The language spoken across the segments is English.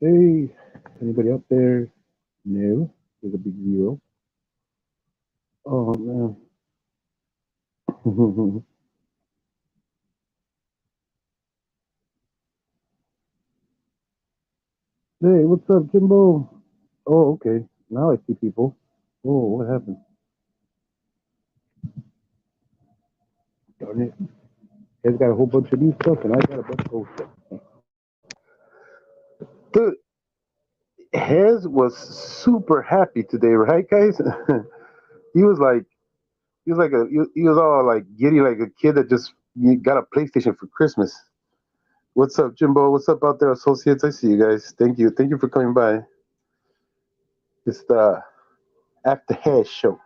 Hey, anybody out there? No. There's a big zero. Oh man. Hey, what's up, Jimbo? Oh, okay. Now I see people. Oh, what happened? Darn it. He's got a whole bunch of new stuff, and I got a bunch of old stuff. Dude, Hez was super happy today, right, guys? he was like, he was all like giddy, like a kid that just got a PlayStation for Christmas. What's up, Jimbo? What's up out there, associates? I see you guys. Thank you for coming by. It's the After Hez show.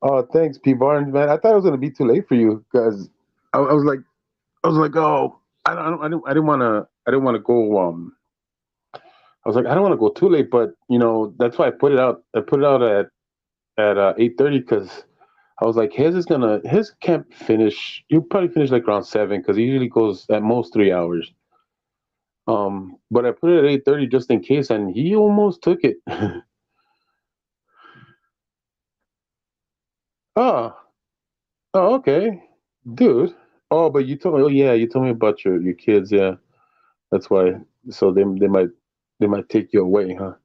Oh, thanks, P. Barnes, man. I thought it was gonna be too late for you because I was like, oh, I didn't want to, I didn't want to go. I was like, I don't want to go too late, but that's why I put it out. I put it out at 8:30 because I was like, his can't finish. He'll probably finish like around 7 because he usually goes at most 3 hours. But I put it at 8:30 just in case, and he almost took it. Oh, oh, okay, dude. Oh, but you told me. Oh, yeah, you told me about your kids. Yeah. That's why. So they might take you away, huh?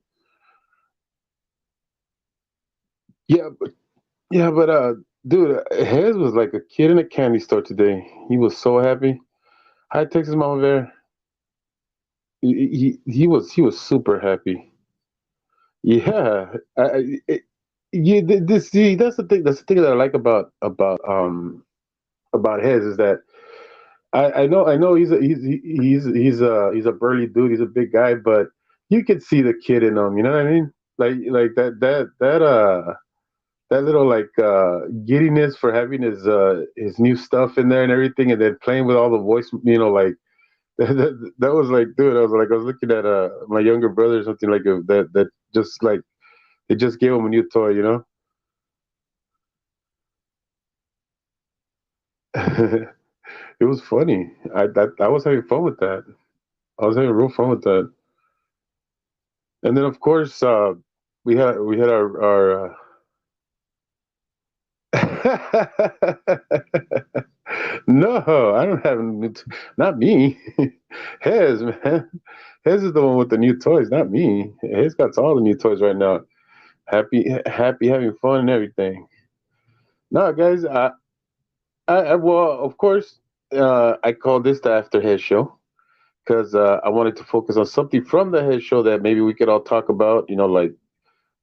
Yeah, but dude, his was like a kid in a candy store today. He was so happy. Hi, Texas Mama Bear. He was super happy. Yeah, this see that's the thing. That's the thing that I like about his is that I know he's a burly dude. He's a big guy, but you could see the kid in him. You know what I mean? Like that little like giddiness for having his new stuff in there and everything, and then playing with all the voice, like that was like, dude, I was looking at my younger brother or something like that just like they just gave him a new toy, it was funny. I was having fun with that. I was having real fun with that. And then of course we had our no, I don't have not me. Hez, man. Hez is the one with the new toys, not me. Hez got all the new toys right now. Happy, having fun and everything. No, guys, well, of course, I call this the After Hez show because I wanted to focus on something from the Hez show that maybe we could all talk about. Like,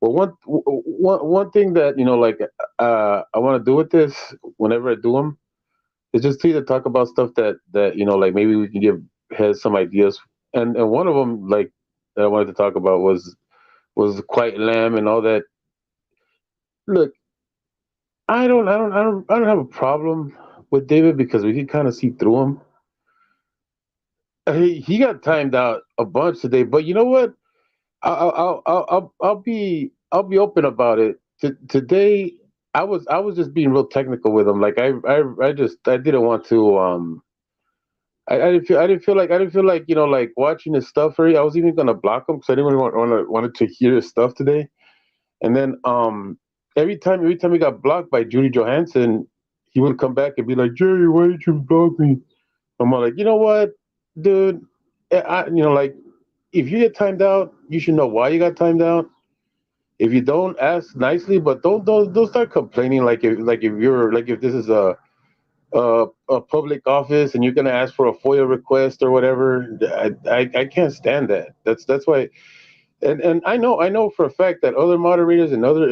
well, one thing that like I want to do with this whenever I do them is just to talk about stuff that like maybe we can give has some ideas, and one of them like that I wanted to talk about was Quiet Lamb and all that. Look, I don't have a problem with David because we can kind of see through him. He got timed out a bunch today, but you know what? I'll be open about it. Today, I was just being real technical with him. Like I didn't want to I didn't feel like like watching his stuff. I was even gonna block him because I didn't really wanted to hear his stuff today. And then every time he got blocked by Judy Johansson, he would come back and be like, Jerry, why did you block me? I'm like, you know what, dude? Like if you get timed out, you should know why you got timed out. If you don't, ask nicely, but don't start complaining like if this is a public office and you're gonna ask for a FOIA request or whatever. I can't stand that. That's why. And I know for a fact that other moderators and other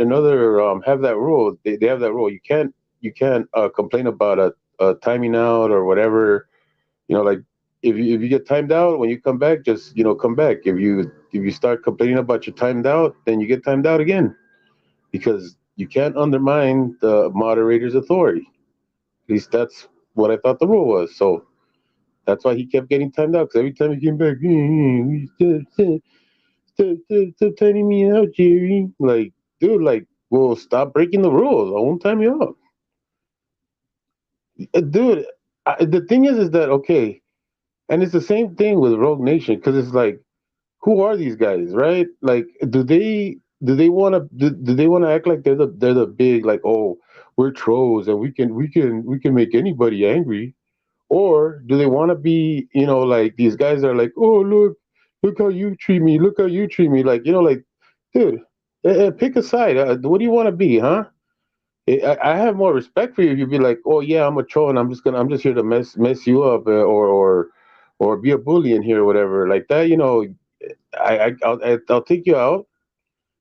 have that rule. They have that rule. You can't complain about a timing out or whatever. Like if you get timed out when you come back, just come back. If you start complaining about your timed out, then you get timed out again because you can't undermine the moderator's authority. At least that's what I thought the rule was. So that's why he kept getting timed out because every time he came back, stop timing me out, Jerry. Like, dude, like, well, stop breaking the rules. I won't time you out, dude. the thing is that okay, and it's the same thing with Rogue Nation because it's like, who are these guys, right? Like, do they want to do they want to act like they're the big, like, oh, we're trolls and we can make anybody angry, or do they want to be, like these guys are like, oh, look how you treat me, look how you treat me, like, like, dude, pick a side. What do you want to be, huh? I have more respect for you if you'd be like, oh yeah, I'm a troll and I'm just here to mess you up, or be a bully in here or whatever like that. I'll take you out,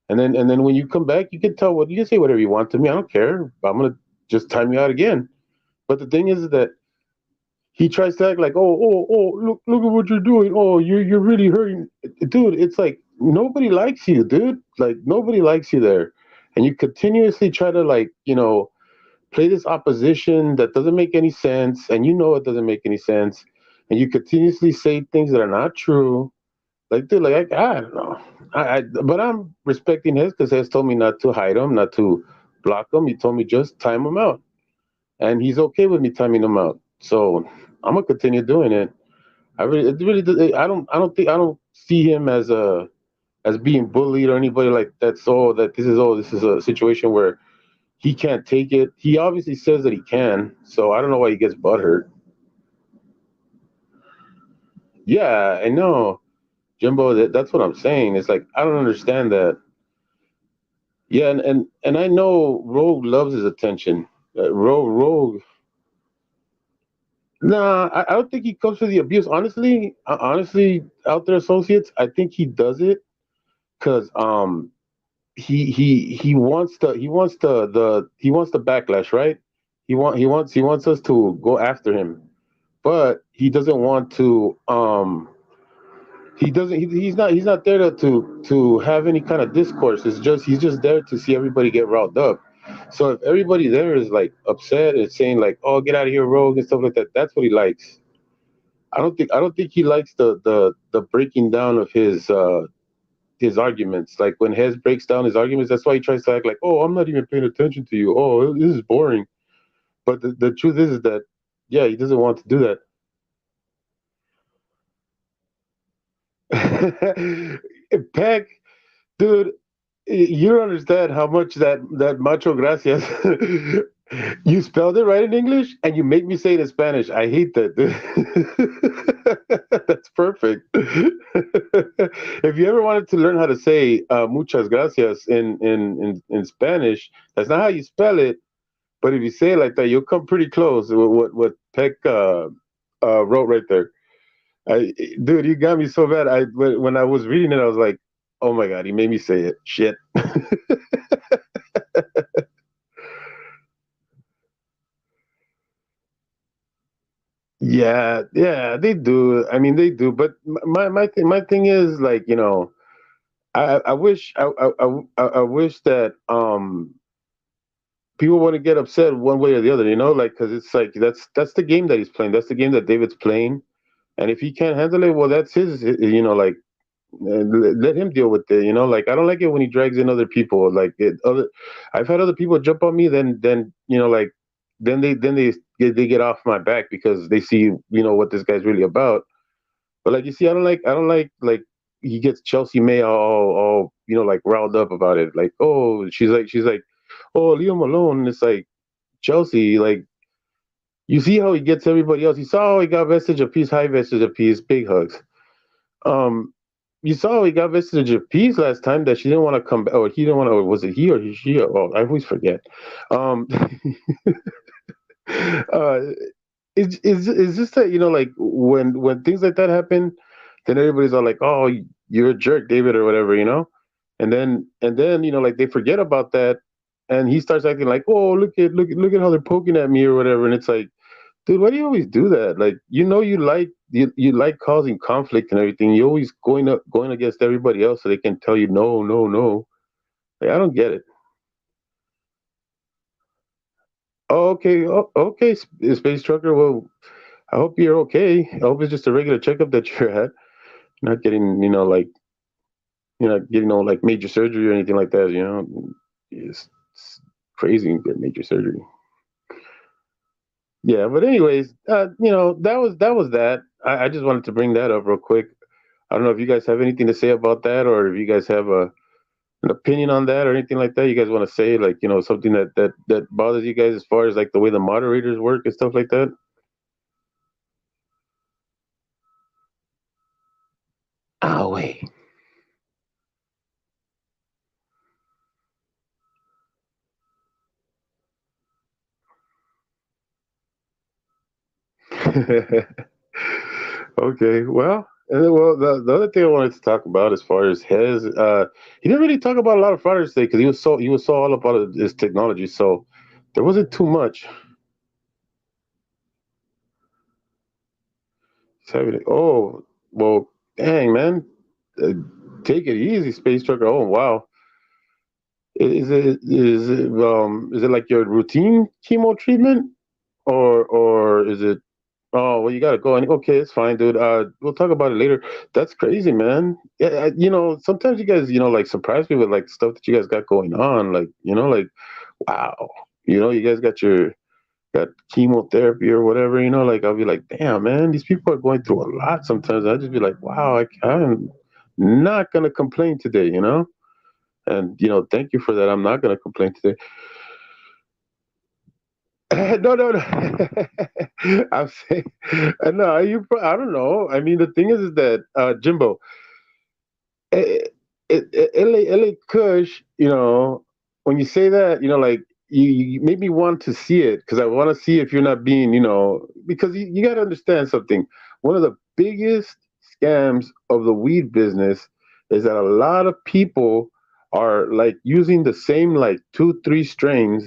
and then when you come back, you can tell what you can say whatever you want to me. I don't care. I'm gonna just time you out again. But the thing is that he tries to act like, oh, look at what you're doing. Oh, you're really hurting, dude. It's like nobody likes you, dude. Like nobody likes you there, and you continuously try to, like, play this opposition that doesn't make any sense, and it doesn't make any sense, and you continuously say things that are not true. Like, dude, like, I don't know. But I'm respecting his because Hez told me not to hide him, not to block him. He told me just time him out, and he's okay with me timing him out. So I'm gonna continue doing it. It really, I don't see him as being bullied or anybody like that. So that this is a situation where he can't take it. He obviously says that he can, so I don't know why he gets butthurt. Yeah, I know, Jimbo. That's what I'm saying. It's like I don't understand that. Yeah, and I know Rogue loves his attention. Rogue. Nah, I don't think he comes for the abuse. Honestly, out there, associates, I think he does it because he wants the backlash, right? He wants us to go after him, but he doesn't want to. He doesn't. He's not there to have any kind of discourse. He's just there to see everybody get riled up. So if everybody there is like upset and saying like, "Oh, get out of here, Rogue," and stuff like that, that's what he likes. I don't think he likes the breaking down of his arguments. Like when Hez breaks down his arguments, that's why he tries to act like, "Oh, I'm not even paying attention to you. Oh, this is boring." But the truth is that, yeah, he doesn't want to do that. Peck, dude, you don't understand how much that macho gracias. You spelled it right in English, and you make me say it in Spanish. I hate that. That's perfect. If you ever wanted to learn how to say muchas gracias in Spanish, that's not how you spell it. But if you say it like that, you'll come pretty close with what Peck wrote right there. Dude, you got me so bad. When I was reading it, I was like, "Oh my god, he made me say it." Shit. Yeah, yeah, they do. I mean, they do. But my thing is like, I wish I wish that people want to get upset one way or the other. Like because it's like that's the game that he's playing. That's the game that David's playing. And if he can't handle it, well, that's his. Like, let him deal with it. Like I don't like it when he drags in other people. Like I've had other people jump on me, then like then they get off my back because they see what this guy's really about. But like you see, I don't like he gets Chelsea May all like riled up about it. Like, oh, she's like, oh, leave him alone. And it's like Chelsea, like, you see how he gets everybody else. You saw how he got vestige of peace, high vestige of peace, big hugs. Um, you saw how he got vestige of peace last time that she didn't want to come back, or he didn't want to. Was it he or she? Oh, I always forget. Um, uh, it's just that like when things like that happen, then everybody's all like, "Oh, you're a jerk, David," or whatever. And then like they forget about that, and he starts acting like, "Oh, look at how they're poking at me or whatever," and it's like, dude, why do you always do that? Like, you like causing conflict and everything. You're always going against everybody else so they can tell you no, no, no. Like, I don't get it. Oh, okay, okay, space trucker. Well, I hope you're okay. I hope it's just a regular checkup that you're at. You're not getting, like you're not getting no like major surgery or anything like that. It's crazy to get major surgery. Yeah, but anyways, that was that. I just wanted to bring that up real quick. I don't know if you guys have anything to say about that, or if you guys have an opinion on that, or anything like that. You guys want to say, like, something that bothers you guys as far as like the way the moderators work and stuff like that. Oh wait. Okay, well, the other thing I wanted to talk about as far as he didn't really talk about a lot of Fridays today because he was so all about his technology, so there wasn't too much. Oh, well, dang man, uh, take it easy, space trucker. Oh wow, is it like your routine chemo treatment, or is it? Oh, well, you gotta go. And okay, it's fine, dude. We'll talk about it later. That's crazy, man. Yeah, sometimes you guys, like surprise me with like stuff that you guys got going on. Like, like wow, you guys got chemotherapy or whatever. Like I'll be like, damn, man, these people are going through a lot. Sometimes I just be like, wow, I'm not gonna complain today. And thank you for that. I'm not gonna complain today. No, no, no. I'm saying, no. I don't know. I mean, the thing is that Jimbo, LA Kush, when you say that, like you made me want to see it because I want to see if you're not being, because you got to understand something. One of the biggest scams of the weed business is that a lot of people are like using the same like two, three strains,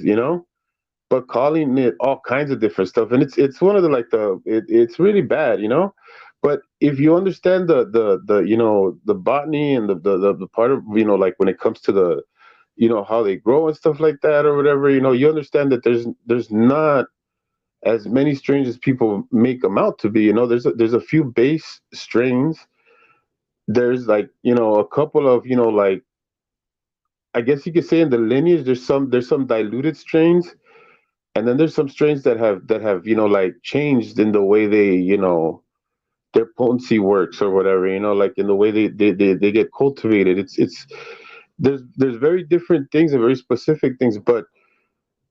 but calling it all kinds of different stuff, and it's one of the like it's really bad, but if you understand the the botany and the part of like when it comes to the how they grow and stuff like that or whatever, you understand that there's not as many strains as people make them out to be. There's a few base strains. There's like a couple of like, I guess you could say in the lineage there's some diluted strains, and then there's some strains that have like changed in the way their potency works or whatever, like in the way they get cultivated. It's there's very different things and very specific things, but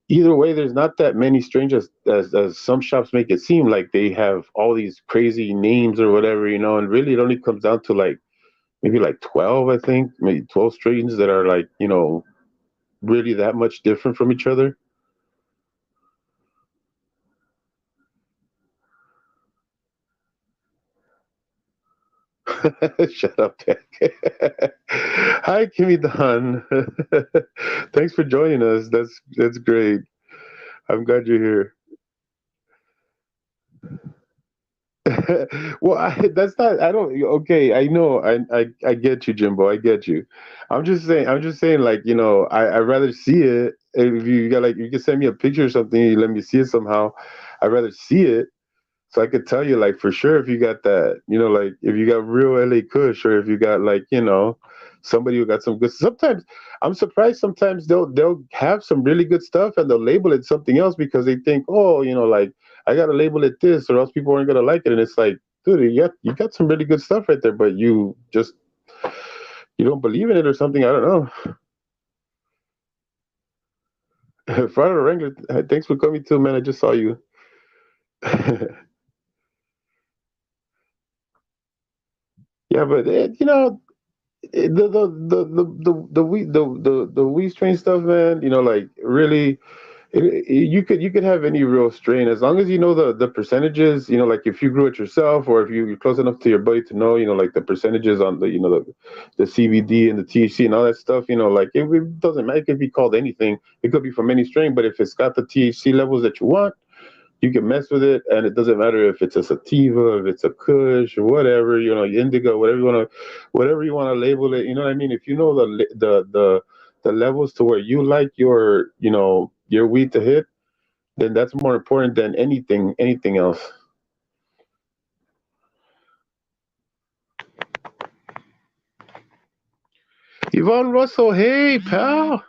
either way there's not that many strains as some shops make it seem like they have all these crazy names or whatever, and really it only comes down to like maybe like 12, I think, maybe 12 strains that are like really that much different from each other. Shut up, Tech. Hi, Kimmy Don. Thanks for joining us. That's great. I'm glad you're here. Well, that's not. I don't. Okay, I know. I get you, Jimbo. I get you. I'm just saying. I'm just saying. Like I'd rather see it. If you got like, you can send me a picture or something. You let me see it somehow. I'd rather see it so I could tell you, like, for sure if you got that, like if you got real LA Kush, or if you got like, somebody who got some good. Sometimes I'm surprised. Sometimes they'll have some really good stuff and they'll label it something else because they think, oh, like I gotta label it this or else people aren't gonna like it. And it's like, dude, you got some really good stuff right there, but you don't believe in it or something. I don't know. Friday Wrangler, thanks for coming too, man. I just saw you. Yeah, but the weed strain stuff, man. Like really, you could have any real strain as long as you know the percentages. Like if you grew it yourself, or if you're close enough to your buddy to know, like the percentages on the CBD and the THC and all that stuff. Like it doesn't matter. It could be called anything. It could be from any strain, but if it's got the THC levels that you want, you can mess with it, and it doesn't matter if it's a sativa, if it's a Kush, or whatever, indigo, whatever you want to label it. You know what I mean? If you know the levels to where you like your weed to hit, then that's more important than anything else. Yvonne Russell, hey pal,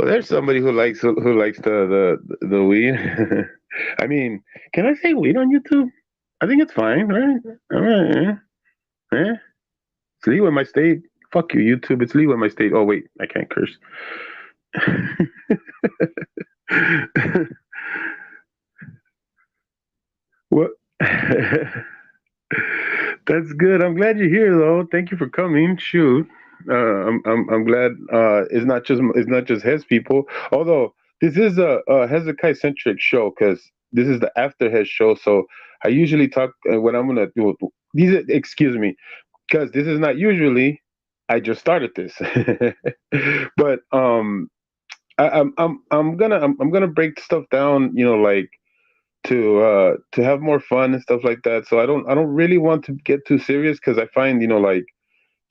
Well, there's somebody who likes the weed. I mean, can I say weed on YouTube? I think it's fine, right? All right, eh? It's legal in my state. Fuck you, YouTube. It's legal in my state. Oh wait, I can't curse. What? That's good. I'm glad you're here, though. Thank you for coming. Shoot, I'm glad. It's not just Hez people. Although this is a Hezekiah centric show because this is the after Hez show. So I usually talk what I'm gonna do. Excuse me, because this is not usually. I just started this, but I'm gonna break stuff down. You know, like to have more fun and stuff like that. So I don't really want to get too serious because I find like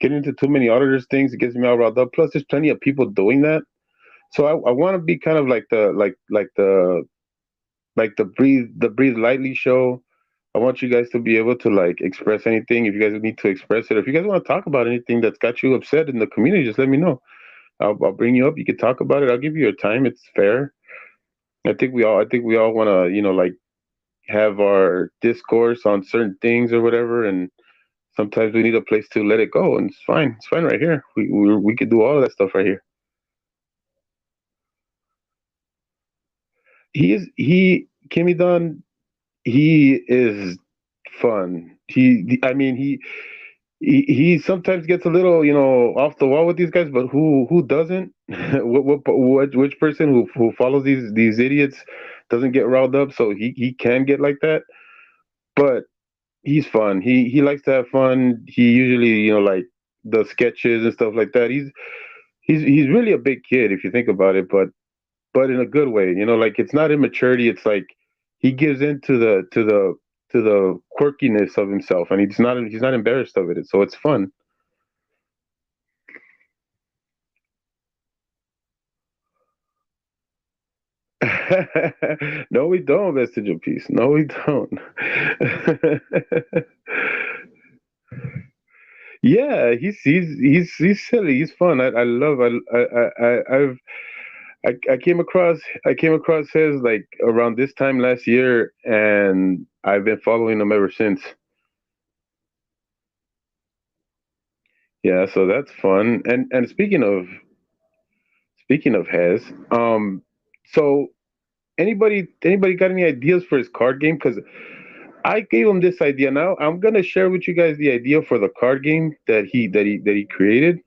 getting into too many auditors things it gets me all riled up. Plus, there's plenty of people doing that. So I want to be kind of like the breathe lightly show. I want you guys to be able to like express anything if you guys need to express it. If you guys want to talk about anything that's got you upset in the community, just let me know. I'll bring you up. You can talk about it. I'll give you your time. It's fair. I think we all want to like have our discourse on certain things or whatever, and sometimes we need a place to let it go, and it's fine. It's fine right here. We could do all of that stuff right here. He Kimmy Dunn. He is fun. I mean, he sometimes gets a little off the wall with these guys, but who doesn't? Which person who follows these idiots doesn't get riled up? So he can get like that, but he's fun. He likes to have fun. He usually, like the sketches and stuff like that. He's really a big kid if you think about it, but in a good way. Like it's not immaturity. It's like he gives in to the quirkiness of himself, and he's not embarrassed of it. So it's fun. No, we don't, Vestige of Peace. No, we don't. Yeah, he's silly. He's fun. I love. I came across his like around this time last year, and I've been following him ever since. Yeah, so that's fun. And speaking of Hez, so anybody got any ideas for his card game? Because I gave him this idea. Now I'm gonna share with you guys the idea for the card game that he created.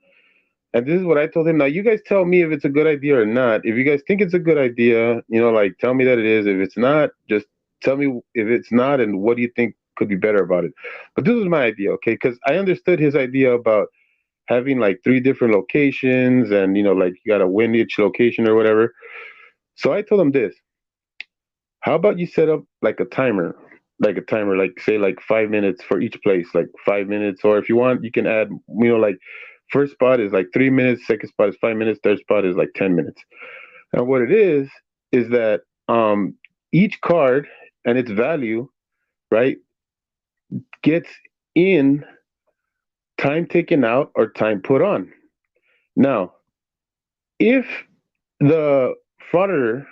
And this is what I told him. Now you guys tell me if it's a good idea or not. If you guys think it's a good idea, like tell me that it is. If it's not, just tell me if it's not and what do you think could be better about it. But this was my idea, okay? Because I understood his idea about having like three different locations and like you gotta win each location or whatever. So I told him this. How about you set up like a timer, like say like 5 minutes for each place, like 5 minutes, or if you want, you can add, like first spot is like 3 minutes, second spot is 5 minutes, third spot is like 10 minutes. And what it is that each card and its value, right, gets in time taken out or time put on. Now, if the frauder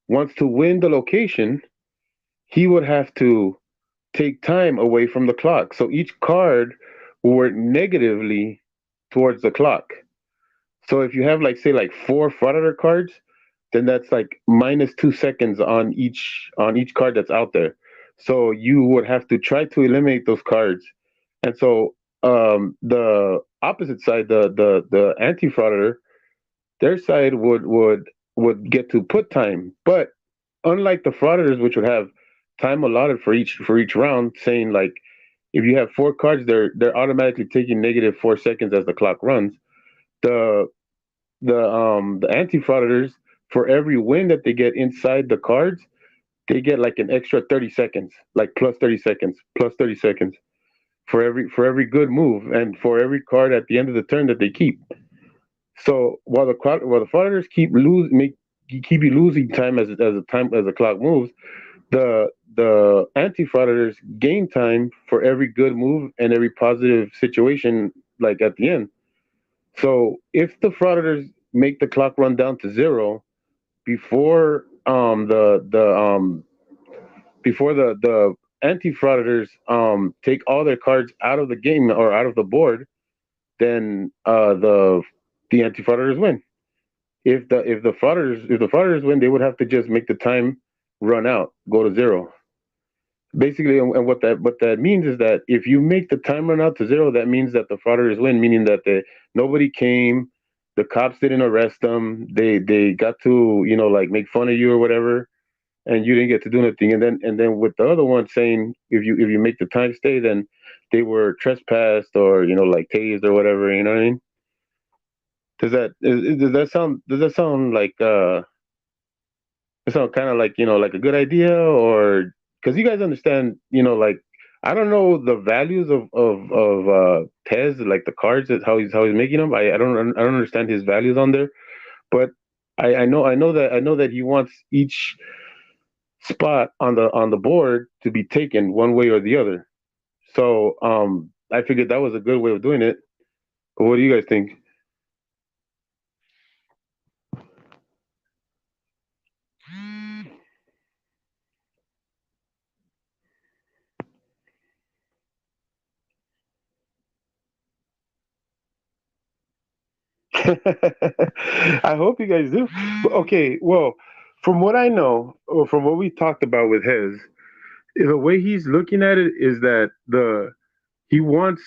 wants to win the location, he would have to take time away from the clock. So each card will work negatively towards the clock. So if you have like say like four frauditor cards, then that's like minus 2 seconds on each card that's out there. So you would have to try to eliminate those cards. And so the opposite side, the anti frauditor, their side would get to put time. But unlike the frauditors, which would have time allotted for each round, saying like if you have four cards, they're automatically taking negative 4 seconds as the clock runs. The the anti frauditors, for every win that they get inside the cards, they get like an extra 30 seconds, like plus 30 seconds, plus 30 seconds for every good move, and for every card at the end of the turn that they keep. So while the frauditors keep you losing time as the clock moves, the anti frauditors gain time for every good move and every positive situation like at the end. So if the frauditors make the clock run down to zero before the anti frauditors take all their cards out of the game or out of the board, then the anti frauditors win. If the frauditors win, they would have to just make the time run out, go to zero. Basically, and what that means is that if you make the time run out to zero, that means that the frauditors win, meaning that nobody came, the cops didn't arrest them, they got to like make fun of you or whatever, and you didn't get to do anything. And then with the other one saying if you make the time stay, then they were trespassed or like tased or whatever. You know what I mean? Does that sound like sound kind of like like a good idea, or because you guys understand like I don't know the values of Tez, like the cards, that how he's making them. I don't understand his values on there, but I know that he wants each spot on the board to be taken one way or the other. So I figured that was a good way of doing it. But what do you guys think? I hope you guys do. But, okay, well, from what I know, or from what we talked about with his, the way he's looking at it is that he wants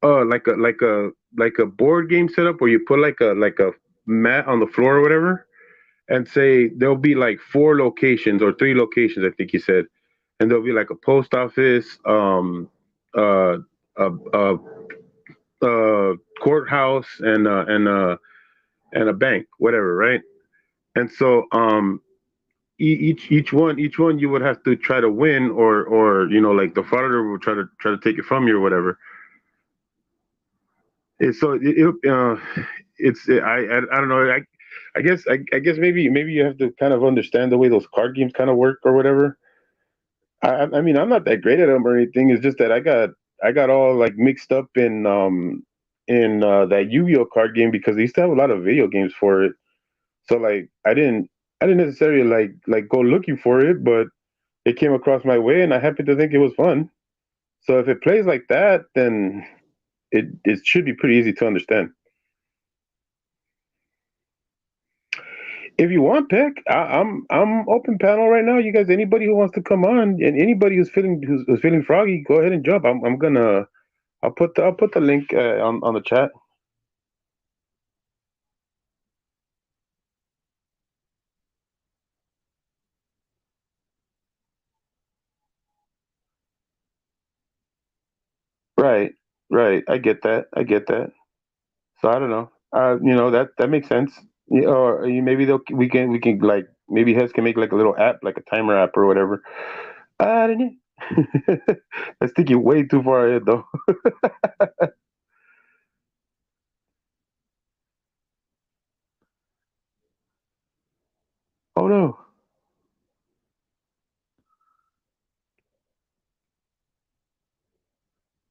like a board game setup where you put like a mat on the floor or whatever, and say there'll be like four locations or three locations, I think he said, and there'll be like a post office, uh, a courthouse, and a bank, whatever, right? And so each one you would have to try to win, or like the frauditor will try to take it from you or whatever. So I don't know. I guess maybe you have to kind of understand the way those card games kind of work or whatever. I mean, I'm not that great at them or anything. It's just that I got all like mixed up in that Yu-Gi-Oh card game because they used to have a lot of video games for it. So like I didn't necessarily like go looking for it, but it came across my way and I happened to think it was fun. So if it plays like that, then it should be pretty easy to understand. If you want, Peck, I'm open panel right now. You guys, anybody who wants to come on, and anybody who's feeling froggy, go ahead and jump. I'm gonna I'll put the link on the chat. Right, right. I get that. I get that. So I don't know. That makes sense. Yeah, or maybe we can like maybe Hes can make like a little app, like a timer app or whatever. I don't know. That's thinking way too far ahead though. Oh no.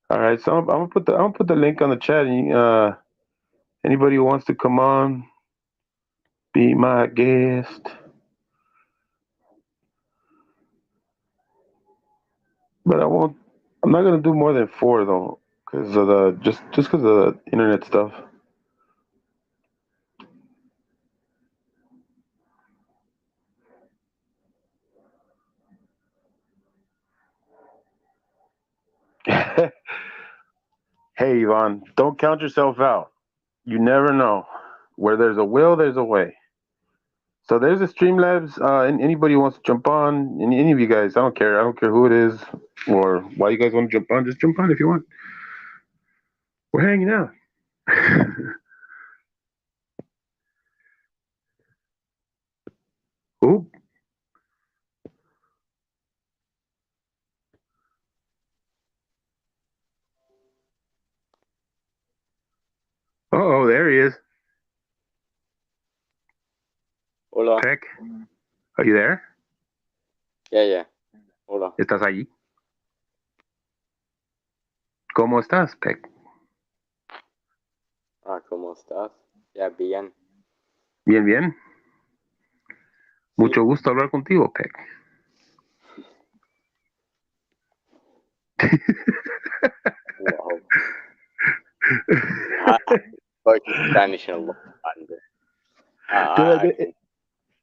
All right, so I'm gonna put the link on the chat. And, anybody who wants to come on, be my guest. But I won't. I'm not gonna do more than four though, because of the just because of the internet stuff. Hey, Yvonne, don't count yourself out. You never know. Where there's a will, there's a way. So there's a Streamlabs. And anybody who wants to jump on, any of you guys, I don't care. I don't care who it is or why you guys want to jump on. Just jump on if you want. We're hanging out. Oop. Oh, there he is. Hola. Peck, are you there? Ya, ya. Hola. ¿Estás allí? ¿Cómo estás, Peck? ¿Cómo estás? Ya, bien. Bien, bien. Mucho gusto hablar contigo, Peck. Wow. I haven't spoken Spanish in a long time. I Good. can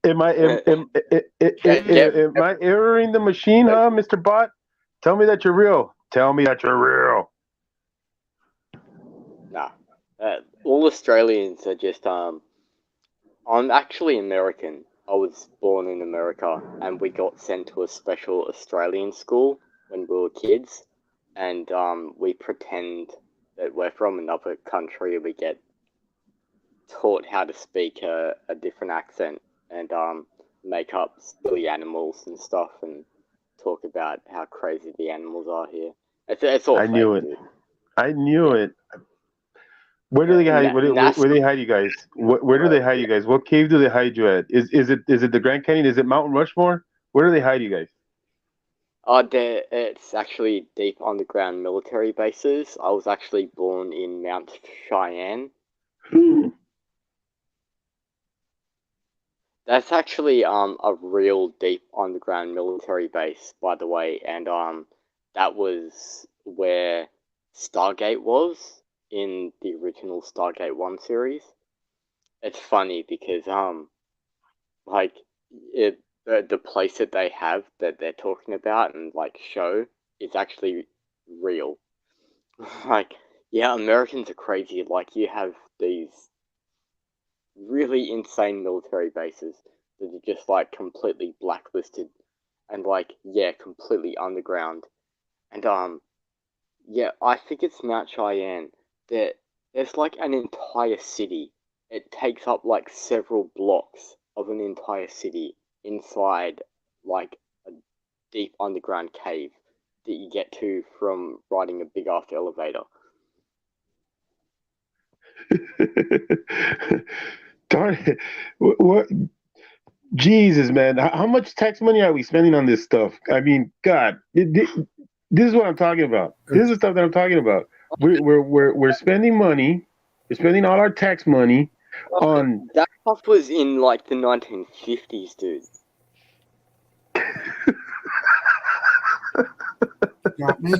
Am I get am I erroring the machine, huh, Mr. Bot? Tell me that you're real. Tell me that you're real. nah. All Australians are just I'm actually American. I was born in America, and we got sent to a special Australian school when we were kids, and we pretend that we're from another country. We get taught how to speak a different accent and make up silly animals and stuff and talk about how crazy the animals are here. It's all I knew fake, it. dude. I knew Yeah. it. Where do they hide? Where do they National. hide you guys? Where do they hide you guys? What cave do they hide you at? Is it the Grand Canyon? Is it Mountain Rushmore? Where do they hide you guys? It's actually deep underground military bases. I was actually born in Mount Cheyenne. That's actually a real deep underground military base, by the way, and that was where Stargate was in the original Stargate 1 series. It's funny because like the place that they have that they're talking about and like show is actually real. Like, yeah, Americans are crazy. Like, you have these really insane military bases that are just like completely blacklisted and like, yeah, completely underground. And yeah, I think it's Mount Cheyenne. There, there's like an entire city. It takes up like several blocks of an entire city inside like a deep underground cave that you get to from riding a big ass elevator. Darn it. What? Jesus, man. How much tax money are we spending on this stuff? I mean, God, this is what I'm talking about. This is the stuff that I'm talking about. We're spending money. We're spending all our tax money on. That stuff was in like the 1950s, dude. Got me.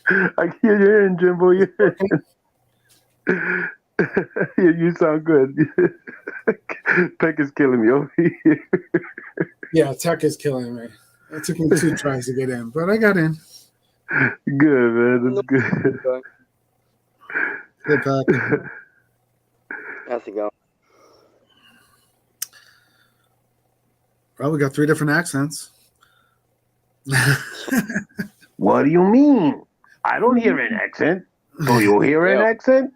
I hear you hearing, Jimbo. You sound good. Peck is killing me over here. Yeah, tech is killing me. It took me 2 tries to get in, but I got in. Good, man. That's good. Hey, Pack. How's it going? Well, we got 3 different accents. What do you mean? I don't hear an accent. Do you hear an accent?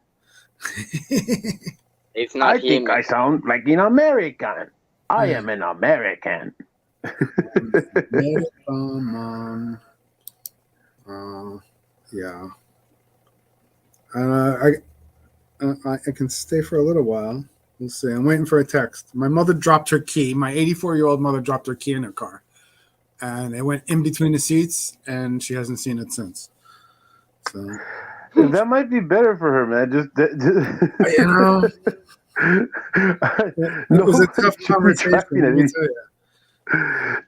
It's not I here, think man. I sound like an American. I am an American. American. Yeah. I can stay for a little while. We'll see. I'm waiting for a text. My mother dropped her key. My 84-year-old mother dropped her key in her car, and it went in between the seats, and she hasn't seen it since. So that might be better for her, man. you know, it was a tough conversation. Let me tell you.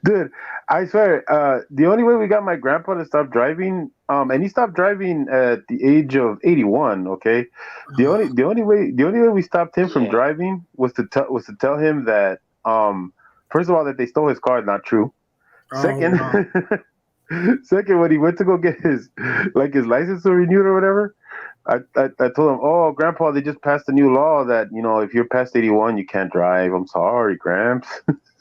Dude, I swear, the only way we got my grandpa to stop driving, and he stopped driving at the age of 81. Okay, the only way we stopped him from driving was to tell him that, first of all, that they stole his car. Not true. Second, Wow. second, when he went to go get his license renewed or whatever, I told him, oh, Grandpa, they just passed a new law that if you're past 81, you can't drive. I'm sorry, Gramps.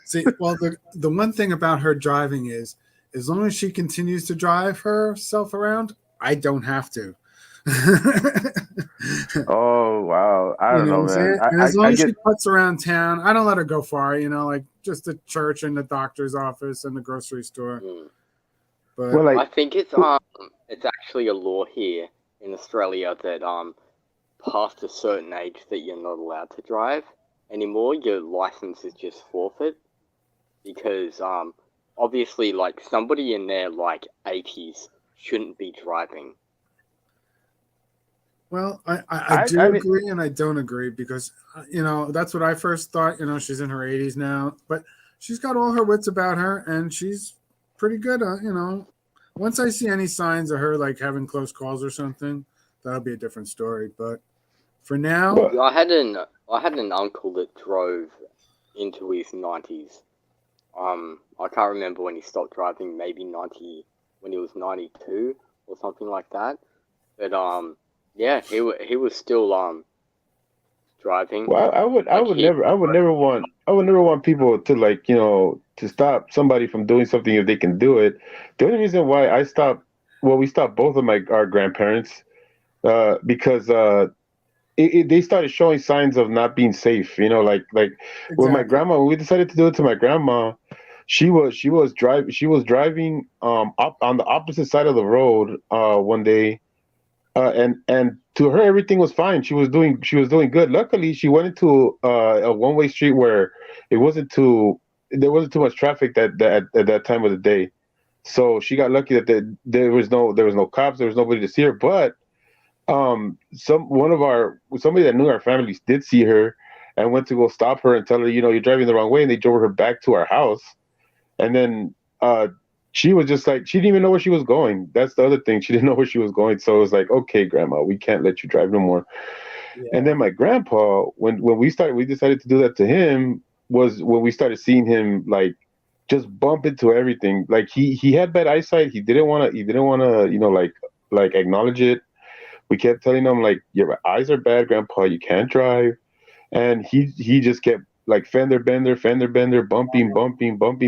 See, well, the one thing about her driving is, as long as she continues to drive herself around, I don't have to. Oh wow, I don't know, What I'm man. saying? And as long I as get she puts around town, I don't let her go far. Like just the church and the doctor's office and the grocery store. But well, like I think it's actually a law here in Australia that past a certain age that you're not allowed to drive anymore. Your license is just forfeit because obviously like somebody in their like 80s shouldn't be driving. Well, I I do mean, agree and I don't agree because, that's what I first thought. She's in her 80s now, but she's got all her wits about her and she's pretty good. Once I see any signs of her like having close calls or something, that'll be a different story. But for now, well, Yeah, I had an uncle that drove into his 90s. I can't remember when he stopped driving. Maybe 90 when he was 92 or something like that. But yeah, he was still driving. well, I Like would he never, I would never want people to like, to stop somebody from doing something if they can do it. The only reason why we stopped both of our grandparents, because they started showing signs of not being safe. Like with my exactly. grandma, when we decided to do it to my grandma, she was driving up on the opposite side of the road one day, and to her everything was fine. She was doing good. Luckily, she went into a one-way street where it wasn't too there wasn't too much traffic at that time of the day. So she got lucky that there was no cops, there was nobody to see her. But somebody that knew our families did see her and went to go stop her and tell her, you're driving the wrong way, and they drove her back to our house. And then she was just like, she didn't even know where she was going. That's the other thing, she didn't know where she was going. So it was like, okay, grandma, we can't let you drive no more. And Yeah. then my grandpa, when we decided to do that to him, was when we started seeing him like just bump into everything. Like he had bad eyesight. He didn't want to like acknowledge it. We kept telling him like, your eyes are bad, grandpa, you can't drive. And he just kept like fender bender, bumping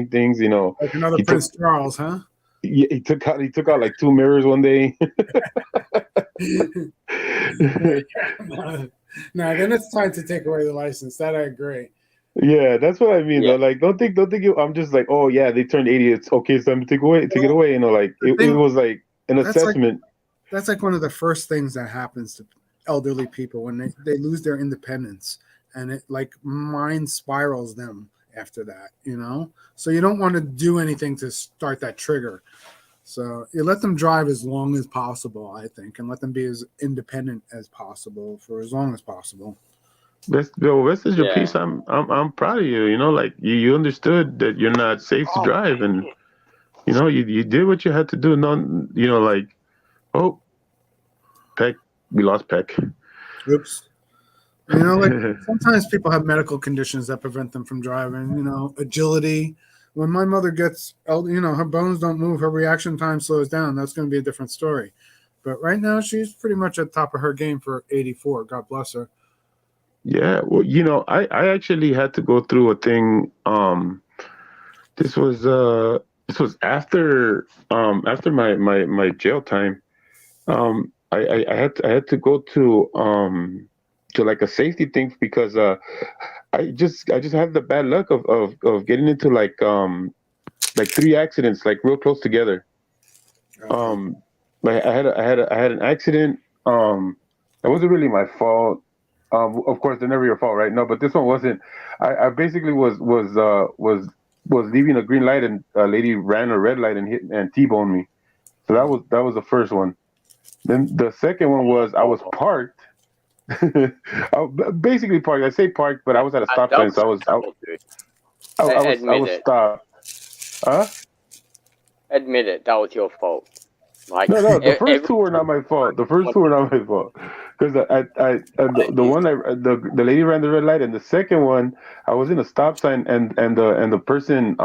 things. Like another He took Prince Charles, huh? he took out like two mirrors one day. Now then it's time to take away the license. That I agree. Yeah, that's what I mean yeah though. Like, don't think I'm just like, oh yeah, they turned 80. It's okay. It's time to take it Well, away. Like the it thing was like an that's like assessment. that's like one of the first things that happens to elderly people when they lose their independence, and it like mind spirals them after that. So you don't want to do anything to start that trigger. So you let them drive as long as possible, I think, and let them be as independent as possible for as long as possible. Rest is your yeah. piece. I'm proud of you. Like you understood that you're not safe to drive, and you did what you had to do. None, like, oh, Peck, we lost Peck. Oops. Like sometimes people have medical conditions that prevent them from driving. Agility. When my mother gets elder, her bones don't move, her reaction time slows down. That's going to be a different story. But right now, she's pretty much at the top of her game for 84. God bless her. Yeah, well, I actually had to go through a thing. This was after my jail time. I had to go to like a safety thing because I just had the bad luck of getting into like three accidents like real close together. Uh, Um, I had an accident. It wasn't really my fault. Of course, they're never your fault, right? No, but this one wasn't. I basically was leaving a green light, and a lady ran a red light and hit and T-boned me. So that was the first one. Then the second one was I was parked. Basically parked. I say parked, but I was at a stop That sign, was so I was your fault, dude. I Admit was it. stopped. Huh? Admit it. That was your fault. Like No, no. The first every two were not my fault. The first two were not my fault because the one the lady ran the red light, and the second one I was in a stop sign, and the person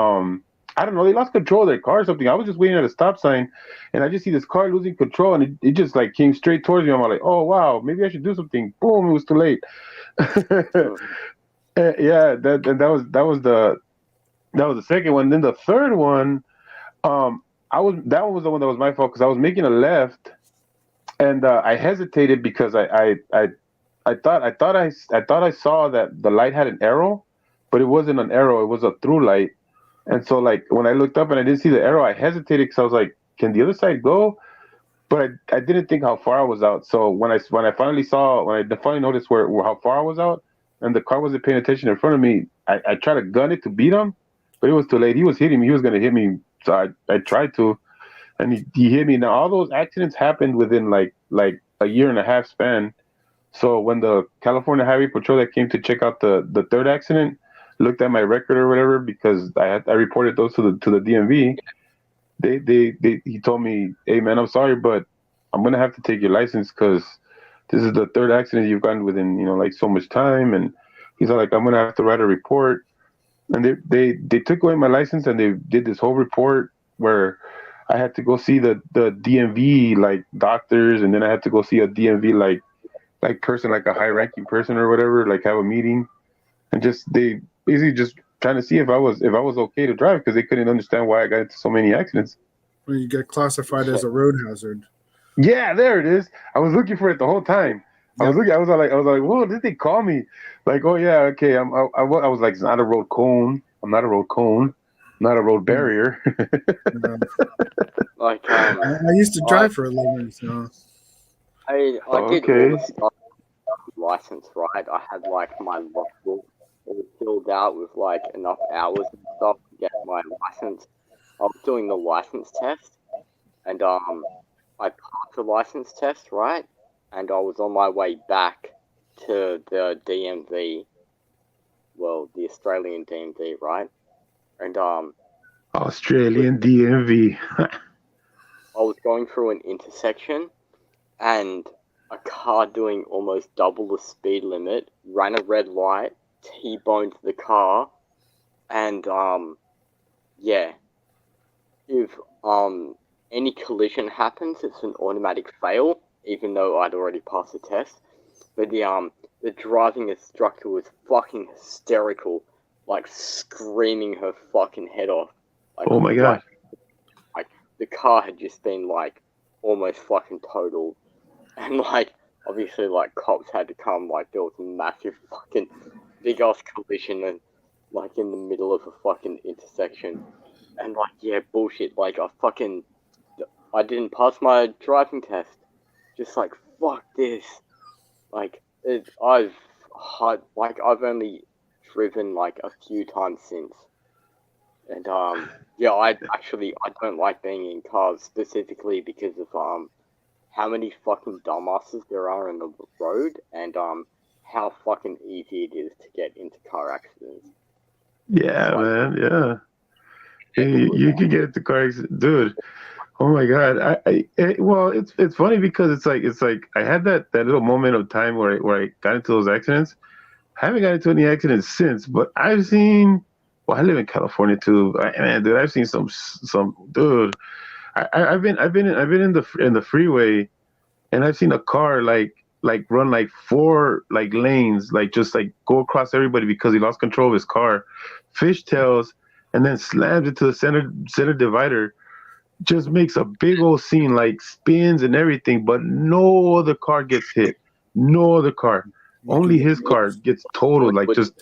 I don't know, they lost control of their car or something. I was just waiting at a stop sign, and I just see this car losing control, and it just like came straight towards me. I'm like, oh wow, maybe I should do something. Boom! It was too late. Yeah, that was the second one. Then the third one, that one was the one that was my fault because I was making a left, and I hesitated because I thought I saw that the light had an arrow, but it wasn't an arrow. It was a through light. And so like when I looked up and I didn't see the arrow, I hesitated because I was like, can the other side go? But I didn't think how far I was out. So when I finally noticed where how far I was out, and the car wasn't paying attention in front of me, I tried to gun it to beat him, but it was too late. He was hitting me. He was gonna hit me. So I tried to, and he hit me. Now all those accidents happened within like a year and a half span. So when the California Highway Patrol that came to check out the third accident looked at my record or whatever, because I reported those to the DMV, he told me, hey man, I'm sorry, but I'm gonna have to take your license because this is the third accident you've gotten within like so much time. And he's like, I'm gonna have to write a report. And they took away my license and they did this whole report where I had to go see the DMV like doctors, and then I had to go see a DMV like person, like a high ranking person or whatever, like have a meeting, and just they basically just trying to see if I was okay to drive, because they couldn't understand why I got into so many accidents. When you get classified as a road hazard. Yeah, there it is. I was looking for it the whole time. I was looking. I was like, "Whoa, did they call me?" Like, "Oh yeah, okay." I was like, "It's not a road cone. I'm not a road cone. I'm not a road barrier." Like, I used to drive for a living, so. I did all the stuff license, right? I had like my logbook all filled out with like enough hours and stuff to get my license. I was doing the license test, and I passed the license test, right? And I was on my way back to the DMV, well, the Australian DMV, right? And Australian DMV. I was going through an intersection, and a car doing almost double the speed limit ran a red light, T-boned the car, and yeah, if any collision happens, it's an automatic fail, even though I'd already passed the test. But the driving instructor was fucking hysterical, like screaming her fucking head off. Like, oh my god! Like the car had just been like almost fucking totaled, and like obviously like cops had to come. Like there was a massive fucking big ass collision, and like in the middle of a fucking intersection, and like yeah, bullshit. Like I didn't pass my driving test. Just like fuck this. Like I've only driven like a few times since, and yeah, I don't like being in cars specifically because of how many fucking dumbasses there are on the road, and how fucking easy it is to get into car accidents. Yeah, like, man. Yeah. You can get into car accidents, dude. Oh my god! Well, it's funny because it's like I had that little moment of time where I got into those accidents. I haven't got into any accidents since, but I've seen. Well, I live in California too, man, dude. I've seen some dude. I've been in the freeway, and I've seen a car like run like 4 like lanes, like just like go across everybody because he lost control of his car, fishtails, and then slams into the center divider. Just makes a big old scene, like spins and everything, but no other car gets hit. No other car. Only his car gets totaled, like just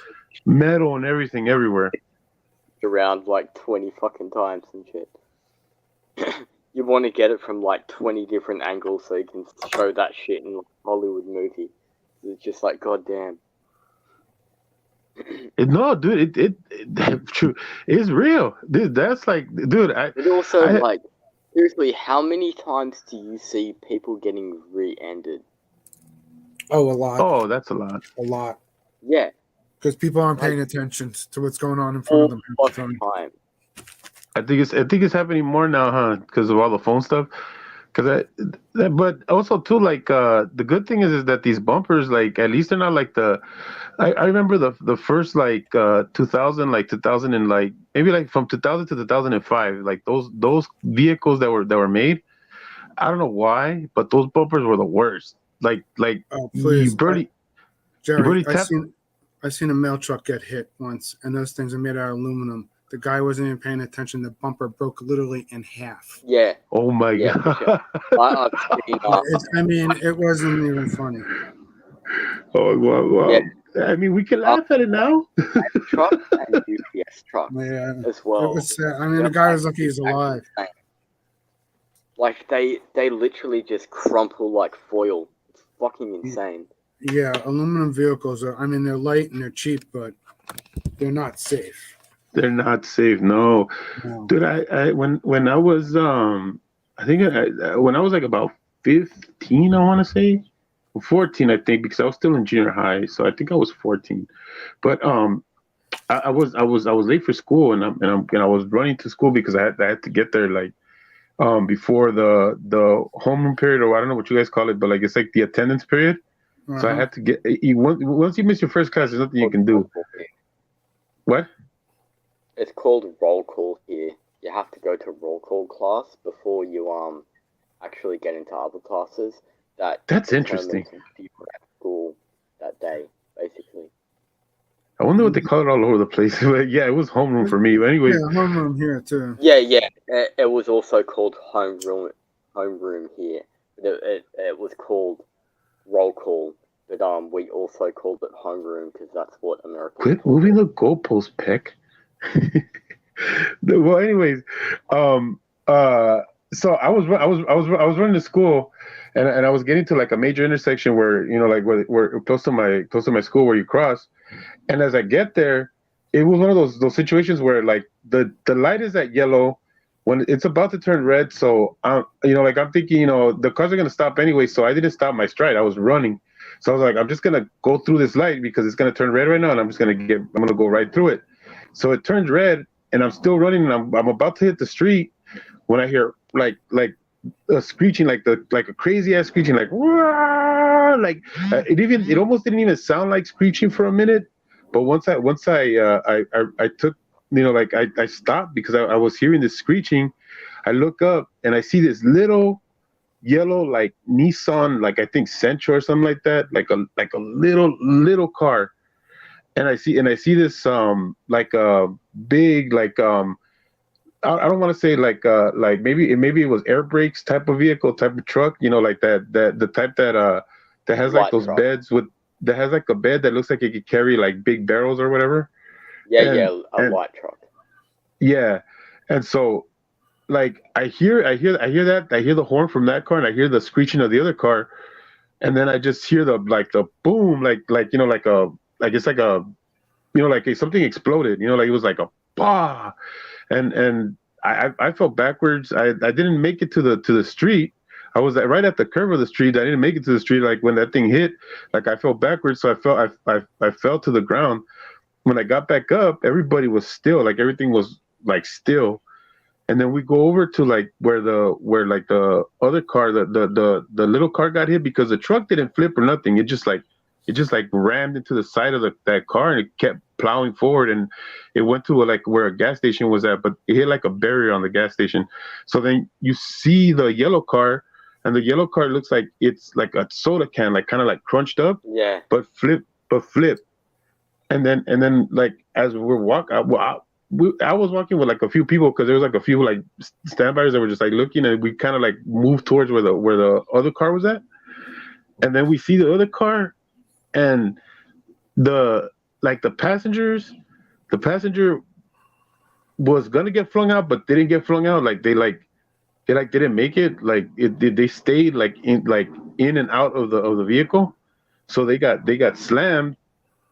metal and everything everywhere. Around like 20 fucking times and shit. You want to get it from like 20 different angles so you can show that shit in a Hollywood movie. It's just like, goddamn. No, dude, it true. It's real, dude. That's like, dude. But also, like, seriously, how many times do you see people getting rear-ended? Oh, a lot. Oh, that's a lot. A lot. Yeah. Because people aren't paying attention to what's going on in front of them. All the time. I think it's happening more now, huh? Because of all the phone stuff. But also too, like the good thing is that these bumpers, like at least they're not like I remember the first like 2000 and like maybe like from 2000 to 2005, like those vehicles that were made. I don't know why, but those bumpers were the worst. Like oh, please, you barely, Jerry, I seen a mail truck get hit once, and those things are made out of aluminum. The guy wasn't even paying attention. The bumper broke literally in half. Yeah. Oh my god. Sure. I've seen, I mean, it wasn't even funny. Oh well. Yeah. I mean, we can laugh at it now. Truck and UPS truck as well. It was, I mean, the guy was lucky he's alive. Like they literally just crumple like foil. It's fucking insane. Yeah, aluminum vehicles are. I mean, they're light and they're cheap, but they're not safe. They're not safe, no. Dude. I when I was I think when I was like about 15, I want to say, or 14, I think, because I was still in junior high, so I think I was 14. But I was late for school, and I was running to school because I had to get there like before the homeroom period, or I don't know what you guys call it, but like it's like the attendance period. So I Uh-huh. had to get once you miss your first class, there's nothing you can do. What? It's called roll call here. You have to go to roll call class before you actually get into other classes that That's interesting. determines if you were at school that day, basically. I wonder what they call it all over the place. But yeah, it was homeroom for me. But Yeah, anyways, homeroom here too. Yeah, yeah. It was also called homeroom here. It was called roll call, but we also called it homeroom because that's what Americans quit called moving it. the goalpost, Peck. Well, anyways, um, uh, so I was running to school, and I was getting to like a major intersection where like where close to my school where you cross. And as I get there, it was one of those situations where like the light is at yellow when it's about to turn red. So like I'm thinking, the cars are gonna stop anyway. So I didn't stop my stride. I was running. So I was like, I'm just gonna go through this light because it's gonna turn red right now, and I'm gonna go right through it. So it turns red, and I'm still running, and I'm about to hit the street when I hear like a screeching, like a crazy ass screeching, like "Wah!" Like it almost didn't even sound like screeching for a minute. But once I took, like I stopped because I was hearing this screeching. I look up and I see this little yellow like Nissan, like I think Sentra or something like that, like a little car. And I see this like a big like I don't want to say like maybe it was air brakes type of vehicle, type of truck, like that the type that has like Light those truck. beds with that has like a bed that looks like it could carry like big barrels or whatever. Yeah, And yeah, a and light truck. yeah, and so like I hear that, I hear the horn from that car, and I hear the screeching of the other car, and then I just hear the boom, like like it's like a like something exploded, like it was like a bah. And I fell backwards. I didn't make it to the street. I was right at the curve of the street. I didn't make it to the street. Like when that thing hit, like I fell backwards, so I fell to the ground. When I got back up, everybody was still, like everything was like still. And then we go over to like where like the other car, the little car got hit because the truck didn't flip or nothing. It just like rammed into the side of that car, and it kept plowing forward, and it went to like where a gas station was at, but it hit like a barrier on the gas station. So then you see the yellow car, and the yellow car looks like it's like a soda can, like kind of like crunched up, Yeah, but flip. And then like as we're walking, I was walking with like a few people because there was like a few like standbys that were just like looking, and we kind of like moved towards where the other car was at, and then we see the other car, and the like the passenger was gonna get flung out, but didn't get flung out. Like they didn't make it. Like they stayed like in and out of the vehicle, so they got slammed,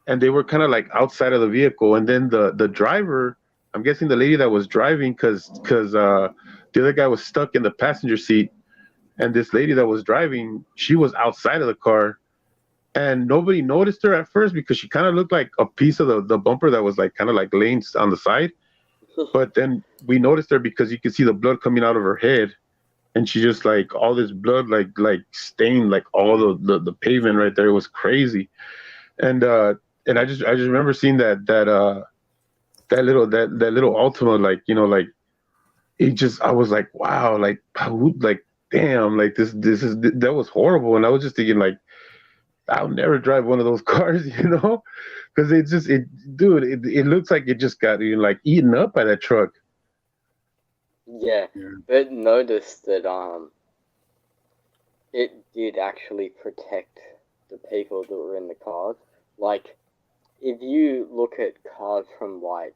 and they were kind of like outside of the vehicle. And then the driver, I'm guessing the lady that was driving, because the other guy was stuck in the passenger seat, and this lady that was driving, she was outside of the car, and nobody noticed her at first because she kind of looked like a piece of the bumper that was like kind of like laying on the side. But then we noticed her because you could see the blood coming out of her head, and she just like all this blood like stained like all the pavement right there. It was crazy. And I just remember seeing that little Ultima, like it just, I was like, wow, like like damn, like that was horrible. And I was just thinking like I'll never drive one of those cars, because dude, it looks like it just got like eaten up by that truck. yeah. Yeah. But notice that it did actually protect the people that were in the cars. Like, if you look at cars from like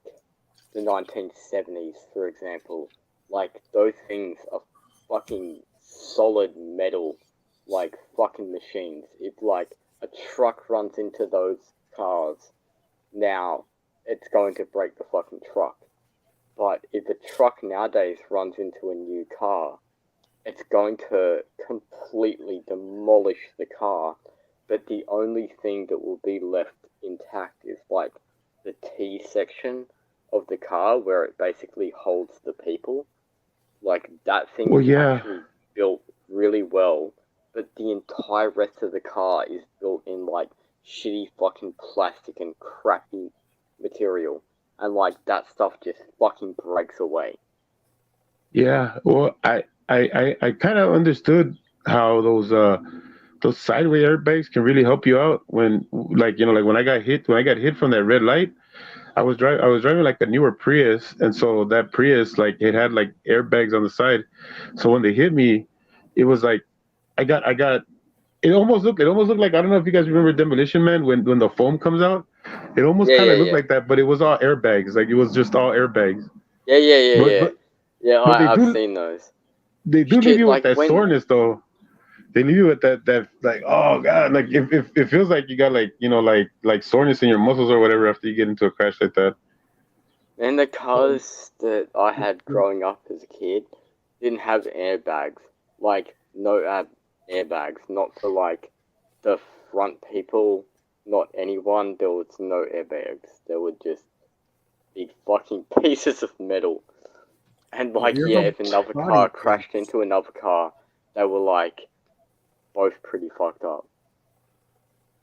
the 1970s, for example, like those things are fucking solid metal, like fucking machines. If like a truck runs into those cars now, it's going to break the fucking truck. But if a truck nowadays runs into a new car, it's going to completely demolish the car, but the only thing that will be left intact is like the T section of the car where it basically holds the people. Like that thing Well, is yeah, actually built really well, but the entire rest of the car is built in like shitty fucking plastic and crappy material. And like that stuff just fucking breaks away. yeah. Well, I kind of understood how those sideway airbags can really help you out when, like, like when I got hit from that red light. I was driving like a newer Prius, and so that Prius, like, it had like airbags on the side. So when they hit me, it was like I got it almost looked like, I don't know if you guys remember Demolition Man when the foam comes out. It almost Yeah, kind yeah, of looked yeah. like that, but it was all airbags. Like, it was just all airbags. Yeah, yeah, yeah, But yeah. but Yeah, but I've seen those. they do leave Shit, you with like that when soreness though. They leave you with that like, oh god, like if it feels like you got, like, like soreness in your muscles or whatever after you get into a crash like that. in the cars that I had growing up as a kid didn't have airbags. Like no airbags, not for like the front people, not anyone. There was no airbags. There were just big fucking pieces of metal. And Well, like your yeah, whole if another car body crashed aches. into another car, they were like both pretty fucked up.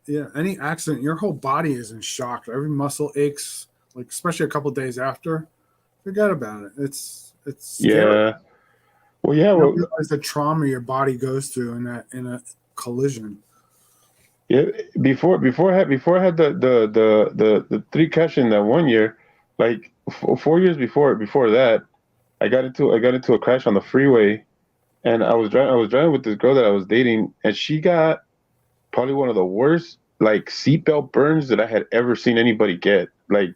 Yeah, any accident, your whole body is in shock. Every muscle aches, like especially a couple days after. Forget about it. It's scary. Yeah. Well, yeah. You don't Well, realize the trauma your body goes through in a collision. yeah. Before I had the three crash in that one year, like 4 years before that, I got into a crash on the freeway, and I was driving with this girl that I was dating, and she got probably one of the worst like seatbelt burns that I had ever seen anybody get. Like,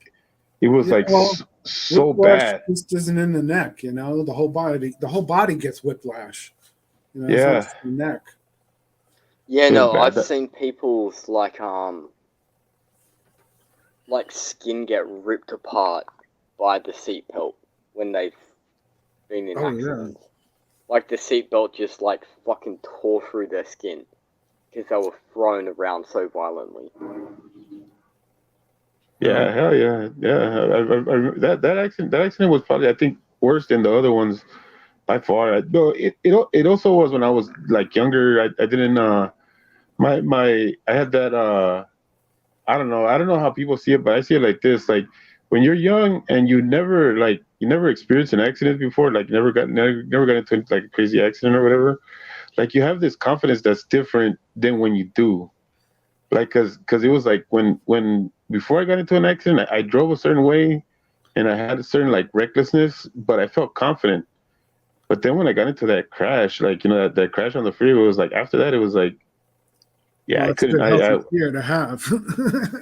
it was Yeah, like well, so whiplash bad. just isn't in the neck. You know, the whole body gets whiplash. You know, it's not Yeah, just the neck. Yeah, it was no, bad. I've seen people's like skin get ripped apart by the seatbelt when they've been in Oh yeah. accidents. Like the seatbelt just like fucking tore through their skin because they were thrown around so violently. No. Yeah, hell yeah, yeah. That accident was probably, I think, worse than the other ones by far. No, it also was when I was like younger. I didn't I had that I don't know how people see it, but I see it like this: like, when you're young and you never experienced an accident before, like never got into like a crazy accident or whatever. Like, you have this confidence that's different than when you do. Like, cause it was like when before I got into an accident, I drove a certain way and I had a certain like recklessness, but I felt confident. But then when I got into that crash, like, that crash on the freeway, was like, after that it was like, yeah, Well, I it's a couldn't. good healthy I fear to have.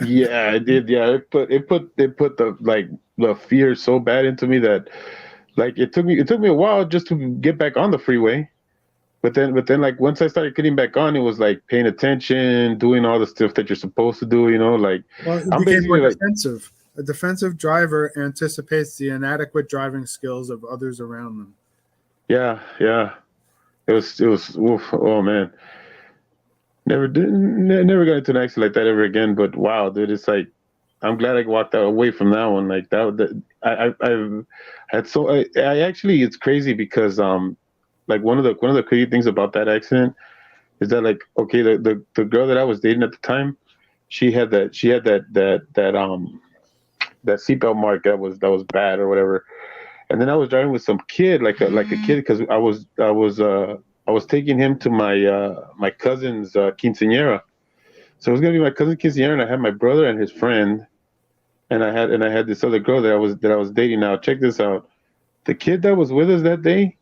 Yeah, I did. Yeah, it put the, like, the fear so bad into me that, like, it took me a while just to get back on the freeway. But then like, once I started getting back on, it was like paying attention, doing all the stuff that you're supposed to do. Like, Well, it I'm became more basically like, defensive. A defensive driver anticipates the inadequate driving skills of others around them. yeah, yeah. It was oof, oh man. Never got into an accident like that ever again. But wow, dude, it's like, I'm glad I walked away from that one. Like, that I've had I actually, it's crazy because like, one of the crazy things about that accident is that, like, okay, the girl that I was dating at the time, she had that seatbelt mark that was bad or whatever. And then I was driving with some kid, like a kid, because I was taking him to my cousin's quinceañera. So it was gonna be my cousin's quinceañera, and I had my brother and his friend, and I had this other girl that I was dating. Now check this out: the kid that was with us that day,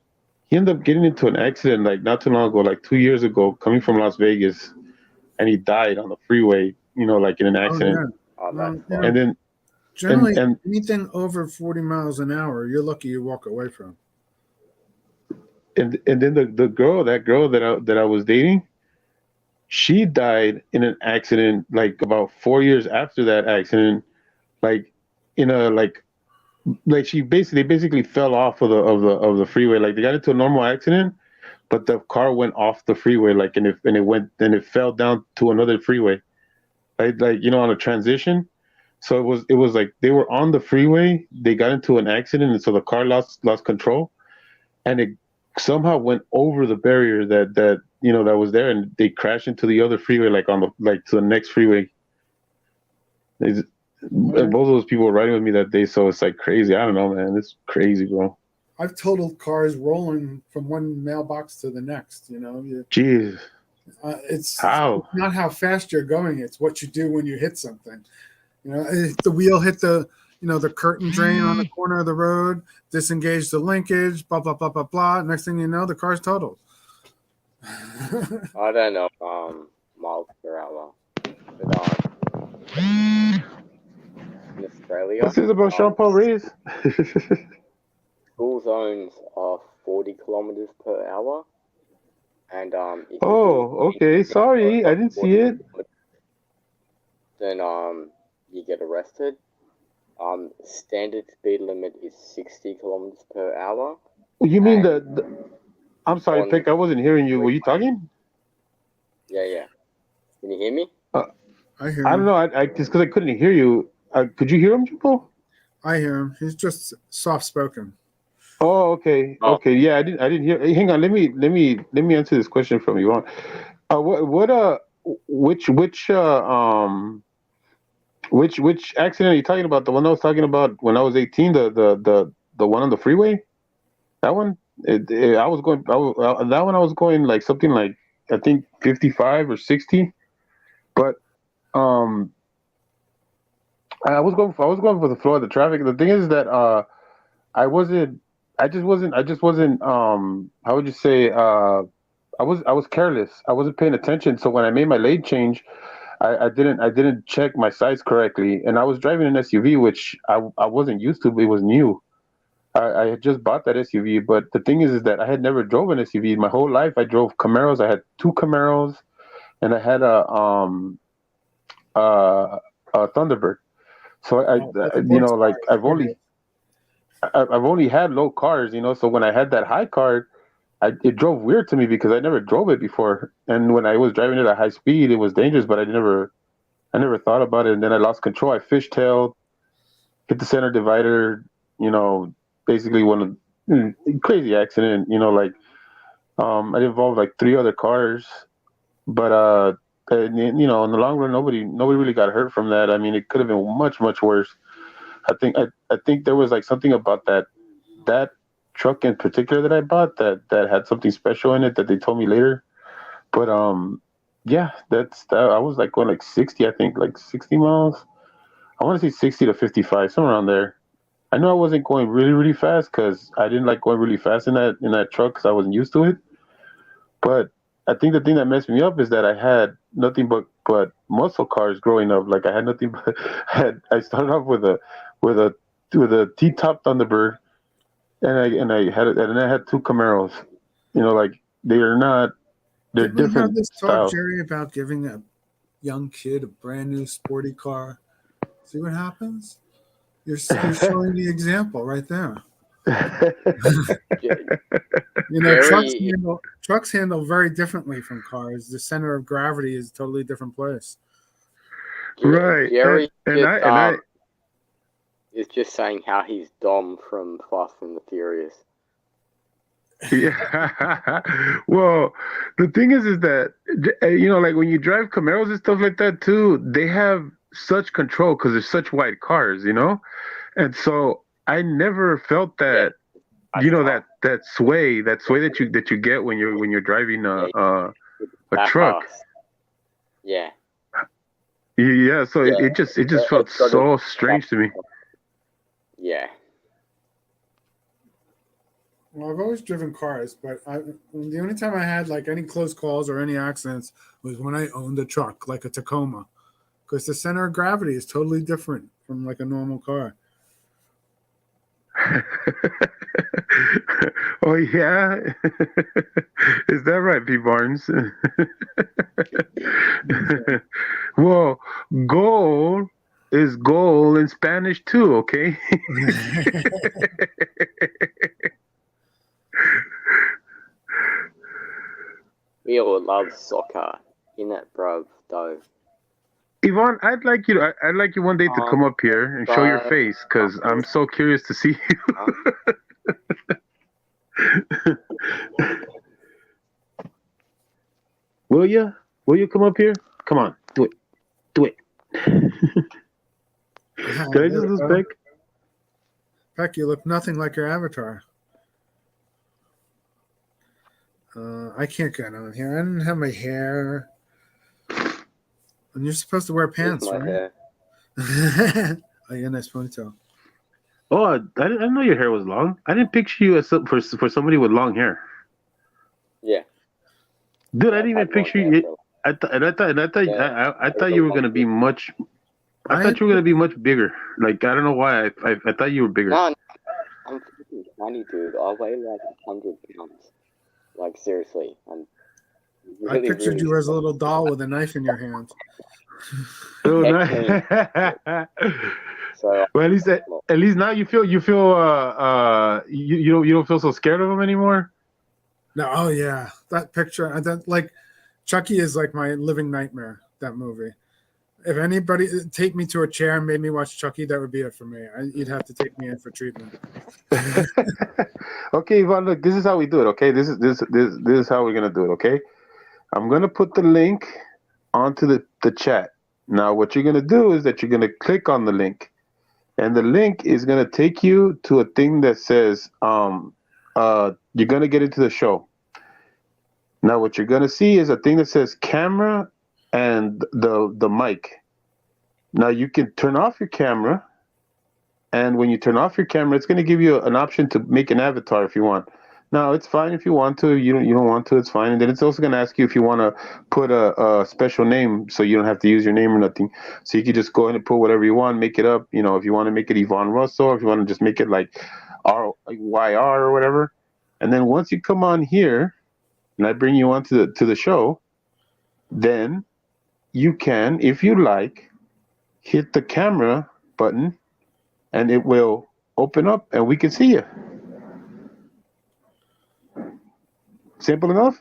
he ended up getting into an accident like not too long ago, like 2 years ago, coming from Las Vegas, and he died on the freeway. Like, in an Oh accident. yeah. Oh, that Well, fuck. And then generally and anything over 40 miles an hour, you're lucky you walk away from. and then that girl that I was dating, she died in an accident like about 4 years after that accident. Like, in a like she basically fell off of the freeway. Like, they got into a normal accident, but the car went off the freeway, like, and it fell down to another freeway, like on a transition. So it was like they were on the freeway, they got into an accident, and so the car lost control, and it somehow went over the barrier that was there, and they crashed into the other freeway, like to the next freeway. It's, and both of those people were riding with me that day, so it's like crazy. I don't know, man. It's crazy, bro. I've totaled cars rolling from one mailbox to the next. Jeez, It's how? not how fast you're going; it's what you do when you hit something. If the wheel hit the curtain drain on the corner of the road, disengage the linkage, blah blah blah blah blah. Next thing you know, the car's totaled. I don't know miles per hour, but in Australia, What's this about Sean Paul Reyes? school zones are 40 kilometers per hour, and if Oh, okay. Sorry, I didn't see it. then you get arrested. Standard speed limit is 60 kilometers per hour. You mean and I'm sorry, on- Pick. I wasn't hearing you. Were you talking? Yeah. Can you hear me? I hear I him. don't know. I just because I couldn't hear you. Could you hear him, Jimbo? I hear him. He's just soft spoken. Oh, okay, Oh. okay. Yeah, I didn't hear. Hey, hang on. Let me answer this question from you. Which accident are you talking about? The one I was talking about when I was 18. The one on the freeway. That one. I was going. That one I was going like something like I think 55 or 60. But um, I was going for the flow of the traffic. The thing is that I wasn't. I just wasn't. How would you say? I was careless. I wasn't paying attention. So when I made my lane change, I didn't check my size correctly, and I was driving an SUV, which I wasn't used to. It was new. I had just bought that SUV, but the thing is that I had never drove an SUV my whole life. I drove Camaros. I had two Camaros, and I had a Thunderbird. So Oh, like a Ford like Taurus. I've only had low cars. So when I had that high car, it drove weird to me because I never drove it before. And when I was driving it at high speed, it was dangerous, but I never thought about it. And then I lost control. I fishtailed, hit the center divider. You know, basically crazy accident. It involved like three other cars, but and, in the long run, nobody really got hurt from that. I mean, it could have been much much worse. I think there was like something about that truck in particular that I bought that had something special in it that they told me later. But yeah, that's that. I was like going like 60, I think, like 60 miles. I want to say 60 to 55, somewhere around there. I know I wasn't going really really fast because I didn't like going really fast in that truck because I wasn't used to it. But I think the thing that messed me up is that I had nothing but muscle cars growing up. Like I had nothing but I started off with a T top Thunderbird, and I had two Camaros. Like they're Did we have different this talk, styles. Jerry, about giving a young kid a brand new sporty car? See what happens? You're showing the example right there. Trucks Jerry, handle very differently from cars. The center of gravity is a totally different place. Right, Jerry and just, I is just saying how he's Dom from Fast and the Furious. yeah. Well, the thing is that like when you drive Camaros and stuff like that too, they have such control because they're such wide cars, and so I never felt that. I That sway that you get when you're driving a truck. pass. Yeah. Yeah, so Yeah. it just felt It's got so strange to me. Yeah. Well, I've always driven cars, but the only time I had like any close calls or any accidents was when I owned a truck, like a Tacoma, because the center of gravity is totally different from like a normal car. Oh yeah, is that right, P. Barnes? Well, goal is goal in Spanish too. Okay. We all love soccer, innit, bruv, though. Yvonne, I'd like you one day to come up here and show your But face, because I'm so curious to see you. Will you? Will you come up here? Come on, do it. Do it. Did I just lose Peck? Peck, you look nothing like your avatar. I can't get on here. I didn't have my hair. And you're supposed to wear pants, my right? hair. Oh, yeah, nice ponytail. Oh, I didn't know your hair was long. I didn't picture you as for somebody with long hair. Yeah. Dude, I didn't even picture you. I thought you were gonna be much. I thought you were gonna be much bigger. Like, I don't know why. I thought you were bigger. No, I'm freaking tiny, dude. I weigh like 100 pounds. Like, seriously, I'm really, I pictured really you as a small. little doll with a knife in your hand. Oh, Heck So well, at least now you feel you don't feel so scared of him anymore. No, oh yeah, that picture. That like Chucky is like my living nightmare. That movie. If anybody take me to a chair and made me watch Chucky, that would be it for me. You'd have to take me in for treatment. Okay, Yvonne, look, this is how we do it. Okay, this is how we're gonna do it. Okay, I'm gonna put the link onto the chat. Now, what you're gonna do is that you're gonna click on the link, and the link is gonna take you to a thing that says you're gonna get into the show. Now, what you're gonna see is a thing that says camera and the mic. Now you can turn off your camera, and when you turn off your camera, it's going to give you an option to make an avatar if you want. Now it's fine if you want to. You don't want to, it's fine. And then it's also going to ask you if you want to put a special name, so you don't have to use your name or nothing. So you can just go ahead and put whatever you want, make it up. You know, if you want to make it Yvonne Russell, or if you want to just make it like RYR or whatever. And then once you come on here, and I bring you on to the show, then you can, if you like, hit the camera button, and it will open up, and we can see you. Simple enough?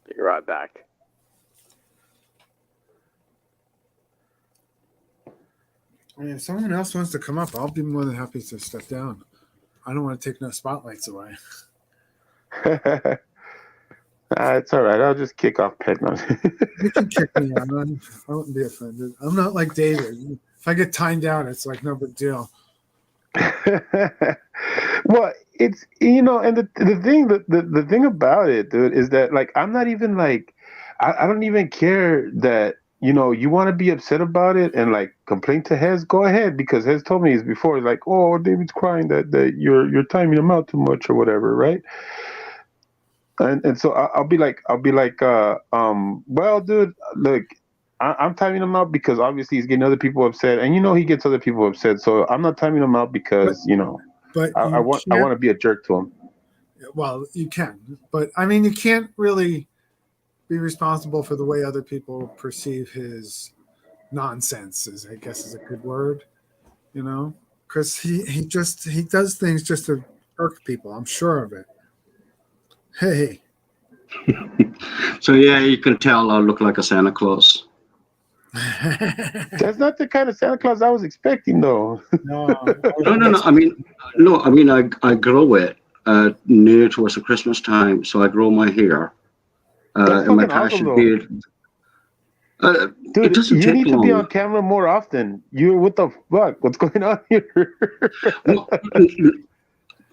be right back. I mean, if someone else wants to come up, I'll be more than happy to step down. I don't want to take no spotlights away. It's all right. I'll just kick off Pegman. You can kick me out. I wouldn't be offended. I'm not like David. If I get timed out, it's like no big deal. Well, it's, you know, and the thing about it, dude, is that, like, I'm not even like, I don't even care that, you know, you want to be upset about it and like complain to Hez, go ahead, because Hez told me before, like, oh, David's crying that you're timing him out too much or whatever, right? And so I'll be like, well, dude, look, I'm timing him out because obviously he's getting other people upset, and you know he gets other people upset. So I'm not timing him out because I want to be a jerk to him. Well, you can, but I mean, you can't really be responsible for the way other people perceive his nonsense. I guess is a good word, you know, because he does things just to irk people. I'm sure of it. Hey. So yeah, you can tell I look like a Santa Claus. That's not the kind of Santa Claus I was expecting, though. No. I mean, I grow it near towards the Christmas time, so I grow my hair and my passion beard. Dude, you need to be on camera more often. What the fuck? What's going on here? Well,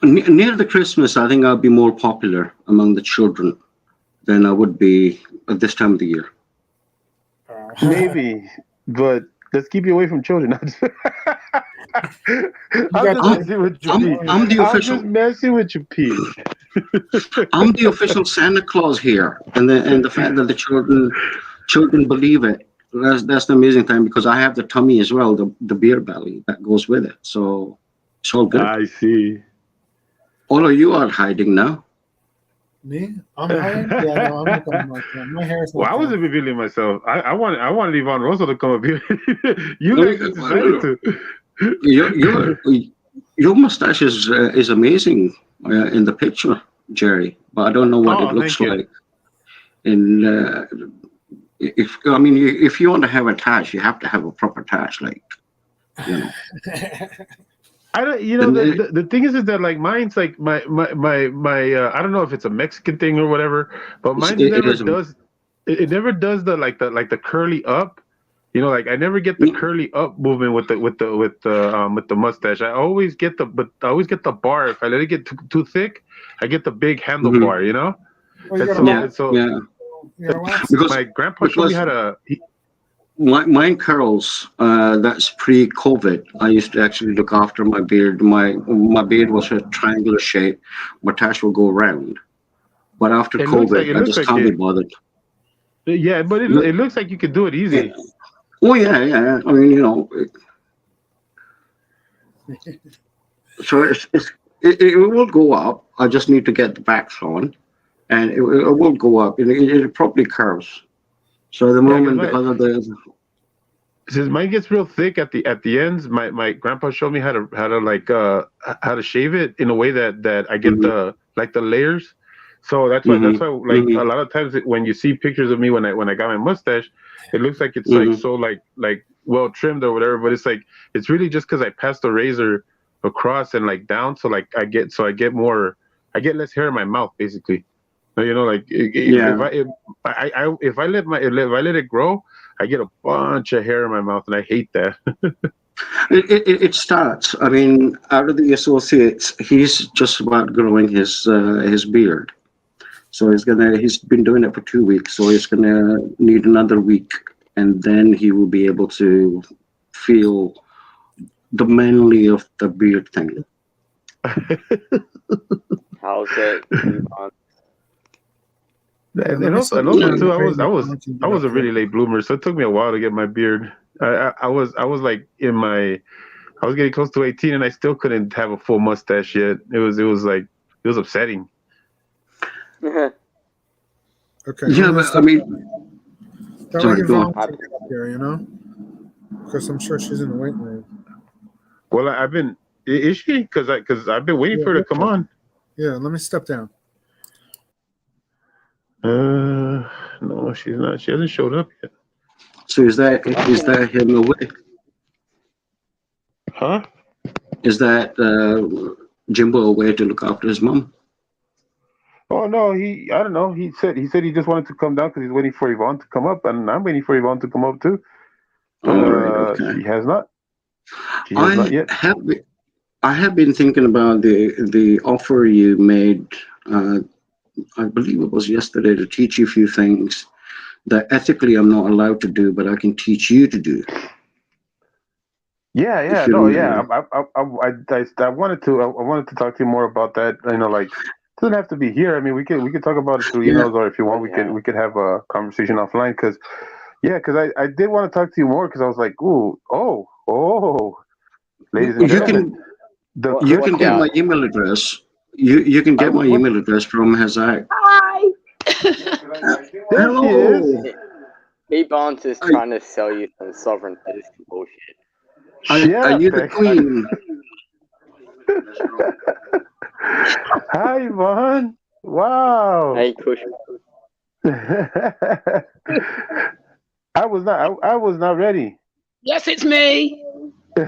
near the Christmas, I think I'll be more popular among the children than I would be at this time of the year. Maybe, but let's keep you away from children. I'm just messing with you, Pete. I'm the official Santa Claus here, and the fact that the children believe it, that's the amazing thing, because I have the tummy as well, the beer belly that goes with it. So it's all good. I see. All of you are hiding now. Me? I'm hiding? Yeah, no, I'm not going like that. My hair is not I wasn't revealing myself. I wanted Yvonne Russell to come up here. You guys decided to. Your mustache is amazing in the picture, Jerry. but I don't know what it Oh, looks thank you. like. And if you want to have a tash, you have to have a proper tash, like you know. I don't, And the thing is that like mine's like my I don't know if it's a Mexican thing or whatever, but mine's it never is. does it never does the curly up. Like I never get the curly up movement with the mustache. I always get the bar. If I let it get too thick, I get the big Mhm. handlebar. Well, you And gotta so Yeah, and so yeah. you gotta wax it. Because my grandpa showed me because how to. mine curls. That's pre-COVID. I used to actually look after my beard. My beard was a triangular shape. My tash will go round. But after It COVID, I looks just like can't be it. bothered. Yeah, but it looks like you could do it Yeah. easy. Oh yeah, yeah. I mean, so it will go up. I just need to get the backs on, and it will go up. It probably curves. So at the Yeah, because moment, my because of the since mine gets real thick at the ends, my grandpa showed me how to like how to shave it in a way that I get hmm the layers. So hmm that's why like hmm a lot of times when you see pictures of me when I got my mustache, it looks like it's like hmm so like well trimmed or whatever, but it's really just because I passed the razor across and like down, so like I get less hair in my mouth basically. Like if yeah. if I let if I let it grow, I get a bunch of hair in my mouth, and I hate that. It starts. I mean, out of the associates, he's just about growing his beard. So he's been doing it for 2 weeks. So he's gonna need another week, and then he will be able to feel the manly of the beard thing. How's it, Ivan? Yeah, let And me also step and down also Yeah. and too, create my content I was up a here. really late bloomer, so it took me a while to get my beard. I was getting close to 18, and I still couldn't have a full mustache yet. It was upsetting. Okay, I'm Yeah, gonna but I step mean, that way sorry, go Yvonne on. can get up here, because I'm sure she's in the waiting room. Well, I've been is she? Because I've been waiting Yeah, for her to look come at her. on. Yeah, let me step down. No, she's not. She hasn't showed up yet. So is that him away? Huh? Is that Jimbo away to look after his mom? Oh no, I don't know. He said he just wanted to come down because he's waiting for Yvonne to come up, and I'm waiting for Yvonne to come up too. But All right, okay. she has not. She has not I yet. have I have been thinking about the offer you made. Uh, I believe it was yesterday to teach you a few things that ethically I'm not allowed to do, but I can teach you to do. Yeah, If yeah, you no, yeah. remember. I wanted to. I wanted to talk to you more about that. Like it doesn't have to be here. I mean, we could talk about it through Yeah. emails, or if you want, we could have a conversation offline. Because I did want to talk to you more because I was like, ooh, oh, ladies and You gentlemen, can the you Watch can crystal. get out. my email address. You can I get my what? email address from Hazak. Hi. There she is. Hello. Ivan's is Are, trying to sell you some sovereign citizen bullshit. Shut are up, you the Beck. queen? Hi, Yvonne. Wow. Hey, Kush. I was not ready. Yes, it's me. I'm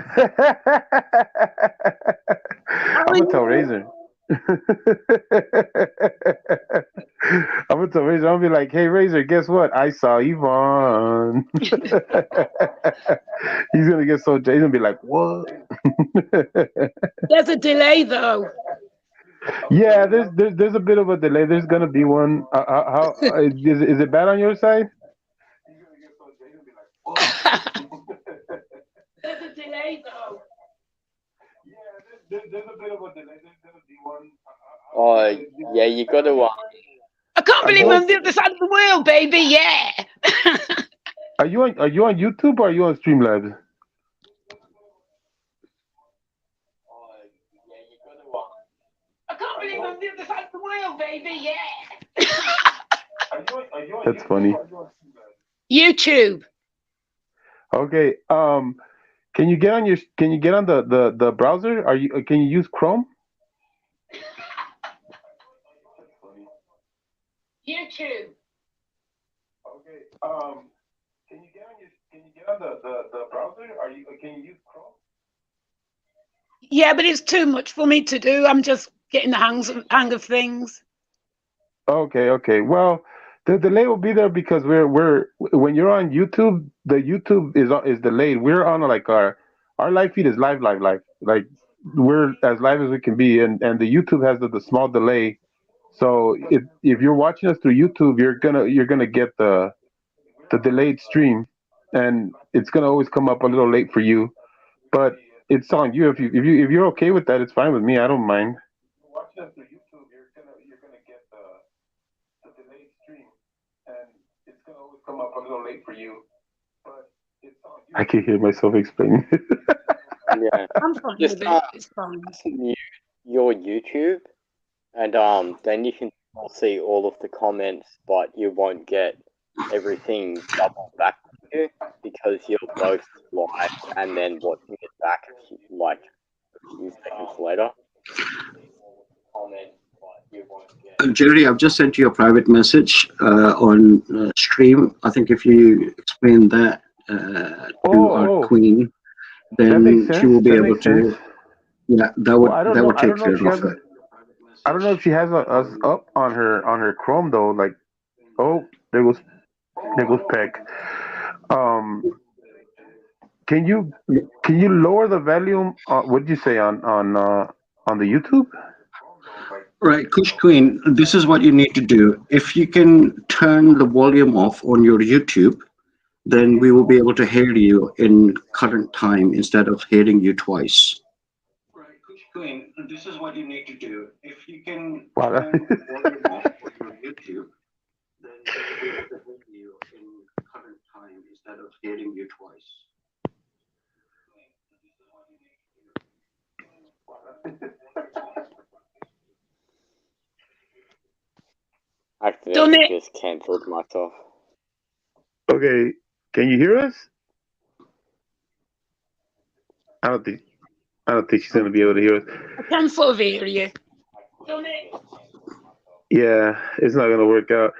How are gonna tell you? Razor. I'm gonna tell Razor. I'm gonna be like, "Hey, Razor, guess what? I saw Yvonne." He's gonna get so. He's gonna be like, "What?" There's a delay though. Yeah, there's a bit of a delay. There's gonna be one. How is it bad on your side? There's a delay though. There's a bit of a delay. There's gonna be one. Oh, yeah, you gotta, I can't Are believe you I'm on? on the other side of the world, baby. Yeah. Are you on YouTube or are you on Streamlabs? I can't believe I'm on the other side of the world, baby. Yeah. That's funny. YouTube. Okay. Can you get on the browser? Can you use Chrome? YouTube. Okay. Can you get on the browser? Can you use Chrome? Yeah, but it's too much for me to do. I'm just getting the hang of things. Okay, okay. Well, the delay will be there because we're when you're on YouTube, the YouTube is delayed. We're on like our live feed is live. Like we're as live as we can be, and the YouTube has the small delay. So if you're watching us through YouTube, you're gonna get the delayed stream, and it's gonna always come up a little late for you. But it's on you. If you're okay with that, it's fine with me. I don't mind. Watching us through YouTube, you're gonna get the delayed stream, and it's gonna always come up a little late for you. But it's on you. I can hear myself explaining. Yeah. I'm fine Just with it. It's fine. mute your YouTube, and then you can still see all of the comments, but you won't get everything double back to you because you're both live and then watching it back like a few seconds later. Comments, but you won't get. Jerry, I've just sent you a private message on stream. I think if you explain that to our Oh, queen, that makes then she sense. will be That able makes sense. to. Yeah, that Well, would I don't that know. would I take don't know care if she of has. it. I don't know if she has us up on her Chrome though. Like, oh, there goes Peck. Um, can you can you lower the volume? What did you say on the YouTube? Right, Kush Queen, this is what you need to do. If you can turn the volume off on your YouTube, then we will be able to hear you in current time instead of hearing you twice. Right, Kush Queen, this is what you need to do. If you can Wow. turn the volume off on your YouTube, then we will be able to hear you in current time instead of hearing you twice. I Done accidentally it. just cancelled myself. Okay, can you hear us? I don't think I don't think she's gonna be able to hear us. I can sort of hear you. Done it. Yeah, it's not gonna work out.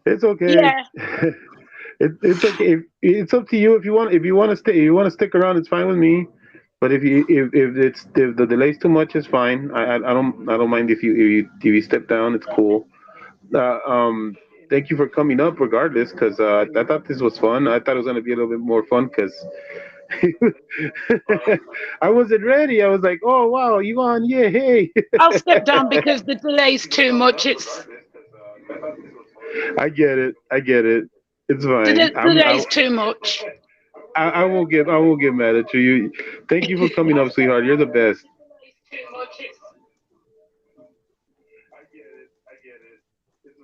It's okay. Yeah. It's okay. It's up to you if you want to stick around. It's fine with me. But if the delay's too much, it's fine. I don't mind if you step down. It's cool. Thank you for coming up, regardless, because I thought this was fun. I thought it was gonna be a little bit more fun because I wasn't ready. I was like, oh wow, you on? Yeah, hey. I'll step down because the delay's too much. It's I get it. I get it. It's fine. the delay's too much. I won't get mad at you. Thank you for coming up, sweetheart. You're the best. I get it. I get it. It's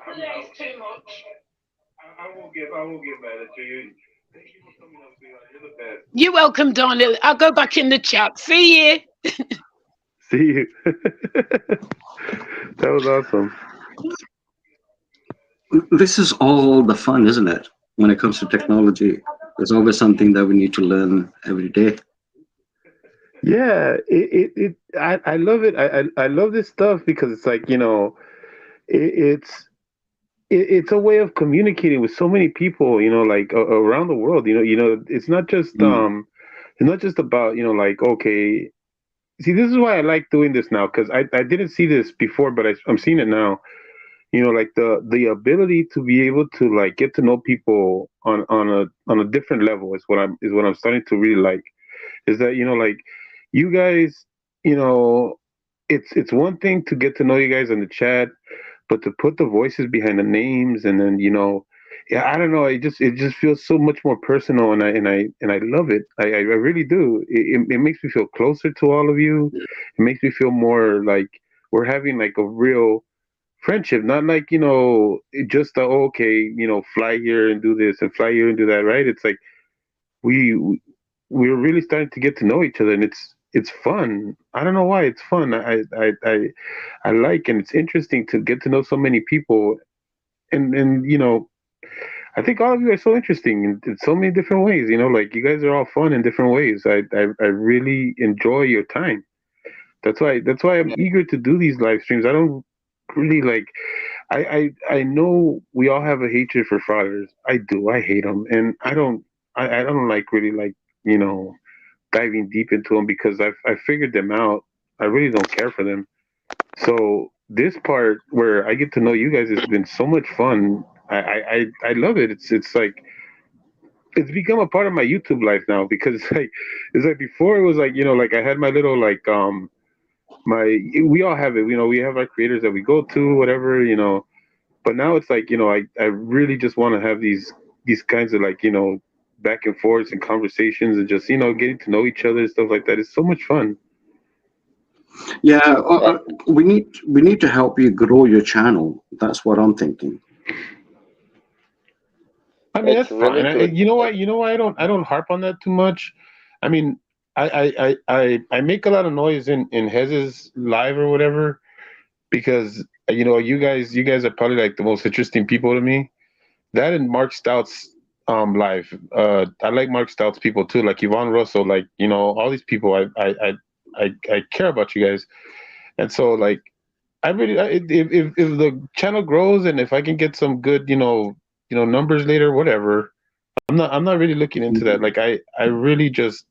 fine. Delay's too much. I won't get mad at you. Thank you for coming up, sweetheart. You're the best. You're welcome, Donna. I'll go back in the chat. See you. See you. That was awesome. This is all the fun, isn't it? When it comes to technology, there's always something that we need to learn every day. Yeah, I love it. I love this stuff because it's like, it, it's it's a way of communicating with so many people, like around the world. Mm. It's not just about, like, okay. See, this is why I like doing this now because I didn't see this before, but I'm seeing it now. Like the ability to be able to like get to know people on a different level is what I'm starting to really like. Is that, like, you guys, you know it's one thing to get to know you guys in the chat, but to put the voices behind the names, and then, yeah, I don't know, it just feels so much more personal, and I love it. I really do. It makes me feel closer to all of you. It makes me feel more like we're having like a real friendship, not like, just okay, fly here and do this and fly here and do that, right? It's like we we're really starting to get to know each other, and it's fun. I don't know why it's fun. I like, and it's interesting to get to know so many people, and I think all of you are so interesting in so many different ways. Like, you guys are all fun in different ways. I really enjoy your time. That's why I'm eager to do these live streams. I don't really like. I know we all have a hatred for frauders. I do. I hate them, and I don't like really like you know diving deep into them because I figured them out. I really don't care for them. So this part where I get to know you guys has been so much fun. I love it. It's like it's become a part of my YouTube life now because it's like before it was like like I had my little like my we all have it, we have our creators that we go to, whatever, but now it's like I really just want to have these kinds of like back and forths and conversations and just getting to know each other and stuff like that. It's so much fun. Yeah, we need to help you grow your channel. That's what I'm thinking. I mean, It's that's fine. really good. You know what? I don't harp on that too much. I mean, I make a lot of noise in Hez's live or whatever because you guys are probably like the most interesting people to me. That and Mark Stout's live. I like Mark Stout's people too, like Yvonne Russell, like all these people. I care about you guys, and so like I really if the channel grows and if I can get some good numbers later, whatever. I'm not really looking into that. Like I really just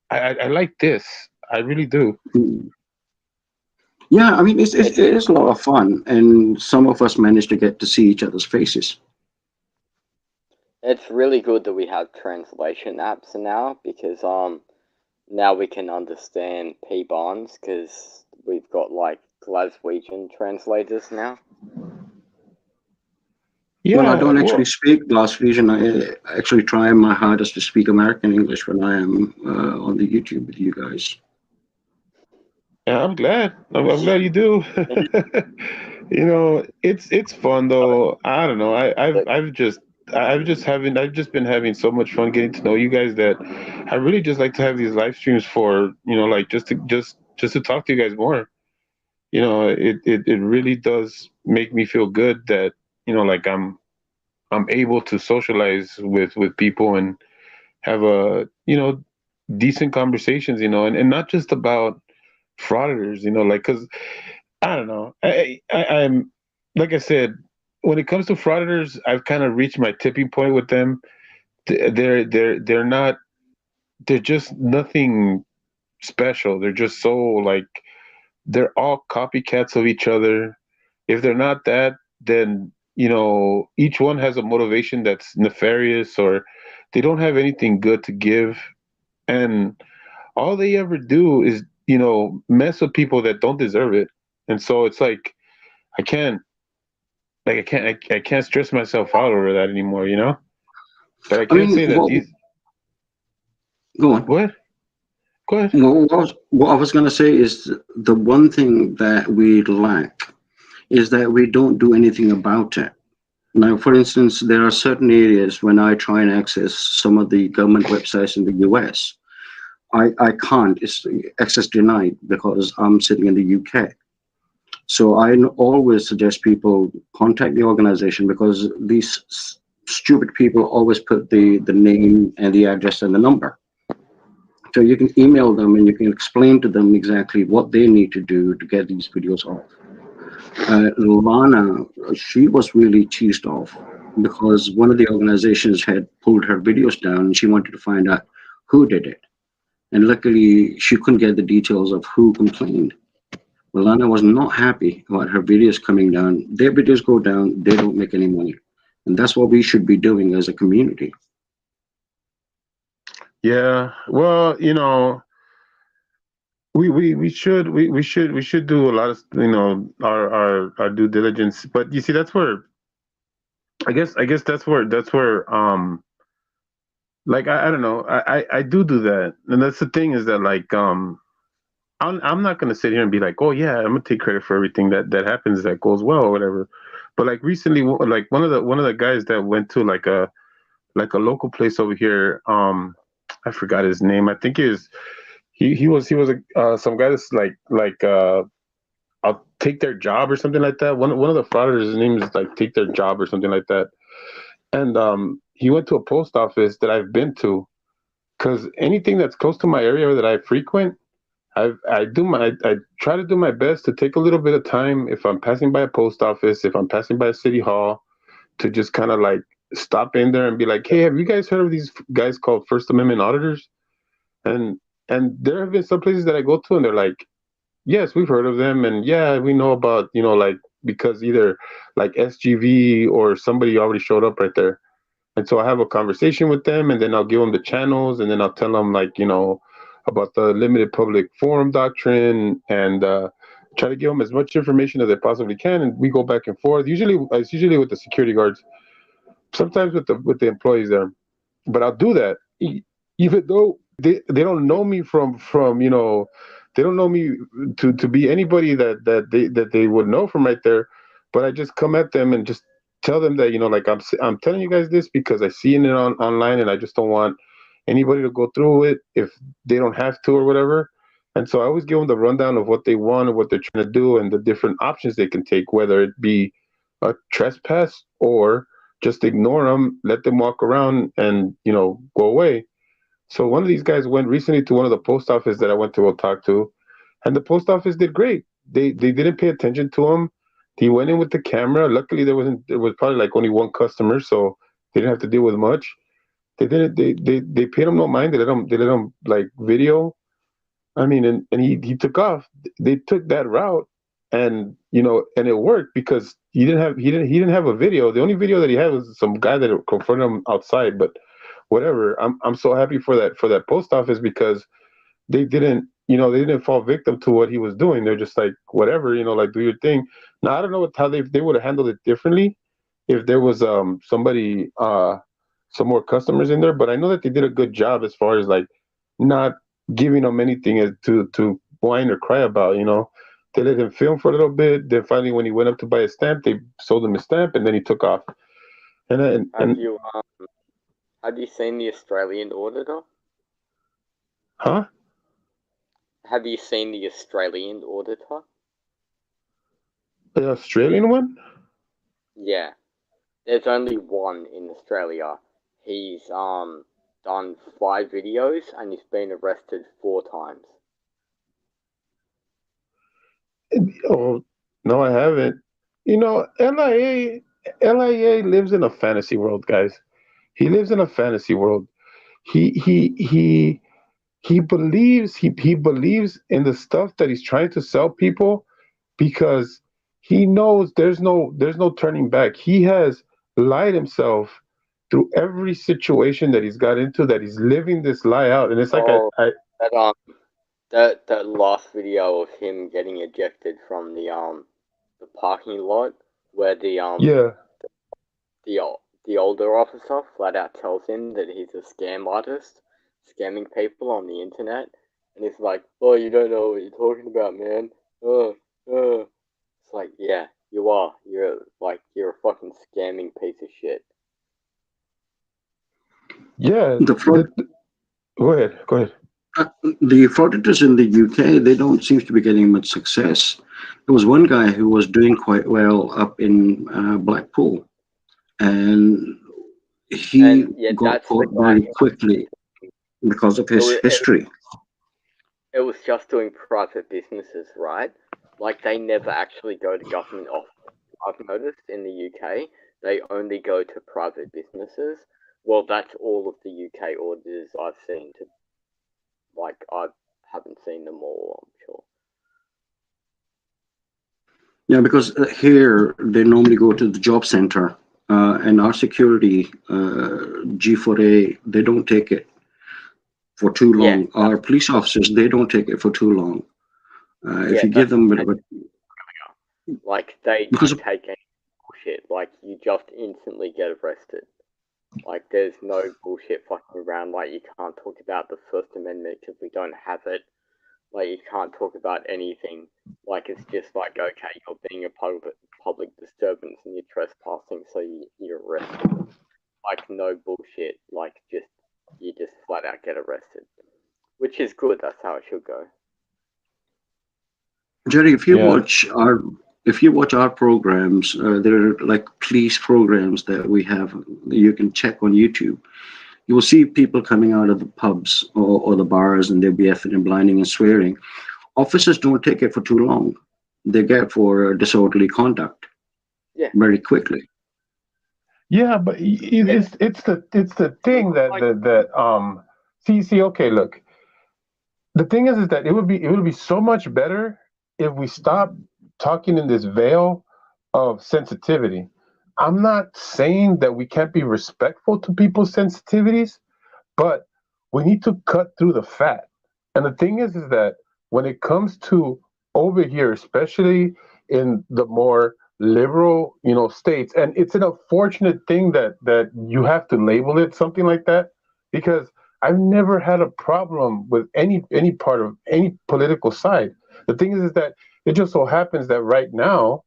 I like this. I really do. Mhm. Yeah, I mean, it is a lot of fun, and some of us managed to get to see each other's faces. It's really good that we have translation apps now because now we can understand P bonds because we've got like Glaswegian translators now. Well, I Yeah, don't actually well, speak Glaswegian. I actually try my hardest to speak American English when I am on the YouTube with you guys. yeah, I'm glad. I'm glad you do. It's fun though. I don't know. But I've just been having so much fun getting to know you guys that I really just like to have these live streams for like just to talk to you guys more. It really does make me feel good that like I'm able to socialize with people and have a decent conversations, and not just about frauditors, like because I don't know, I'm like I said, when it comes to frauditors, I've kind of reached my tipping point with them. They're not, they're just nothing special. They're just so like they're all copycats of each other. If they're not that, then each one has a motivation that's nefarious, or they don't have anything good to give, and all they ever do is mess with people that don't deserve it. And so it's like I can't I can't stress myself out over that anymore, but I I can mean, say that these go on. what go ahead. Well, what I was going to say is the one thing that we lack is that we don't do anything about it. Now, for instance, there are certain areas when I try and access some of the government websites in the US, I can't. It's access denied because I'm sitting in the UK. So always suggest people contact the organization because these stupid people always put the name and the address and the number. So you can email them and you can explain to them exactly what they need to do to get these videos off. Lana, she was really cheesed off because one of the organizations had pulled her videos down and she wanted to find out who did it. And luckily, she couldn't get the details of who complained. Well, Lana was not happy about her videos coming down. Their videos go down, they don't make any money. And that's what we should be doing as a community. Yeah, well, we should do a lot of our due diligence, but you see that's where I guess that's where like I don't know, I do that, and that's the thing is that like I'm not gonna sit here and be like, oh yeah, I'm gonna take credit for everything that happens that goes well or whatever. But like recently, like one of the guys that went to like a local place over here, I forgot his name. I think he was some guy that's like I'll take their job or something like that. One of the fraudsters, his name is like take their job or something like that. And he went to a post office that I've been to because anything that's close to my area that I frequent, I try to do my best to take a little bit of time if I'm passing by a post office, if I'm passing by a city hall, to just kind of like stop in there and be like, hey, have you guys heard of these guys called First Amendment auditors? And there have been some places that I go to and they're like, yes, we've heard of them, and yeah, we know about, like, because either like SGV or somebody already showed up right there. And so I have a conversation with them, and then I'll give them the channels, and then I'll tell them, like, about the limited public forum doctrine, and try to give them as much information as I possibly can. And we go back and forth. Usually, it's usually with the security guards, sometimes with the employees there. But I'll do that, even though they don't know me from they don't know me to be anybody that they would know from right there. But I just come at them and just tell them that, like, I'm telling you guys this because I see it online, and I just don't want anybody to go through it if they don't have to or whatever. And so I always give them the rundown of what they want and what they're trying to do and the different options they can take, whether it be a trespass or just ignore them, let them walk around, and go away. So one of these guys went recently to one of the post office that I went to go talk to, and the post office did great. They didn't pay attention to him. He went in with the camera. Luckily, there was probably like only one customer, so they didn't have to deal with much. They didn't. They paid him no mind. They let him like video. I mean, and he took off. They took that route, and and it worked because he didn't have a video. The only video that he had was some guy that confronted him outside. But whatever. I'm so happy for that post office because they didn't fall victim to what he was doing. They're just like, whatever, like, do your thing. Now I don't know how they would have handled it differently if there was somebody some more customers in there, but I know that they did a good job as far as like not giving them anything to whine or cry about. They let him film for a little bit. Then finally, when he went up to buy a stamp, they sold him a stamp, and then he took off. And Have you have you seen the Australian auditor? huh? Have you seen the Australian auditor? The Australian one? Yeah. There's only one in Australia. He's done 5 videos and he's been arrested 4 times. Oh, no, I haven't. LIA lives in a fantasy world, guys. He lives in a fantasy world. He believes in the stuff that he's trying to sell people because he knows there's no turning back. He has lied himself through every situation that he's got into, that he's living this lie out. And it's like Oh, I that last video of him getting ejected from the parking lot where yeah. the older officer flat out tells him that he's a scam artist, scamming people on the internet, and he's like, "Oh, you don't know what you're talking about, man." It's like, yeah, you are. You're a fucking scamming piece of shit. Yeah. The fraud, Go ahead. the frauditors in the UK, they don't seem to be getting much success. There was one guy who was doing quite well up in Blackpool, and he And yeah, got that's the caught guy. very quickly because of his history. It was just doing private businesses, right? Like, they never actually go to government office. I've noticed in the UK, they only go to private businesses. Well, that's all of the UK auditors I've seen. I haven't seen them all, I'm sure. Yeah, because here they normally go to the job center, and our security G4A, they don't take it for too long. Yeah, Our police officers, they don't take it for too long. If you give them a bit of a, like, they because don't take any bullshit. Like, you just instantly get arrested. Like, there's no bullshit fucking around. Like, you can't talk about the First Amendment because we don't have it. Like, you can't talk about anything. Like, it's just like, okay, you're being a public disturbance and you're trespassing, so you're arrested. Like, no bullshit. Like, you just flat out get arrested. Which is good, that's how it should go. Jerry, if you Yeah. watch our programs, there are like police programs that we have. You can check on YouTube. You will see people coming out of the pubs or the bars, and they'll be effing and blinding and swearing. Officers don't take it for too long. They get for disorderly conduct Yeah. very quickly. Yeah, but it's the thing that Like, see, okay, look, the thing is that it would be so much better if we stop talking in this veil of sensitivity. I'm not saying that we can't be respectful to people's sensitivities, but we need to cut through the fat. And the thing is that when it comes to over here, especially in the more liberal, states, and it's an unfortunate thing that you have to label it something like that, because I've never had a problem with any part of any political side. The thing is that it just so happens that right now,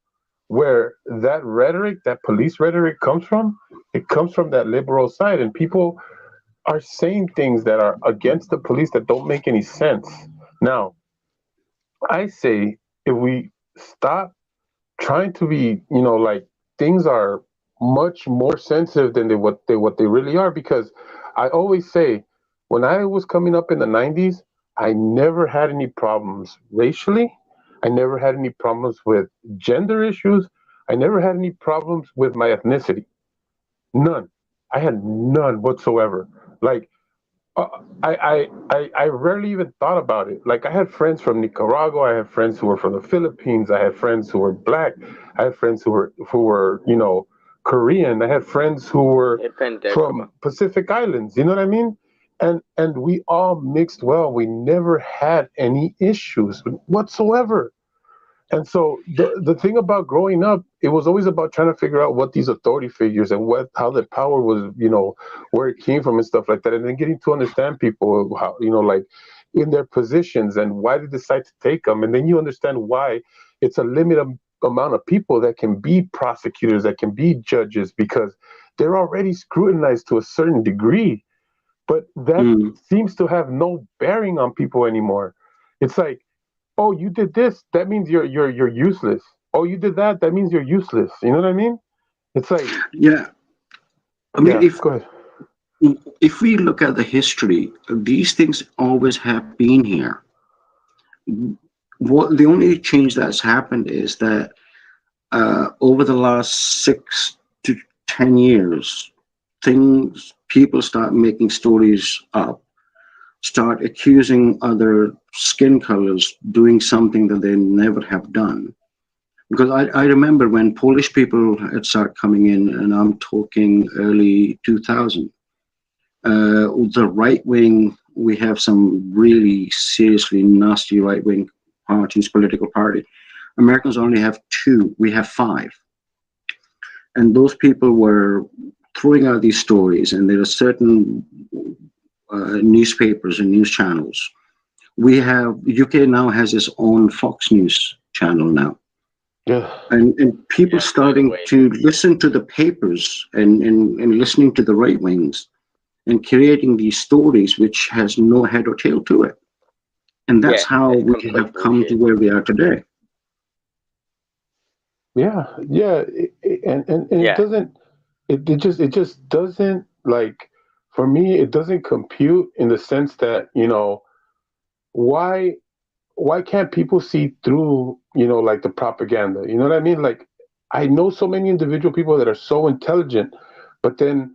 where that rhetoric, that police rhetoric comes from, it comes from that liberal side, and people are saying things that are against the police that don't make any sense. Now, I say if we stop trying to be, like things are much more sensitive than what they really are. Because I always say, when I was coming up in the '90s, I never had any problems racially. I never had any problems with gender issues. I never had any problems with my ethnicity. None. I had none whatsoever. Like uh, I rarely even thought about it. Like I had friends from Nicaragua, I had friends who were from the Philippines, I had friends who were black, I had friends who were Korean, I had friends who were from Pacific Islands. You know what I mean? And we all mixed well. We never had any issues whatsoever. And so the thing about growing up, it was always about trying to figure out what these authority figures and how the power was, where it came from and stuff like that, and then getting to understand people, how, like in their positions and why they decide to take them, and then you understand why it's a limited amount of people that can be prosecutors, that can be judges, because they're already scrutinized to a certain degree. But that Mm. seems to have no bearing on people anymore. It's like, oh, you did this, that means you're useless. Oh, you did that, that means you're useless. You know what I mean? It's like, Yeah, I mean, yeah, go ahead. if we look at the history, these things always have been here. What the only change that's happened is that over the last 6 to 10 years, things people start making stories up, start accusing other skin colors doing something that they never have done. Because I remember when Polish people had started coming in, and I'm talking early 2000, the right wing, we have some really seriously nasty right wing parties, political party. Americans only have two, we have five. And those people were throwing out these stories, and there are certain newspapers and news channels. We have UK now has its own Fox News channel now, Yeah, and people yeah, by the starting way. to listen to the papers and listening to the right wings and creating these stories which has no head or tail to it. And that's Yeah, how it's we complete have come to bullshit. where we are today. yeah. And it Yeah, doesn't. It just doesn't, like, for me. It doesn't compute in the sense that, why why can't people see through, like the propaganda? You know what I mean? Like, I know so many individual people that are so intelligent, but then,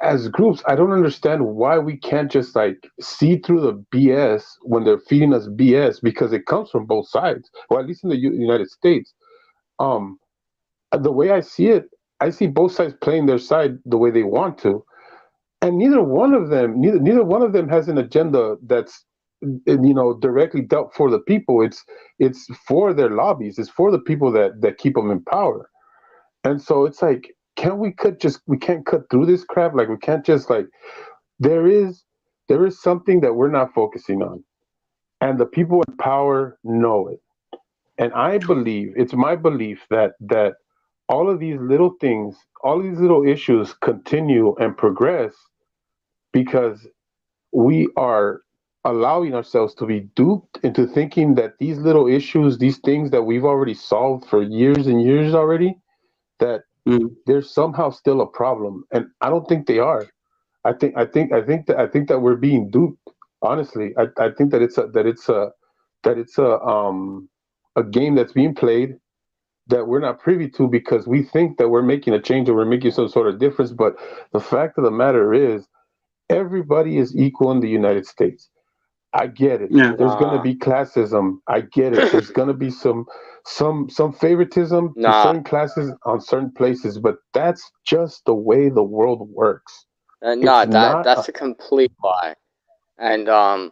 as groups, I don't understand why we can't just like see through the BS when they're feeding us BS, because it comes from both sides. Well, at least in the United States, um, the way I see it, I see both sides playing their side the way they want to, and neither one of them has an agenda that's, directly dealt for the people. It's for their lobbies. It's for the people that keep them in power. And so it's like, we can't cut through this crap. Like, we can't just, like, there is there is something that we're not focusing on, and the people in power know it. And I believe, it's my belief, that all of these little things, all these little issues continue and progress because we are allowing ourselves to be duped into thinking that these little issues, these things that we've already solved for years and years already, that Mm. they're somehow still a problem. And I don't think they are. I think that we're being duped. Honestly, I think that it's a game that's being played that we're not privy to because we think that we're making a change or we're making some sort of difference. But the fact of the matter is, everybody is equal in the United States. I get it. Yeah. There's going to Nah, be classism. I get it. There's going to be some favoritism to nah, certain classes on certain places, but that's just the way the world works. It's nah. not. That's a complete lie. And I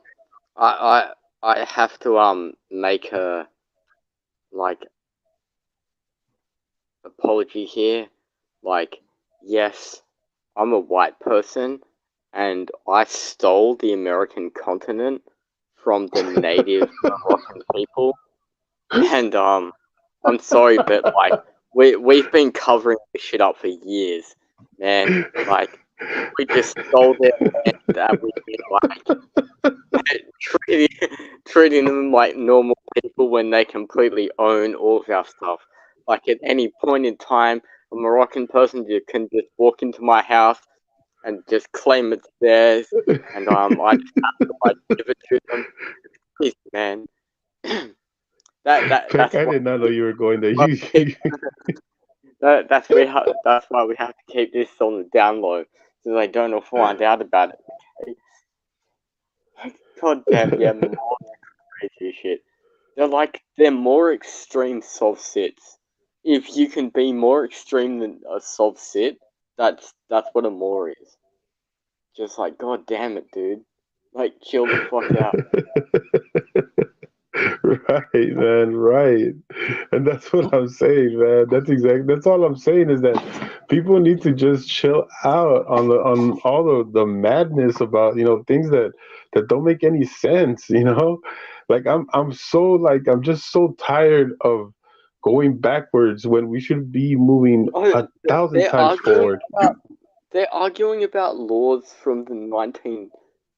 I have to make a like apology here. Like, yes, I'm a white person, and I stole the American continent from the native Moroccan people. And I'm sorry, but like we've been covering this shit up for years, man. Like we just stole their land that we did treating treating them like normal people when they completely own all of our stuff. Like at any point in time, a Moroccan person can just walk into my house and just claim it's theirs, and I just have to like give it to them. Please, man. Peck, That's I why did not know you were going there. we that's why we have to keep this on the down low so they don't find out about it. God damn, yeah, more crazy shit. They're more extreme soft sits. If you can be more extreme than a soft sit, that's what a more is. Just like, god damn it, dude. Like, chill the fuck out. Right, man, right. And that's what I'm saying, man. That's all I'm saying is that people need to just chill out on all the madness about, things that don't make any sense, you know? Like I'm just so tired of going backwards when we should be moving Oh, 1,000 they're times arguing forward. about they're arguing about laws from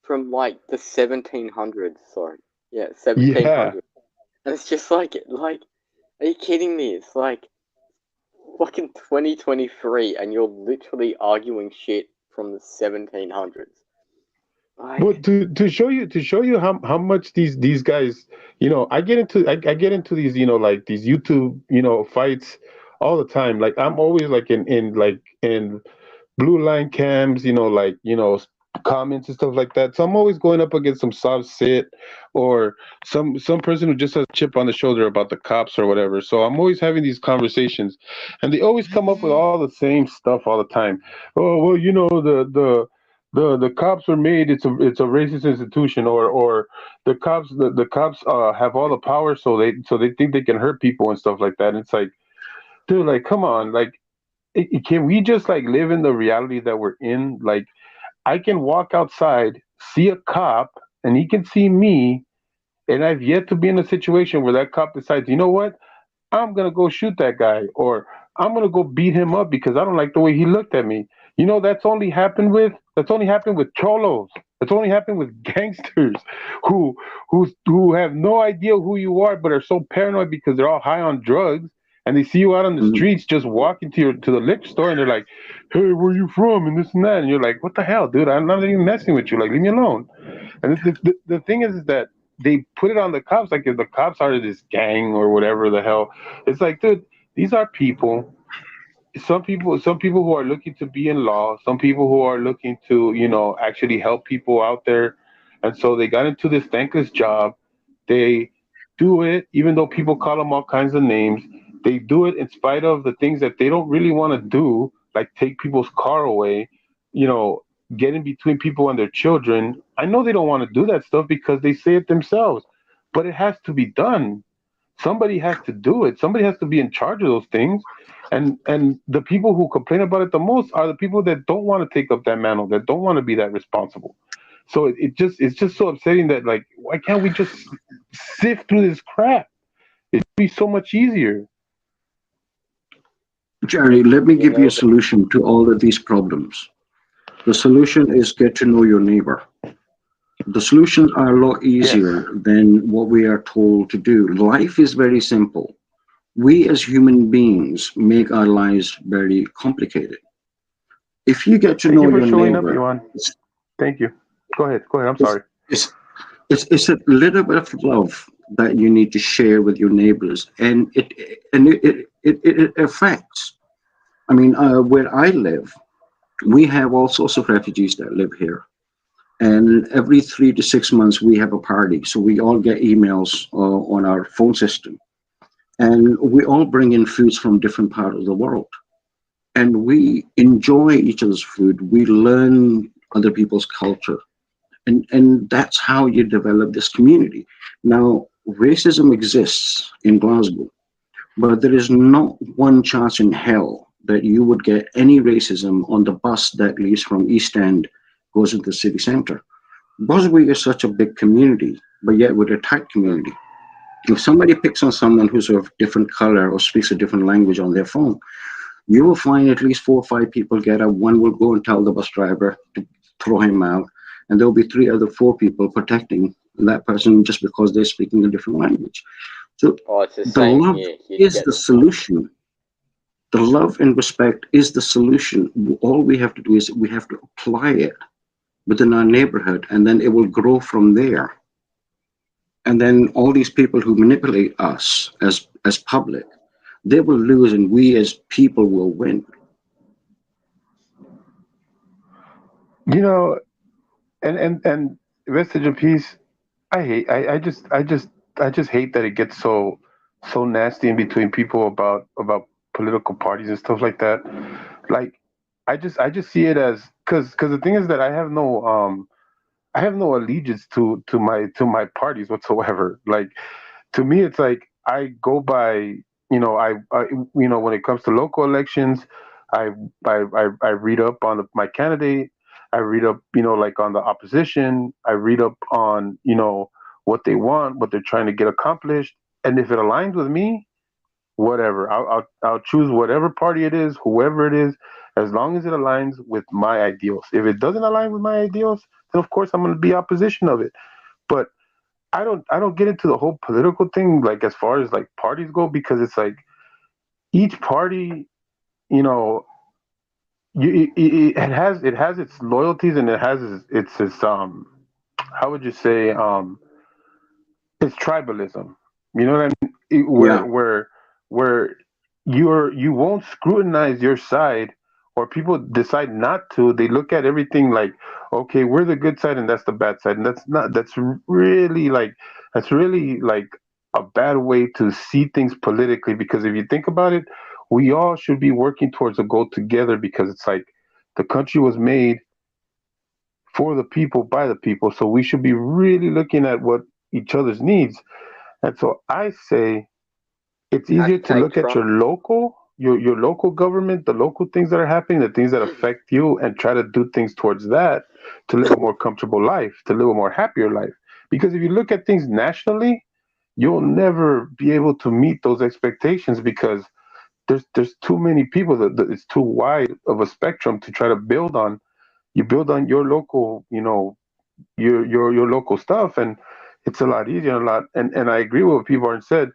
from like the 1700s. Sorry, yeah, Yeah. 1700s. And it's just like, are you kidding me? It's like fucking 2023, and you're literally arguing shit from the 1700s. Well, Like, to show you how much these guys, I get into these, like these YouTube, fights all the time. Like I'm always like in blue line cams, comments and stuff like that. So I'm always going up against some soft sit or some person who just has a chip on the shoulder about the cops or whatever. So I'm always having these conversations, and they always come up with all the same stuff all the time. Oh well, the cops were made. It's a racist institution, or the cops have all the power, so they think they can hurt people and stuff like that. And it's like, dude, like, come on, like, can we just like live in the reality that we're in? Like, I can walk outside, see a cop, and he can see me, and I've yet to be in a situation where that cop decides, you know what? I'm gonna go shoot that guy, or I'm gonna go beat him up because I don't like the way he looked at me. That's only happened with cholos. That's only happened with gangsters who who have no idea who you are, but are so paranoid because they're all high on drugs, and they see you out on the Mhm. streets just walking to the liquor store, and they're like, "Hey, where you from?" and this and that, and you're like, "What the hell, dude? I'm not even messing with you. Like, leave me alone." And the thing is that they put it on the cops like if the cops are this gang or whatever the hell. It's like, dude, these are people. Some people who are looking to be in law, some people who are looking to, actually help people out there, and so they got into this thankless job. They do it even though people call them all kinds of names. They do it in spite of the things that they don't really want to do, like take people's car away, you know, get in between people and their children. I know they don't want to do that stuff because they say it themselves, but it has to be done. Somebody has to do it. Somebody has to be in charge of those things. And the people who complain about it the most are the people that don't want to take up that mantle, that don't want to be that responsible. So it's just so upsetting that, like, why can't we just sift through this crap? It'd be so much easier. Jerry, let me you give you know, a solution to all of these problems. The solution is get to know your neighbor. The solutions are a lot Yes. easier than what we are told to do. Life is very simple. We as human beings make our lives very complicated. If you get to Thank know you for your showing up, neighbor, Iwan. Thank you. Go ahead. Go ahead. I'm it's sorry. it's it's a little bit of love that you need to share with your neighbors, and it affects. I mean, where I live, we have all sorts of refugees that live here, and every 3 to 6 months we have a party. So we all get emails on our phone system, and we all bring in foods from different parts of the world, and we enjoy each other's food. We learn other people's culture, and that's how you develop this community. Now, racism exists in Glasgow, but there is not one chance in hell that you would get any racism on the bus that leaves from East End, goes into the city centre. Boswick is such a big community, but yet we're a tight community. If somebody picks on someone who's of different color or speaks a different language on their phone, you will find at least 4 or 5 people get up. One will go and tell the bus driver to throw him out, and there'll be 3 other 4 people protecting that person just because they're speaking a different language. So Oh, it's the the same love here. You'd is get the solution. The love and respect is the solution. All we have to do is we have to apply it within our neighborhood, and then it will grow from there. And then all these people who manipulate us as public, they will lose, and we as people will win. You know, and vestige of peace. I just hate that it gets so nasty in between people about political parties and stuff like that. Like, I just see it as because the thing is that I have no allegiance to my parties whatsoever. Like, to me, it's like I go by, when it comes to local elections, I I read up on my candidate. I read up, like on the opposition. I read up on, what they want, what they're trying to get accomplished, and if it aligns with me, whatever. I'll choose whatever party it is, whoever it is, as long as it aligns with my ideals. If it doesn't align with my ideals, then of course I'm going to be opposition of it. But I don't get into the whole political thing, like as far as like parties go, because it's like each party, you know, it has its loyalties, and it has its how would you say, it's tribalism. You know what I mean? Yeah. Where you won't scrutinize your side, or people decide not to. They look at everything like, okay, we're the good side and that's the bad side, and that's really like a bad way to see things politically. Because if you think about it, we all should be working towards a goal together, because it's like the country was made for the people by the people, so we should be really looking at what each other's needs. And so I say it's easier to hashtag look at Trump. your local government, the local things that are happening, the things that affect you, and try to do things towards that to live a more comfortable life, to live a more happier life. Because if you look at things nationally, you'll never be able to meet those expectations, because there's too many people that it's too wide of a spectrum to try to build on. You build on your local, your local stuff, and it's a lot easier, and a lot. And I agree with what people are said.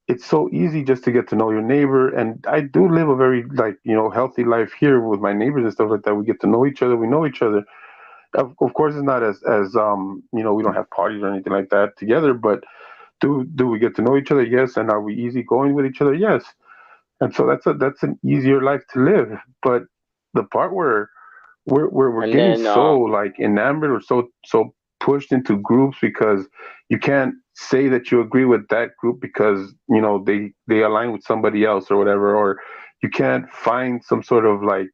It's so easy just to get to know your neighbor, and I do live a very, like, healthy life here with my neighbors and stuff like that. We get to know each other. We know each other. Of course, it's not as we don't have parties or anything like that together, but do we get to know each other? Yes. And are we easygoing with each other? Yes. And so that's an easier life to live. But the part where we're And getting then so like enamored, or so pushed into groups, because you can't say that you agree with that group because they align with somebody else or whatever, or you can't find some sort of like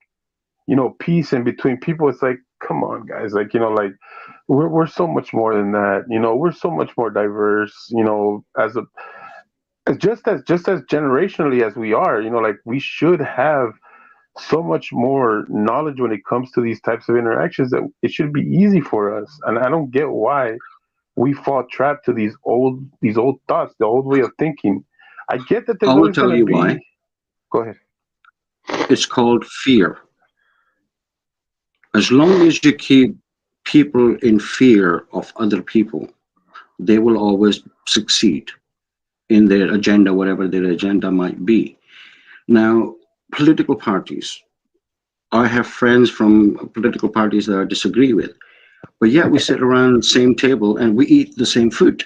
peace in between people. It's like, come on, guys, like, like we're so much more than that. We're so much more diverse, as a just as generationally as we are. Like, we should have so much more knowledge when it comes to these types of interactions, that it should be easy for us. And I don't get why we fall trapped to these old thoughts, the old way of thinking. I get that I there's will always tell going to you why. be. Go ahead. It's called fear. As long as you keep people in fear of other people, they will always succeed in their agenda, whatever their agenda might be. Now, political parties, I have friends from political parties that I disagree with, but yet we sit around the same table and we eat the same food.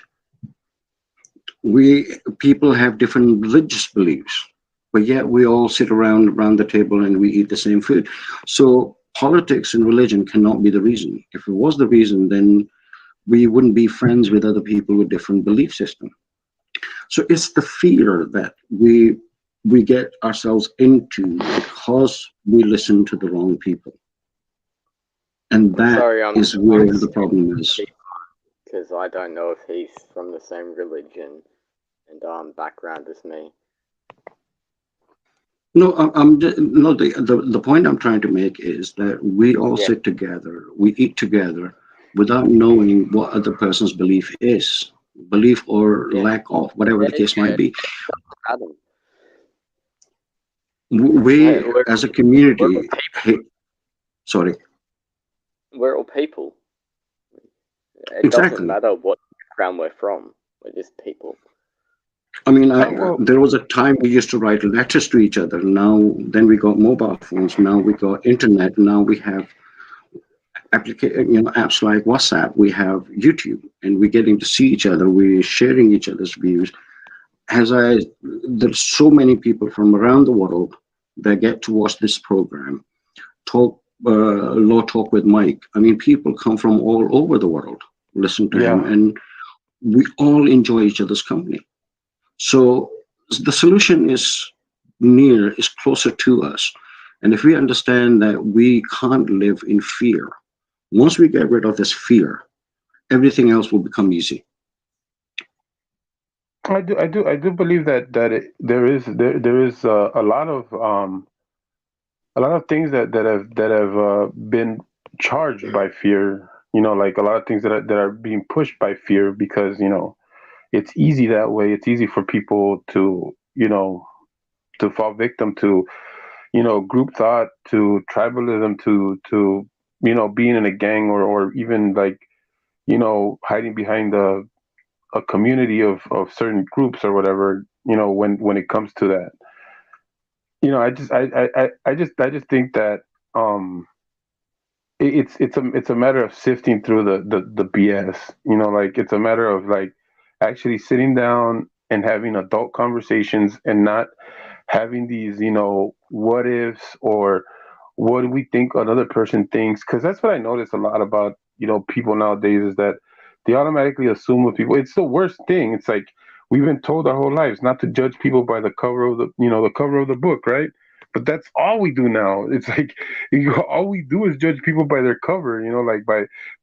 We people have different religious beliefs, but yet we all sit around the table and we eat the same food. So politics and religion cannot be the reason. If it was the reason, then we wouldn't be friends with other people with different belief systems. So it's the fear that we get ourselves into because we listen to the wrong people, and I'm that sorry, is where the problem is. because I don't know if he's from the same religion and background as me. No, no. The point I'm trying to make is that we all Yeah. sit together, we eat together, without knowing what other person's belief or Yeah. lack of, whatever the case might be. Adam. We, We're, as a we're community, sorry, we're all people. It doesn't exactly. matter what background we're from. We're just people. I mean, Well, there was a time we used to write letters to each other. Now, then we got mobile phones. Now we got internet. Now we have apps like WhatsApp. We have YouTube, and we're getting to see each other. We're sharing each other's views. There's so many people from around the world that get to watch this program. Talk, Law Talk with Mike. I mean, people come from all over the world, listen to him, yeah. and we all enjoy each other's company. So the solution is closer to us. And if we understand that we can't live in fear, once we get rid of this fear, everything else will become easy. I do believe there is a lot of things that have been charged by fear. Like a lot of things that are being pushed by fear because it's easy that way. It's easy for people to fall victim to group thought, to tribalism, to being in a gang or even like hiding behind a community of certain groups or whatever. When it comes to that, I just think that um it's a matter of sifting through the BS. Like it's a matter of like actually sitting down and having adult conversations and not having these what ifs or what do we think another person thinks, because that's what I notice a lot about people nowadays is that they automatically assume what people. It's the worst thing. It's like we've been told our whole lives not to judge people by the cover of the cover of the book, right? But that's all we do now. It's like all we do is judge people by their cover, like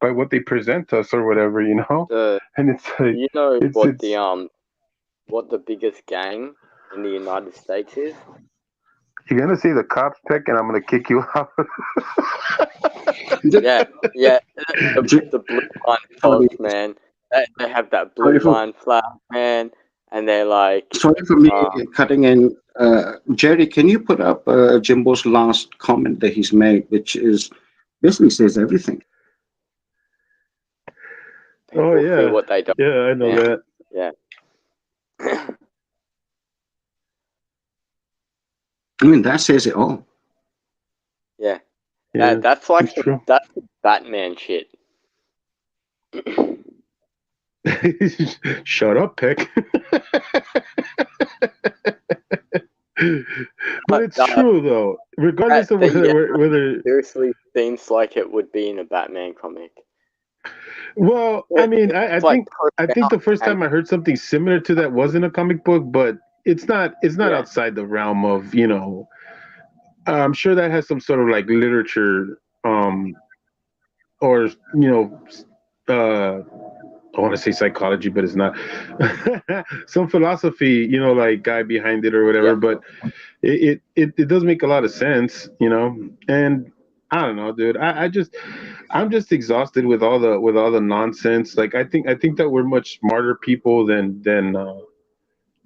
by what they present us or whatever, The and it's like you know it's what the biggest gang in the United States is? you're gonna say the cops, Peck, and I'm gonna kick you out. Yeah, yeah. J- The blue line Sorry, thugs, man. They have that sorry blue for line flag, man, and they're like, sorry for me uh, cutting in. Jerry, can you put up Jimbo's last comment that he's made, which is basically says everything. Oh people see yeah, what they don't. yeah, I know Yeah, that. yeah, I mean, that says it all. yeah. Yeah, That's like it's true. that's Batman shit. Shut up, Peck. But it's That, true though. Regardless of yeah, whether seriously seems like it would be in a Batman comic. well, I mean, I It's like think the first and time I heard something similar to that was in a comic book, but it's not yeah, outside the realm of I'm sure that has some sort of like literature or uh I want to say psychology, but it's not. Some philosophy, like guy behind it or whatever. yeah. But it does make a lot of sense, And I don't know, dude. I'm just exhausted with all the nonsense. Like I think that we're much smarter people than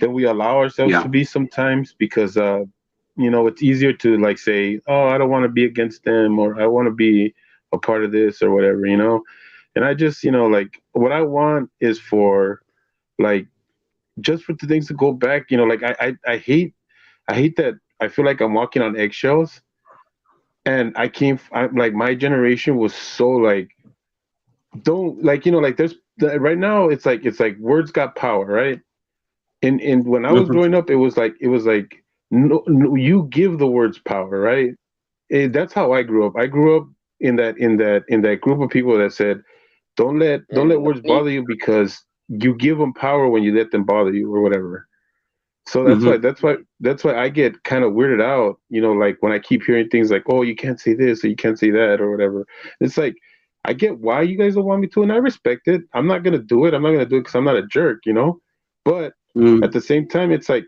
we allow ourselves Yeah, to be sometimes because it's easier to like say, oh, I don't want to be against them or I want to be a part of this or whatever. And I just, like what I want is for like just for the things to go back, like I hate that I feel like I'm walking on eggshells and like my generation was so like, don't like, like there's right now it's like words got power, right? And when I was Mhm. growing up, it was like no, no, you give the words power, right? That's how I grew up. I grew up in that group of people that said, don't let And words money. bother you because you give them power when you let them bother you or whatever. So that's why Mhm. that's why that's why I get kind of weirded out, like when I keep hearing things like, "Oh, you can't say this or you can't say that or whatever." It's like I get why you guys don't want me to, and I respect it. I'm not gonna do it. I'm not gonna do it because I'm not a jerk. But at Mm. the same time, it's like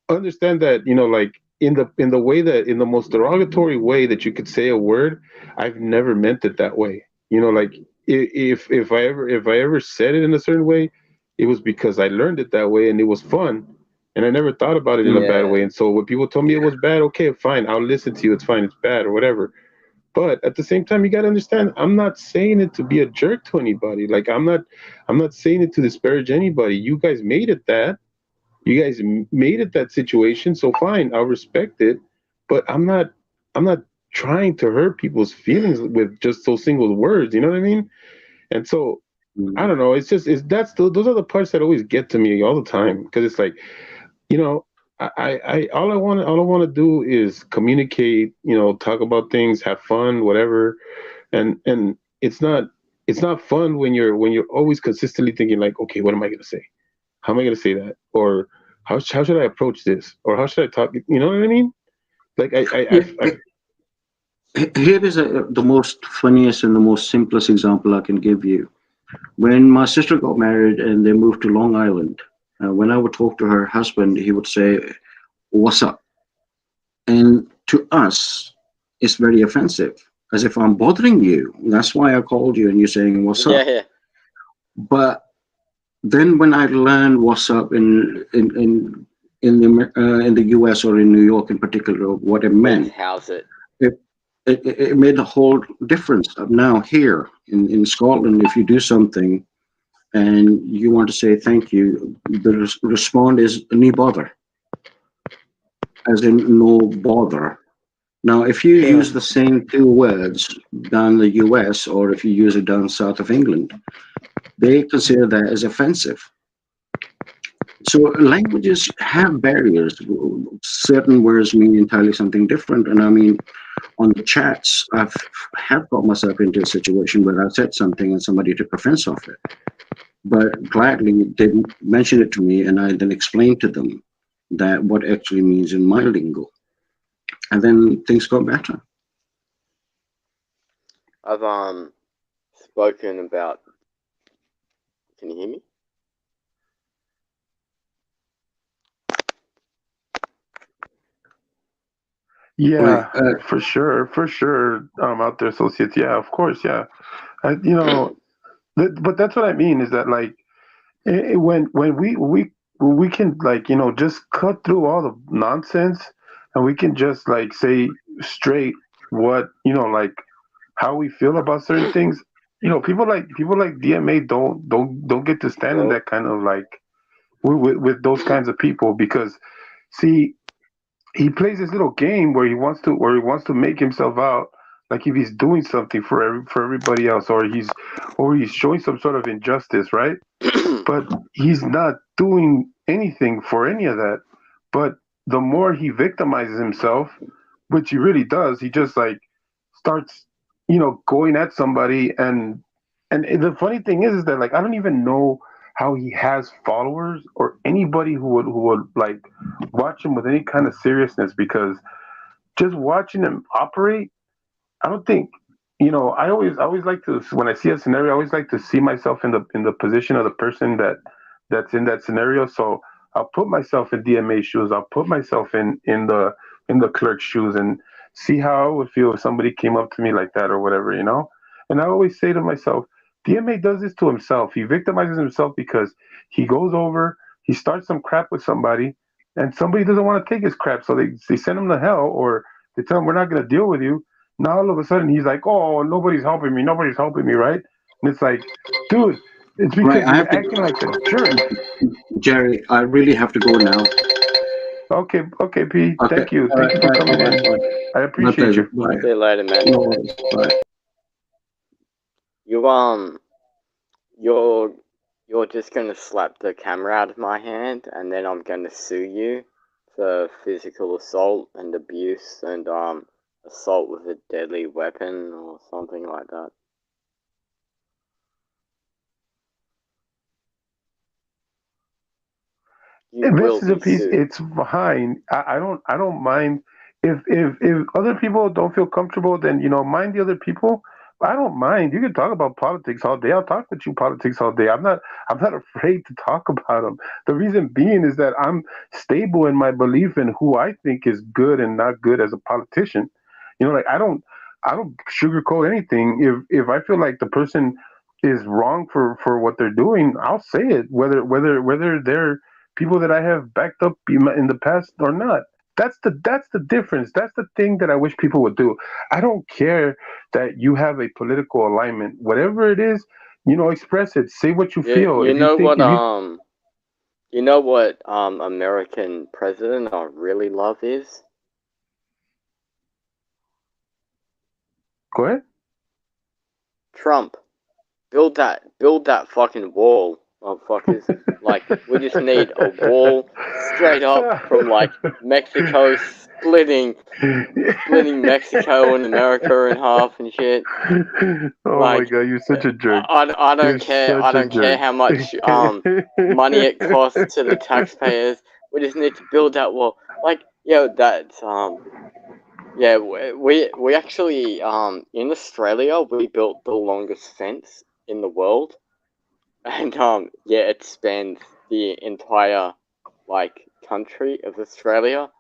understand that like in the way that in the most derogatory way that you could say a word, I've never meant it that way. Like if I ever said it in a certain way, it was because I learned it that way and it was fun, and I never thought about it in a Mm. bad Yeah. way. And so when people told me it was bad, okay, fine, I'll listen to you, it's fine, it's bad or whatever. But at the same time, you got to understand, I'm not saying it to be a jerk to anybody. Like I'm not saying it to disparage anybody. You guys made it that, made it that situation, so fine, I'll respect it. But I'm not trying to hurt people's feelings with just those single words. You know what I mean? And so I Mm. don't know. It's just it's that's those are the parts that always get to me all the time because it's like you know. All I want to do is communicate, talk about things, have fun, whatever, and it's not fun when you're always consistently thinking like, okay, what am I gonna say? How am I going to say that? Or how should I approach this? Or how should I talk? You know what I mean? Like Yeah, here is the most funniest and the most simplest example I can give you. When my sister got married and they moved to Long Island, when I would talk to her husband, he would say, "What's up?" And to us, it's very offensive, as if I'm bothering you. That's why I called you and you're saying, "What's Yeah, up?" yeah. But then when I learned what's up in the U.S. or in New York in particular, what it It means meant, how's it? it it made a whole difference. Now here in Scotland, if you do something and you want to say thank you, the respond is "ni bother," as in no bother. Now, if you yeah, use the same two words down in the US or if you use it down south of England, they consider that as offensive. So languages have barriers. Certain words mean entirely something different. And I mean, on the chats, have got myself into a situation where I said something and somebody took offense off it. But gladly they mentioned it to me, and I then explained to them that what actually means in my lingo, and then things got better. I've spoken about. Can you hear me? Right. yeah, for sure. Out there, associates. Yeah, of course. Yeah, but that's what I mean is that like when we can like just cut through all the nonsense and we can just like say straight what like how we feel about certain things. People like DMA don't get to stand in Well, that kind of like with those kinds of people because see he plays this little game where he wants to make himself out like if he's doing something for everybody else or he's showing some sort of injustice, right? But he's not doing anything for any of that. But the more he victimizes himself, which he really does, he just like starts, going at somebody. And the funny thing is that like I don't even know how he has followers or anybody who would like watch him with any kind of seriousness because just watching him operate, I don't think I always like to when I see a scenario, I always like to see myself in the position of the person that's in that scenario. So I'll put myself in DMA shoes. I'll put myself in the clerk's shoes and see how I would feel if somebody came up to me like that or whatever. And I always say to myself, DMA does this to himself. He victimizes himself because he goes over, he starts some crap with somebody, and somebody doesn't want to take his crap, so they send him to hell or they tell him we're not going to deal with you. Now all of a sudden he's like, "Oh, nobody's helping me, right?" And it's like, dude, it's Right. because I have you're to, acting like a jerk. Jerry. I really have to go now. Okay, P. Okay. Thank you. All Thank right. you for All right. coming All in. right. All right. I My appreciate pleasure. you. Bye. See you later, man. No worries. Bye. You you're just gonna slap the camera out of my hand, and then I'm gonna sue you for physical assault and abuse and assault with a deadly weapon or something like that. You will This is a be piece. sued. It's fine. I don't mind if other people don't feel comfortable. Then mind the other people. I don't mind. You can talk about politics all day. I'll talk with you politics all day. I'm not afraid to talk about them. The reason being is that I'm stable in my belief in who I think is good and not good as a politician. Like I don't sugarcoat anything. If I feel like the person is wrong for what they're doing, I'll say it. Whether they're people that I have backed up in the past or not. That's the difference. That's the thing that I wish people would do. I don't care that you have a political alignment. Whatever it is, express it. Say what you You, feel. you If you know think what if you American president I really love is go ahead. Trump. Build that fucking wall, motherfuckers. Like, we just need a wall straight up from like Mexico splitting Mexico and America in half and shit. Oh my Like, god, you're such a jerk. I You're don't care. I such a don't care jerk. how much money it costs to the taxpayers. We just need to build that wall. Like, that's yeah, we actually in Australia we built the longest fence in the world, and it spans the entire like country of Australia,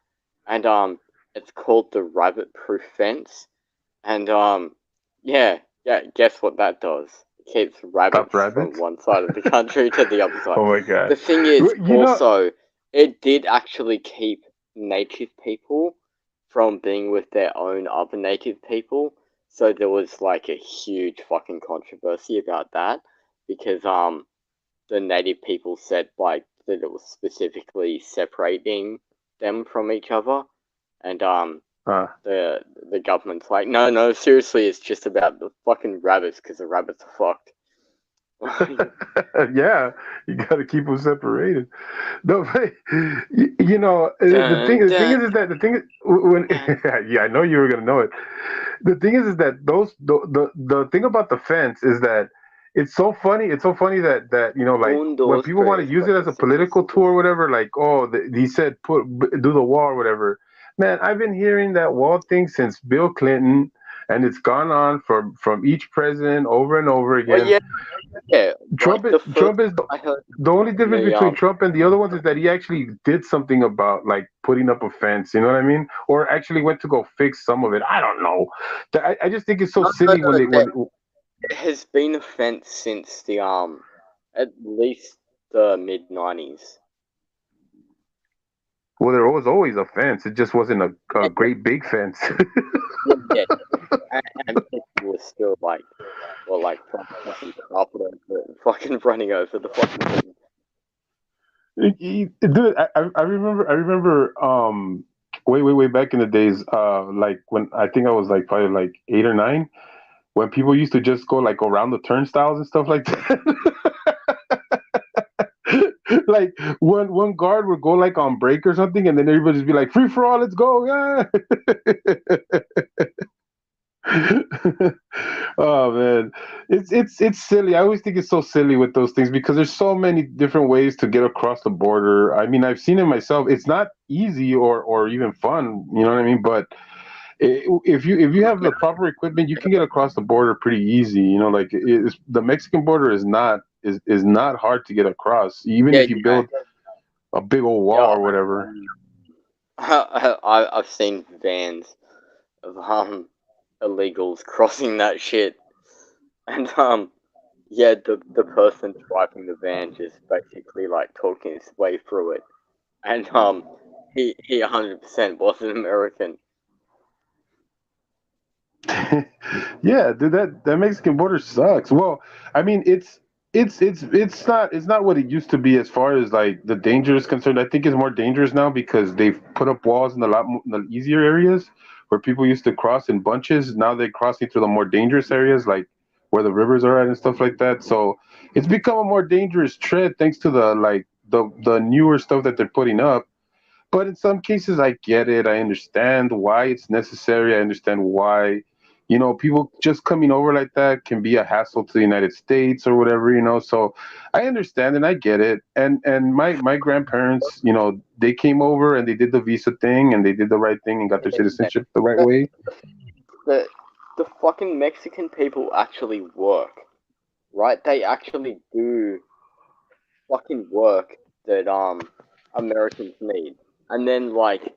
and it's called the rabbit proof fence, and guess what that does? It keeps Top rabbits from rabbits. one side of the country to the other side. Oh my god. The thing is You know, also it did actually keep native people from being with their own other native people. So there was like a huge fucking controversy about that because the native people said like that it was specifically separating them from each other, and uh, the government's like, no, seriously, it's just about the fucking rabbits because the rabbits are fucked. yeah, you got to keep them separated. No, but, Dun, the thing dun, is that the thing is when dun. yeah, I know you were gonna know it. The thing is that the thing about the fence is that it's so funny. It's so funny that like Un, when dos, people want to tres, use it cuatro, as a cinco, political seis. tool or whatever, like he said do the wall or whatever. Man, I've been hearing that wall thing since Bill Clinton, and it's gone on from each president over and over Oh again. yeah, like the first Trump is I heard the only in difference the between Trump and the other ones is that he actually did something about like putting up a fence. You know what I mean? Or actually went to go fix some of it. I don't know. I just think it's so silly when no, they there when has been a fence since the at least the mid 90s. well there was always a fence. It just wasn't a Yeah, great big fence. yeah, and people were still like, well, like fucking carpet over, fucking running over the fucking thing. Dude, I remember way back in the days like when I think I was like probably like 8 or 9 when people used to just go like around the turnstiles and stuff like that. Like one guard would go like on break or something, and then everybody just be like, "Free for all, let's go!" Yeah. Oh man, it's silly. I always think it's so silly with those things because there's so many different ways to get across the border. I mean, I've seen it myself. It's not easy or even fun. You know what I mean? But if you have the proper equipment, you can get across the border pretty easy. Like the Mexican border is not hard to get across, even Yeah, if you build a big old wall yeah. or whatever. I've seen vans of illegals crossing that shit, and the person driving the van just basically like talking his way through it, and he 100% was an American. Yeah, dude, that Mexican border sucks. Well, I mean, it's it's not what it used to be as far as like the danger is concerned. I think it's more dangerous now because they've put up walls in in the easier areas where people used to cross in bunches. Now they're crossing through the more dangerous areas like where the rivers are at and stuff like that. So it's become a more dangerous trend thanks to the newer stuff that they're putting up. But in some cases, I get it. I understand why it's necessary. I understand why, people just coming over like that can be a hassle to the United States or whatever. So I understand and I get it. And my grandparents, they came over and they did the visa thing and they did the right thing and got their citizenship the right way. The the fucking Mexican people actually work, right? They actually do fucking work that Americans need, and then like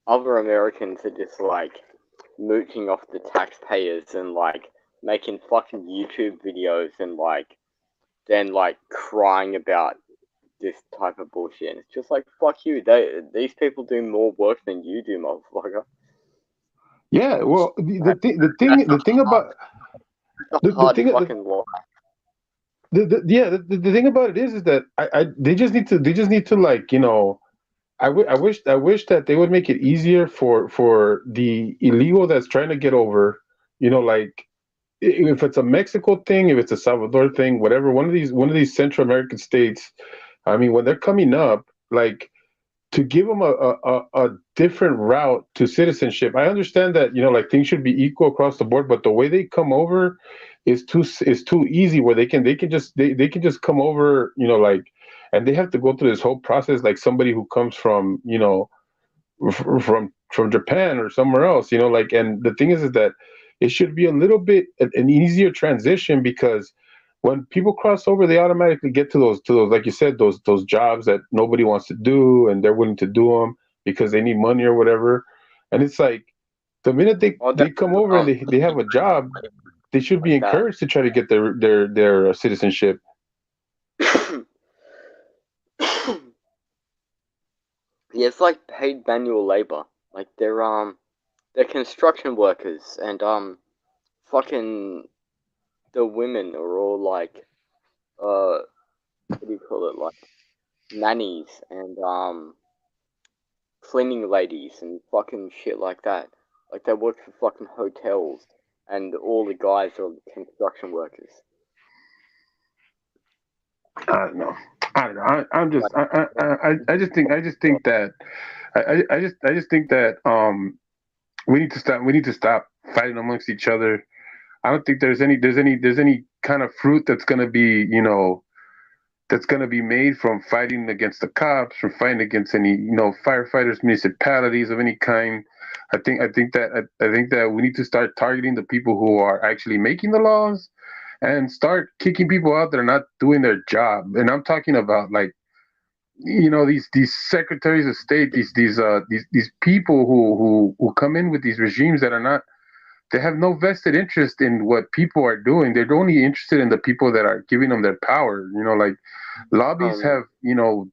other Americans are just like mooching off the taxpayers and like making fucking YouTube videos and like then like crying about this type of bullshit. It's just like fuck you. These people do more work than you do, motherfucker. Yeah, well, That's the thing about a the hard thing fucking lie. yeah, the thing about it is that they just need to like, I wish that they would make it easier for the illegal that's trying to get over, like if it's a Mexico thing, if it's a Salvador thing, whatever, one of these Central American states, I mean, when they're coming up, like to give them a different route to citizenship. I understand that like things should be equal across the board, but the way they come over is too easy. Where they can just come over, like, and they have to go through this whole process like somebody who comes from from Japan or somewhere else. Like, and the thing is that it should be a little bit an easier transition because when people cross over, they automatically get to those like you said, those jobs that nobody wants to do, and they're willing to do them because they need money or whatever. And it's like the minute they Oh, they that come over and they have a job, they should be like that. encouraged to try to get their citizenship. Yeah, it's like paid manual labor. Like they're construction workers and fucking the women are all like what do you call it, like nannies and cleaning ladies and fucking shit like that. Like they work for fucking hotels and all the guys are construction workers. I don't know. I don't know. I'm just Like I just think that I just think that we need to stop fighting amongst each other. I don't think there's any kind of fruit that's gonna be made from fighting against the cops, from fighting against any firefighters, municipalities of any kind. I think that we need to start targeting the people who are actually making the laws, and start kicking people out that are not doing their job. And I'm talking about like these secretaries of state, these people who come in with these regimes that are not, they have no vested interest in what people are doing. They're only interested in the people that are giving them their power. Like lobbies um have,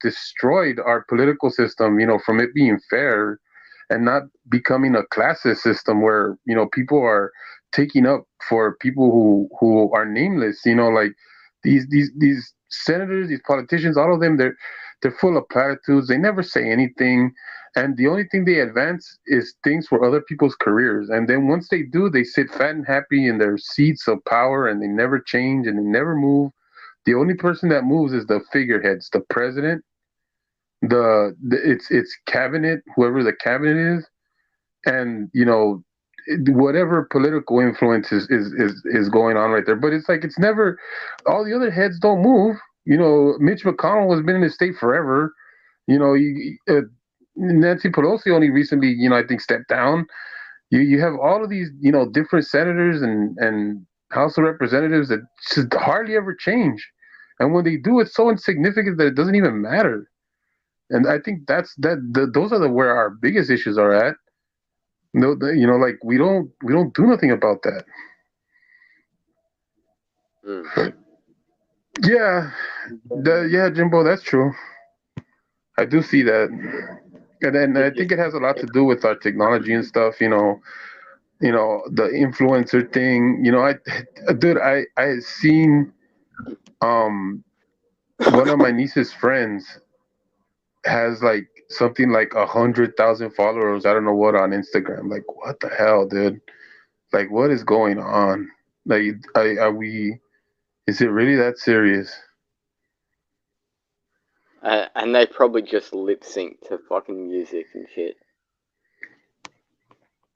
destroyed our political system, from it being fair and not becoming a classist system where, people are taking up for people who are nameless, like these senators, these politicians, all of them, they're full of platitudes. They never say anything, and the only thing they advance is things for other people's careers. And then once they do, they sit fat and happy in their seats of power, and they never change and they never move. The only person that moves is the figureheads, the president, it's cabinet, whoever the cabinet is, and whatever political influence is going on right there. But it's like it's never, all the other heads don't move. Mitch McConnell has been in the state forever. Nancy Pelosi only recently, I think, stepped down. You have all of these, different senators and House of Representatives that just hardly ever change, and when they do, it's so insignificant that it doesn't even matter. And I think those are where our biggest issues are at. No, like we don't do nothing about that. mm. Yeah, yeah, Jimbo, that's true. I do see that, and then I It think just it has a lot to do with our technology and stuff. The influencer thing. Dude, I seen. one of my niece's friends has like something like 100,000 followers. I don't know what on Instagram. Like, what the hell, dude? Like, what is going on? Like, are we? Is it really that serious? And they probably just lip sync to fucking music and shit.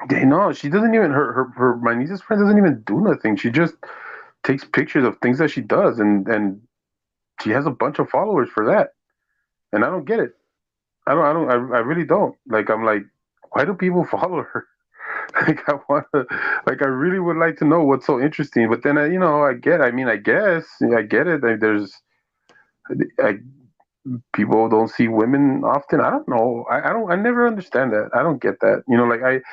No, she doesn't even. Her my niece's friend doesn't even do nothing. She just takes pictures of things that she does, and she has a bunch of followers for that. And I don't get it. I really don't. Like, I'm like, why do people follow her? Like, I want to, like, I really would like to know what's so interesting. But then, I guess, I get it. Like, I, people don't see women often. I don't know. I never understand that. I don't get that. Like,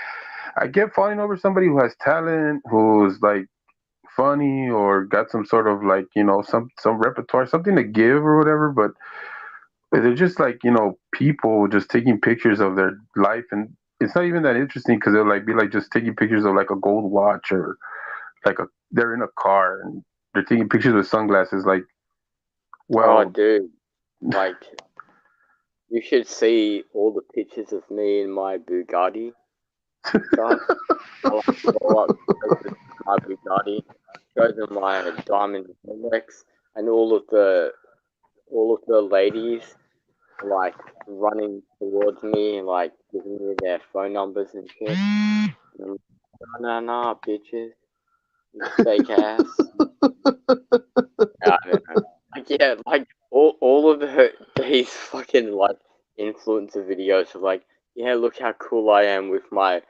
I get falling over somebody who has talent, who's like funny or got some sort of like, some repertoire, something to give or whatever. But they're just like, people just taking pictures of their life, and it's not even that interesting because they'll like be like just taking pictures of like a gold watch or like they're in a car and they're taking pictures with sunglasses. Like, Oh, well, dude, like you should see all the pictures of me in my Bugatti. Stuff. I like roll up photos of my Bugatti, show them my diamond Rolex, and all of the ladies like running towards me and like giving me their phone numbers and shit. And I'm like, nah, bitches, you fake ass. I don't know. Like, yeah, like all of these fucking like influencer videos of like, yeah, look how cool I am with my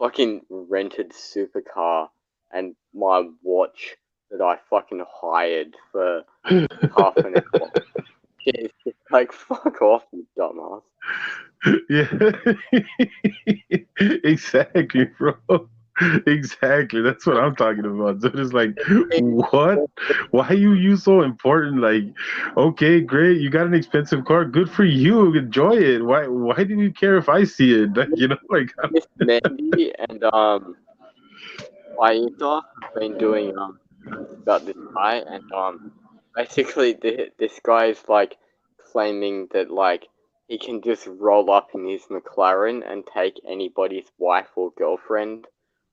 fucking rented supercar and my watch that I fucking hired for half an hour. It's just like, fuck off, you dumbass. yeah, exactly, bro. Exactly. That's what I'm talking about. So it's like, what? Why are you so important? Like, okay, great, you got an expensive car. Good for you. Enjoy it. Why do you care if I see it? Like, like Miss Mandy and Aida have been doing videos about this guy, and basically this guy is like claiming that like he can just roll up in his McLaren and take anybody's wife or girlfriend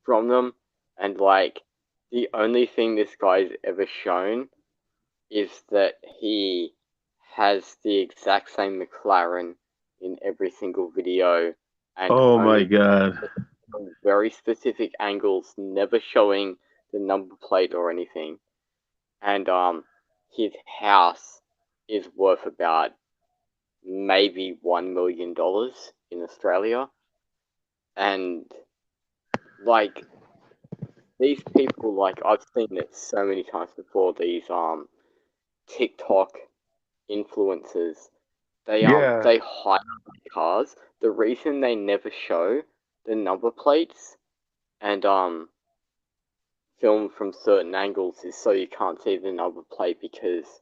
from them, and like the only thing this guy's ever shown is that he has the exact same McLaren in every single video, and oh my only god. from very specific angles, never showing the number plate or anything. And his house is worth about maybe $1 million in Australia. And like these people, like I've seen it so many times before. These TikTok influencers, Yeah. they hide cars. The reason they never show the number plates and film from certain angles is so you can't see the number plate, because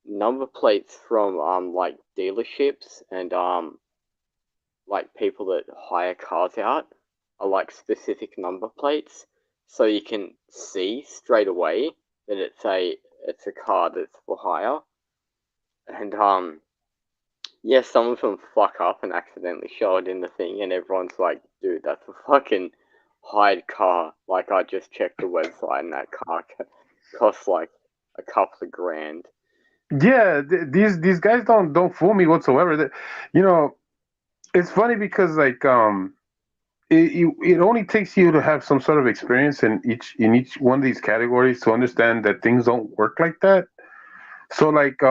number plates from like dealerships and like people that hire cars out are like specific number plates, so you can see straight away that it's a car that's for hire. And yeah, some of them fuck up and accidentally show it in the thing, and everyone's like, dude, that's a fucking hired car. Like, I just checked the website, and that car costs like a couple of grand. Yeah, these guys don't fool me whatsoever. You know, it's funny because like it only takes you to have some sort of experience in each one of these categories to understand that things don't work like that. So like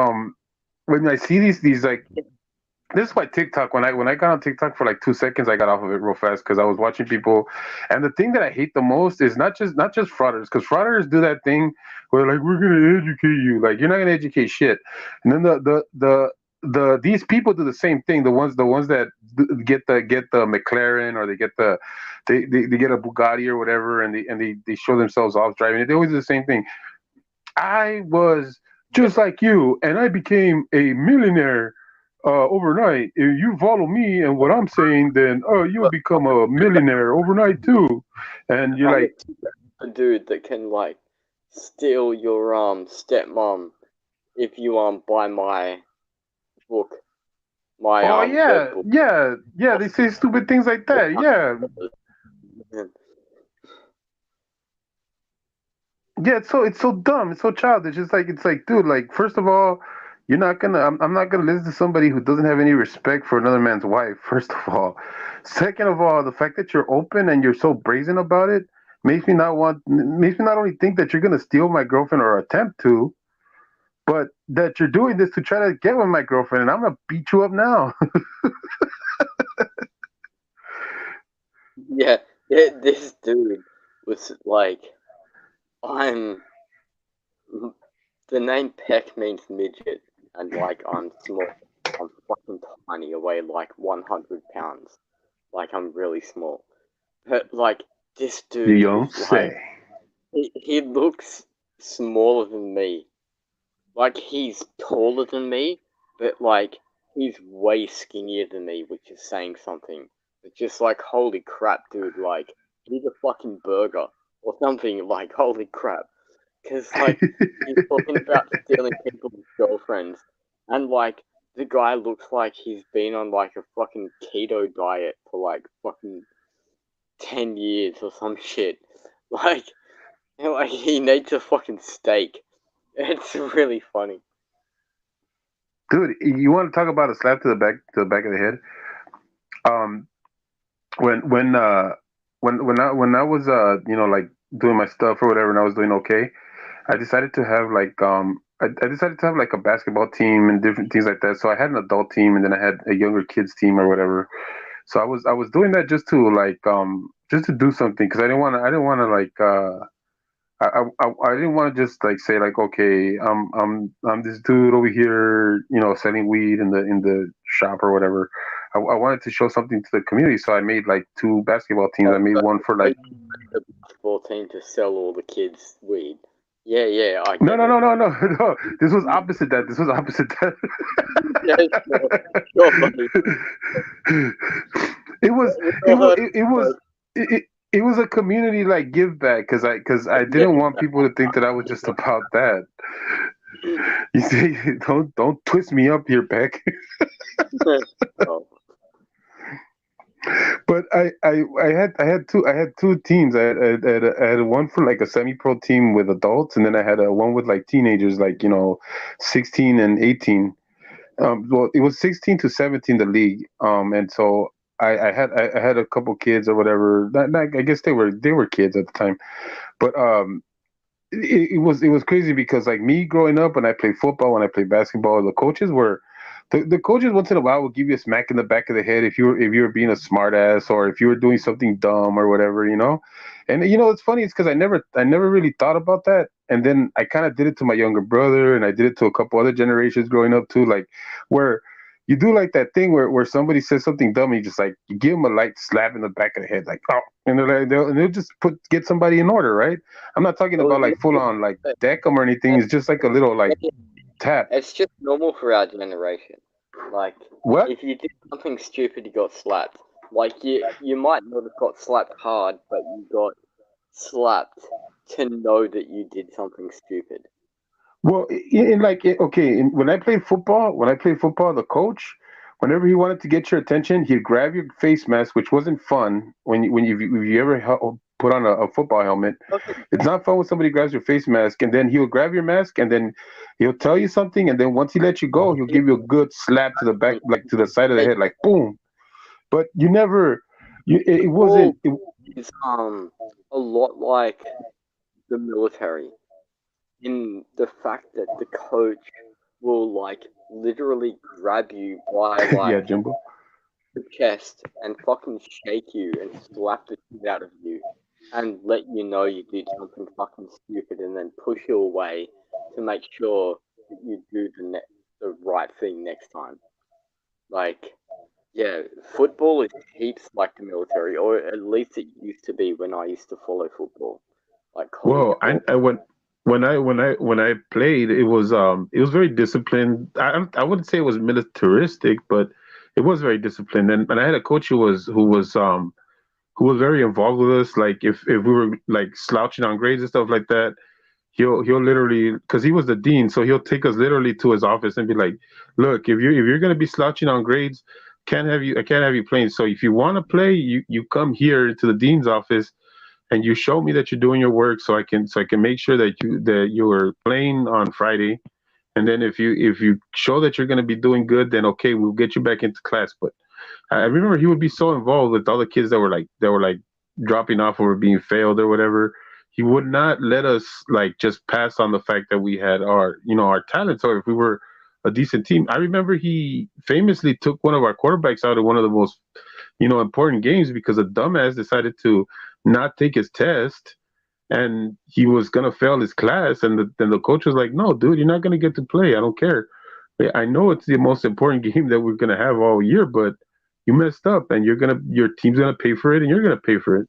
when I see these like, this is why TikTok, when I got on TikTok for like 2 seconds, I got off of it real fast because I was watching people, and the thing that I hate the most is not just fraudsters, because fraudsters do that thing where like, we're gonna educate you, like, you're not gonna educate shit, and then these people do the same thing. The ones that get the McLaren, or they get they get a Bugatti or whatever, and they show themselves off driving it. They always do the same thing. I was just like you, and I became a millionaire overnight. If you follow me and what I'm saying, then you'll But become a millionaire overnight too. And you're I'm like, a dude that can like steal your stepmom if you buy my book, my Oh red yeah, book. yeah. They say stupid things like that. Yeah, yeah. It's so dumb. It's so childish. It's like, dude. Like, first of all, you're not gonna. I'm not gonna listen to somebody who doesn't have any respect for another man's wife. First of all, second of all, the fact that you're open and you're so brazen about it makes me not only think that you're gonna steal my girlfriend or attempt to, but that you're doing this to try to get with my girlfriend, and I'm gonna beat you up now. Yeah, yeah, this dude was like, I'm. The name Peck means midget, and like I'm small. I'm fucking tiny. I weigh like 100 pounds. Like I'm really small. But like this You dude don't was like, say. he looks smaller than me. Like he's taller than me, but like he's way skinnier than me, which is saying something. It's just like, holy crap, dude! Like eat a fucking burger or something. Like holy crap, because like he's talking about stealing people's girlfriends, and like the guy looks like he's been on like a fucking keto diet for like fucking 10 years or some shit. Like, like he needs a fucking steak. It's really funny. Dude, you want to talk about a slap to the back of the head? Um, when when uh when I was like doing my stuff or whatever, and I was doing okay, I decided to have like I decided to have like a basketball team and different things like that. So I had an adult team and then I had a younger kids team or whatever. So I was doing that just to do something because I didn't want to like I didn't want to just like say like, okay, I'm this dude over here, selling weed in the shop or whatever. I wanted to show something to the community, so I made like two basketball teams. I Oh, made so, one for so like, you made the basketball team to sell all the kids weed. Yeah, yeah, I no, get no, it. no, no, no, no. This was opposite that. This was opposite that. Yeah, sure, sure, buddy. it was We it all was heard it, it was it. it was a community like give back because I Yeah. didn't want people to think that I was just about that. You see, don't twist me up here, Beck. Oh, But I had two teams. I had one for like a semi-pro team with adults, and then I had a one with like teenagers, like 16 and 18. Well, it was 16 to 17 the league. And so I had a couple kids or whatever. I guess they were kids at the time, but it was crazy because like me growing up when I played football, when I played basketball, the coaches once in a while would give you a smack in the back of the head if you were being a smart ass or if you were doing something dumb or whatever. And it's funny, it's because I never really thought about that. And then I kind of did it to my younger brother and I did it to a couple other generations growing up too, like where you do like that thing where somebody says something dumb and you just like you give them a light slap in the back of the head, like, oh, and they'll just get somebody in order, right? I'm not talking well, about like full on like deck them or anything. It's just like a little like tap. it's just normal for our generation. Like, What? if you did something stupid, you got slapped. Like, you might not have got slapped hard, but you got slapped to know that you did something stupid. Well, okay, when I played football, the coach, whenever he wanted to get your attention, he'd grab your face mask, which wasn't fun if you ever put on a football helmet. Fucking It's not fun when somebody grabs your face mask, and then he'll grab your mask, and then he'll tell you something, and then once he lets you go, he'll give you a good slap to the back, like to the side of the head, like boom. But you never, it football wasn't. is a lot like the military in the fact that the coach will like literally grab you by Yeah, like Jimbo. the chest and fucking shake you and slap the shit out of you and let you know you did something fucking stupid and then push you away to make sure that you do the right thing next time. Like, yeah, football is heaps like the military, or at least it used to be when I used to follow football, like college Well, I, football. I when I played, it was very disciplined. I wouldn't say it was militaristic, but it was very disciplined. And I had a coach who was very involved with us. Like if we were like slouching on grades and stuff like that, he'll literally, because he was the dean, so he'll take us literally to his office and be like, look, if you're gonna be slouching on grades, I can't have you playing. So if you want to play, you come here to the dean's office and you show me that you're doing your work, so I can make sure that you are playing on Friday. And then if you show that you're going to be doing good, then okay, we'll get you back into class. But I remember he would be so involved with all the kids that were like dropping off or being failed or whatever. He would not let us like just pass on the fact that we had our talents, or if we were a decent team. I remember he famously took one of our quarterbacks out of one of the most important games because a dumbass decided to not take his test, and he was gonna fail his class, and then the coach was like, "No, dude, you're not gonna get to play. I don't care. I know it's the most important game that we're gonna have all year, but you messed up, and your team's gonna pay for it, and you're gonna pay for it."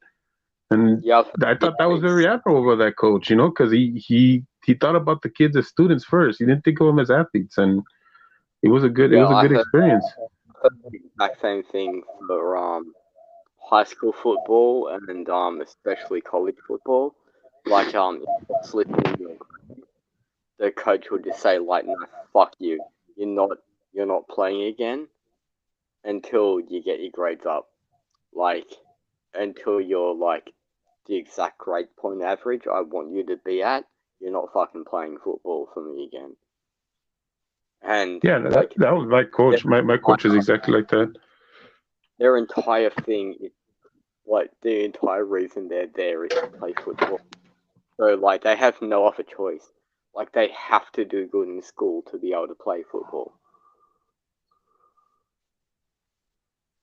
And Yeah, I thought that was very admirable of that coach, because he thought about the kids as students first. He didn't think of them as athletes, and it yeah, was a good experience. heard the exact same thing for high school football and especially college football. Like if you're slipping in your grade, the coach would just say like, "No, fuck you. You're not playing again until you get your grades up. Like until you're like the exact grade point average I want you to be at. You're not fucking playing football for me again." And Yeah, that like that was my their coach. My coach is exactly like that. their entire thing is like the entire reason they're there is to play football. So like they have no other choice. Like they have to do good in school to be able to play football.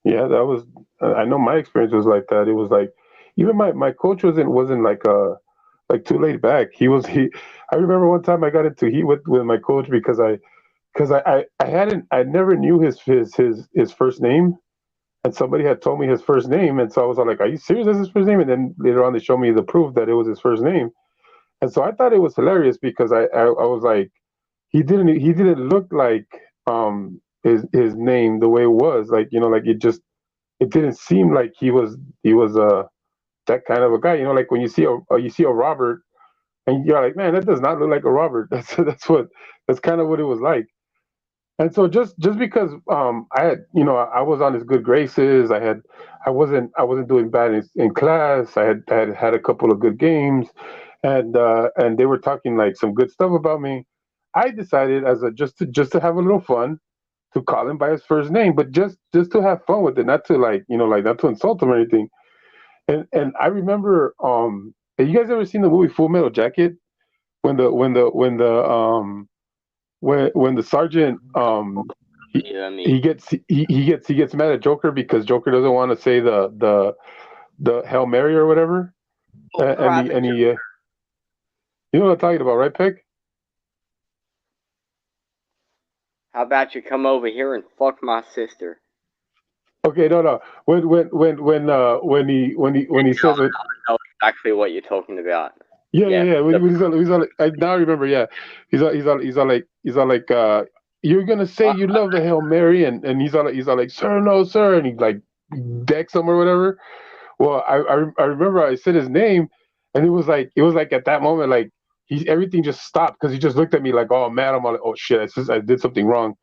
Yeah, that was. I know my experience was like that. It was like even my coach wasn't like too laid back. He. I remember one time I got into heat with my coach because I never knew his first name, and somebody had told me his first name, and so I was all like, "Are you serious? That's his first name?" And then later on, they showed me the proof that it was his first name, and so I thought it was hilarious because I was like, he didn't look like his name the way it was, like like it didn't seem like he was that kind of a guy. Like when you see a Robert, and you're like, man, that does not look like a Robert. That's kind of what it was like. And so just because I had I was on his good graces, I wasn't doing bad in class. I had a couple of good games, and they were talking like some good stuff about me. I decided as a just to have a little fun to call him by his first name, but just to have fun with it, not to like not to insult him or anything. And I remember, have you guys ever seen the movie Full Metal Jacket? When the sergeant he, Yeah, I mean, he gets mad at Joker because Joker doesn't want to say the Hail Mary or whatever, and he you know what I'm talking about, right, Peck? how about you come over here and fuck my sister? Okay, no. When he says it. I know exactly what you're talking about. Yeah, yeah, Yeah, yeah. He's all I now remember. Yeah, he's all like, you're gonna say you love the Hail Mary, and he's all like, sir, no, sir, and he like decks him or whatever. Well, I remember I said his name, and it was like at that moment, like everything just stopped because he just looked at me like, oh man, I'm all like, oh shit, I did something wrong.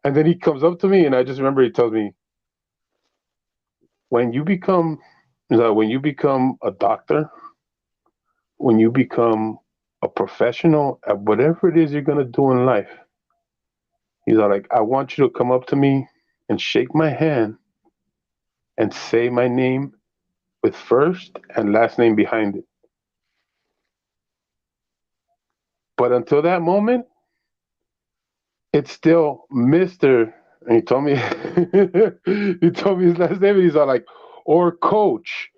And then he comes up to me, and I just remember he tells me, when you become when you become a doctor, when you become a professional at whatever it is you're gonna do in life, he's all like, I want you to come up to me and shake my hand and say my name with first and last name behind it. But until that moment, it's still Mr. And he told me he told me his last name, and he's all like, or coach.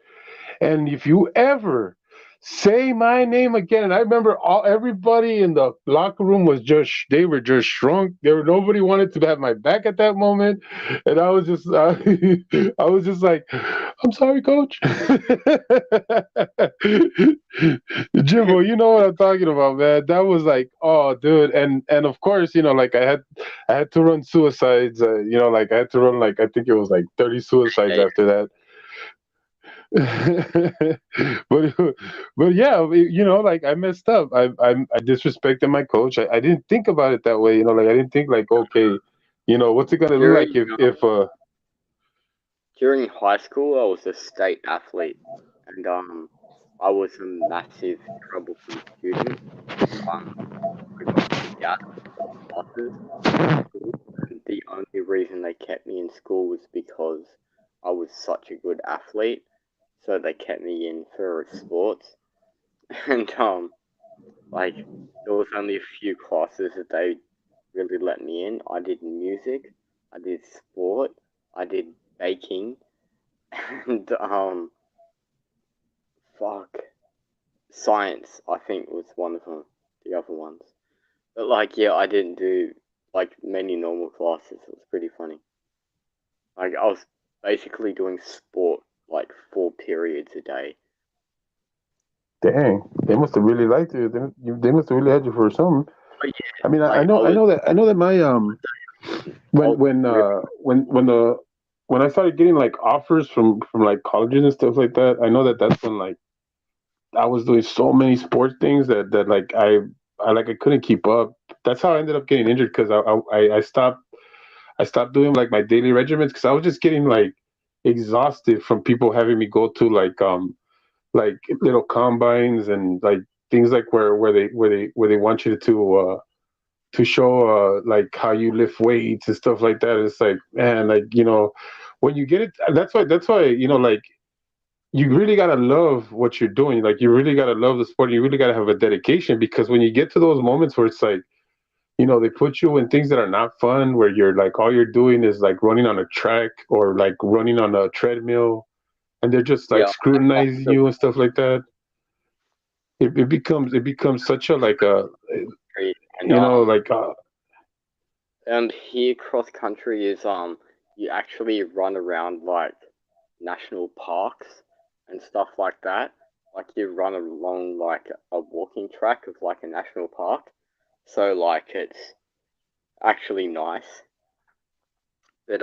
And if you ever say my name again, and I remember everybody in the locker room was they were just shrunk. Nobody wanted to have my back at that moment, and I was just I was just like, I'm sorry, coach. Jimbo, you know what I'm talking about, man. That was like, oh, dude, and of course, like I had to run suicides. Like I had to run like I think it was like 30 suicides after that. but but yeah, like I messed up. I disrespected my coach. I didn't think about it that way. Like I didn't think like, okay, what's it gonna look During like if during high school, I was a state athlete, and I was a massive troublesome student. I got kicked out of classes in school, and the only reason they kept me in school was because I was such a good athlete. So they kept me in for sports, and like there was only a few classes that they really let me in. I did music, I did sport, I did baking, and fuck, science. I think was one of them. The other ones, but like yeah, I didn't do like many normal classes. It was pretty funny. Like I was basically doing sport like 4 periods a day. dang, they must have really liked you. They must have really had you for something. But yeah, I mean, I like know, I know that my I was really when I started getting like offers from like colleges and stuff like that, I know that that's when like I was doing so many sports things that like I couldn't keep up. That's how I ended up getting injured because I stopped doing like my daily regimens because I was just getting like exhausted from people having me go to like little combines and like things like where they want you to show like how you lift weights and stuff like that. It's like, man, like when you get it, that's why like you really gotta love what you're doing. Like you really gotta love the sport. You really gotta have a dedication because when you get to those moments where it's like they put you in things that are not fun, where you're like all you're doing is like running on a track or like running on a treadmill, and they're just like yeah. scrutinizing you and stuff like that. It becomes such a like a And like and here cross country is you actually run around like national parks and stuff like that. Like you run along like a walking track of like a national park. So like it's actually nice. But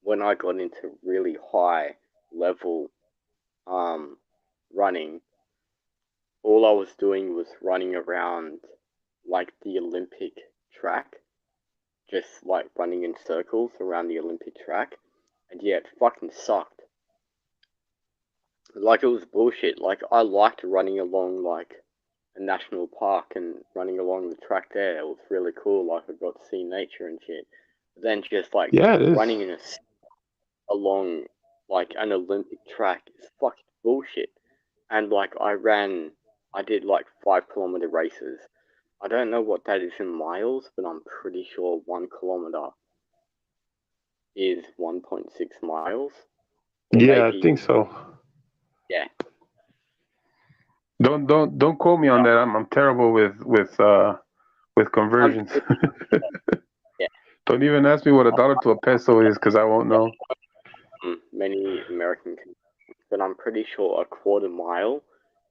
when I got into really high level um running, all I was doing was running around like the Olympic track, just like running in circles around the Olympic track, and yeah, it fucking sucked. Like it was bullshit. Like I liked running along like a national park and running along the track there. It was really cool. Like I got to see nature and shit. But then just like yeah, it is. running along like an Olympic track is fucking bullshit. And like I did like 5 kilometer races. I don't know what that is in miles, but I'm pretty sure 1 kilometer is 1.6 miles, or Yeah, I maybe think so. yeah. Don't quote me on that. I'm terrible with I'm conversions. pretty yeah. Don't even ask me what a dollar to a peso is because I won't know. Many American, but I'm pretty sure a quarter mile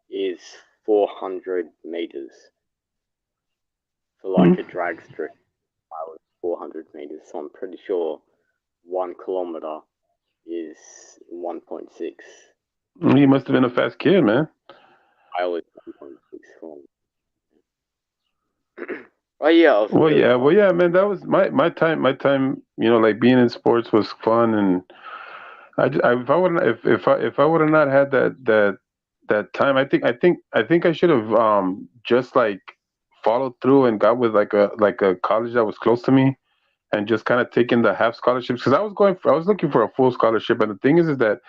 is 400 meters. For Hmm. like a drag strip mile is 400 meters. So I'm pretty sure 1 kilometer is 1.6. He must have been a fast kid, man. Mile is 1.6 kilometers. Oh yeah, it was Well, really yeah, fun. man. That was my time. My time, like being in sports was fun, and if I wouldn't, if I would have not had that time, I think I should have just like followed through and got with like a college that was close to me, and just kind of taken the half scholarships because I was looking for a full scholarship, and the thing is that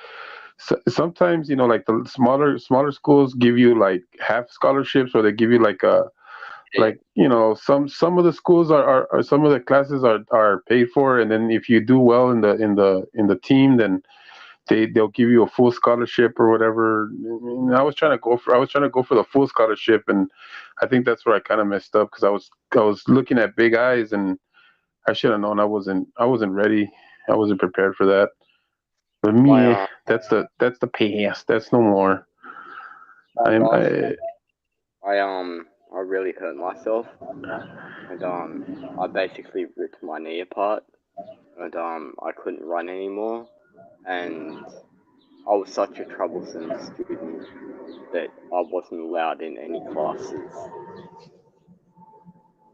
sometimes like the smaller schools give you like half scholarships, or they give you like a Yeah, like some of the schools are some of the classes are paid for, and then if you do well in the team, then they'll give you a full scholarship or whatever. And I was trying to go for the full scholarship, and I think that's where I kind of messed up because I was looking at big eyes, and I should have known I wasn't ready. I wasn't prepared for that. But my me, that's the past. That's no more. I'm last I, I really hurt myself, and I basically ripped my knee apart, and I couldn't run anymore, and I was such a troublesome student that I wasn't allowed in any classes.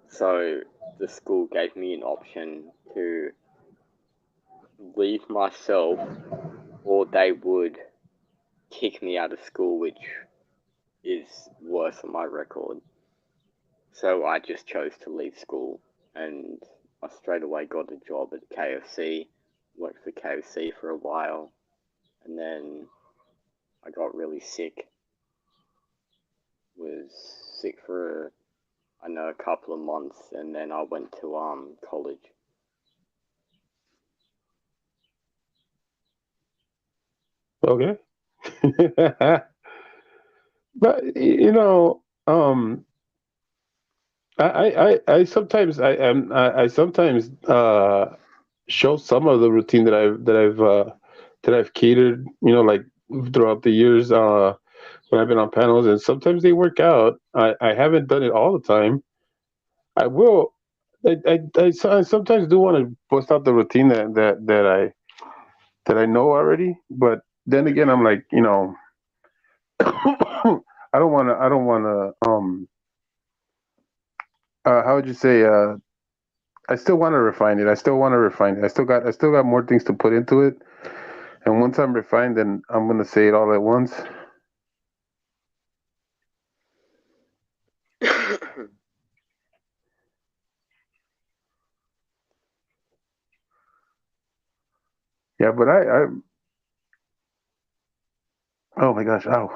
So the school gave me an option to leave myself, or they would kick me out of school, which is worse on my record. So I just chose to leave school, and I straight away got a job at KFC, worked for KFC for a while, and then I got really sick. Was sick for a couple of months, and then I went to college. Okay. But I sometimes I sometimes show some of the routine that I've catered, like throughout the years when I've been on panels, and sometimes they work out. I haven't done it all the time. I will. I sometimes do want to bust out the routine that I know already, but then again, I'm like, I don't want to how would you say I still want to refine it. I still want to refine it. I still got more things to put into it. And once I'm refined, then I'm gonna say it all at once. Yeah, but oh my gosh, ow,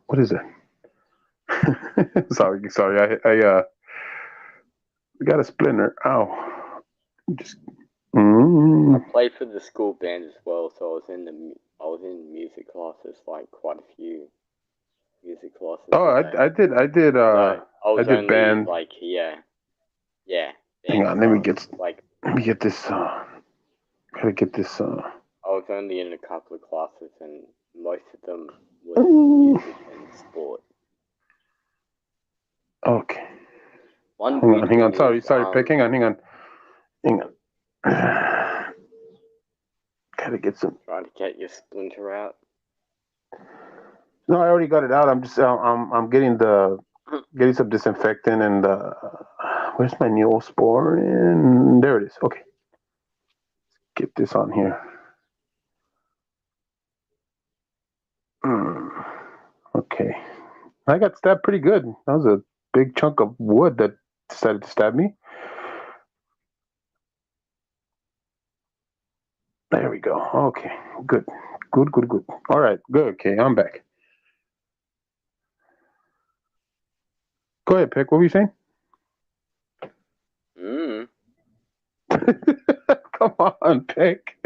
what is that? Sorry, I got a splinter. Ow, just. I Mm. played for the school band as well, so I was in music classes, like quite a few music classes Oh, a day. I I was did only band. like Hang band on, class. Like let me get this. Gotta get this. I was only in a couple of classes, and most of them was music and sport. Okay. One weird Hang thing on. is Sorry, Peck. Hang on. Gotta get some. trying to get your splinter out. No, I already got it out. I'm just I'm getting some disinfectant and where's my Neosporin? There it is. Okay, get this on here. Okay, I got stabbed pretty good. That was a big chunk of wood that decided to stab me. There we go. Okay, good. All right, good. Okay, I'm back. Go ahead, Pick. What were you saying? Come on, Pick.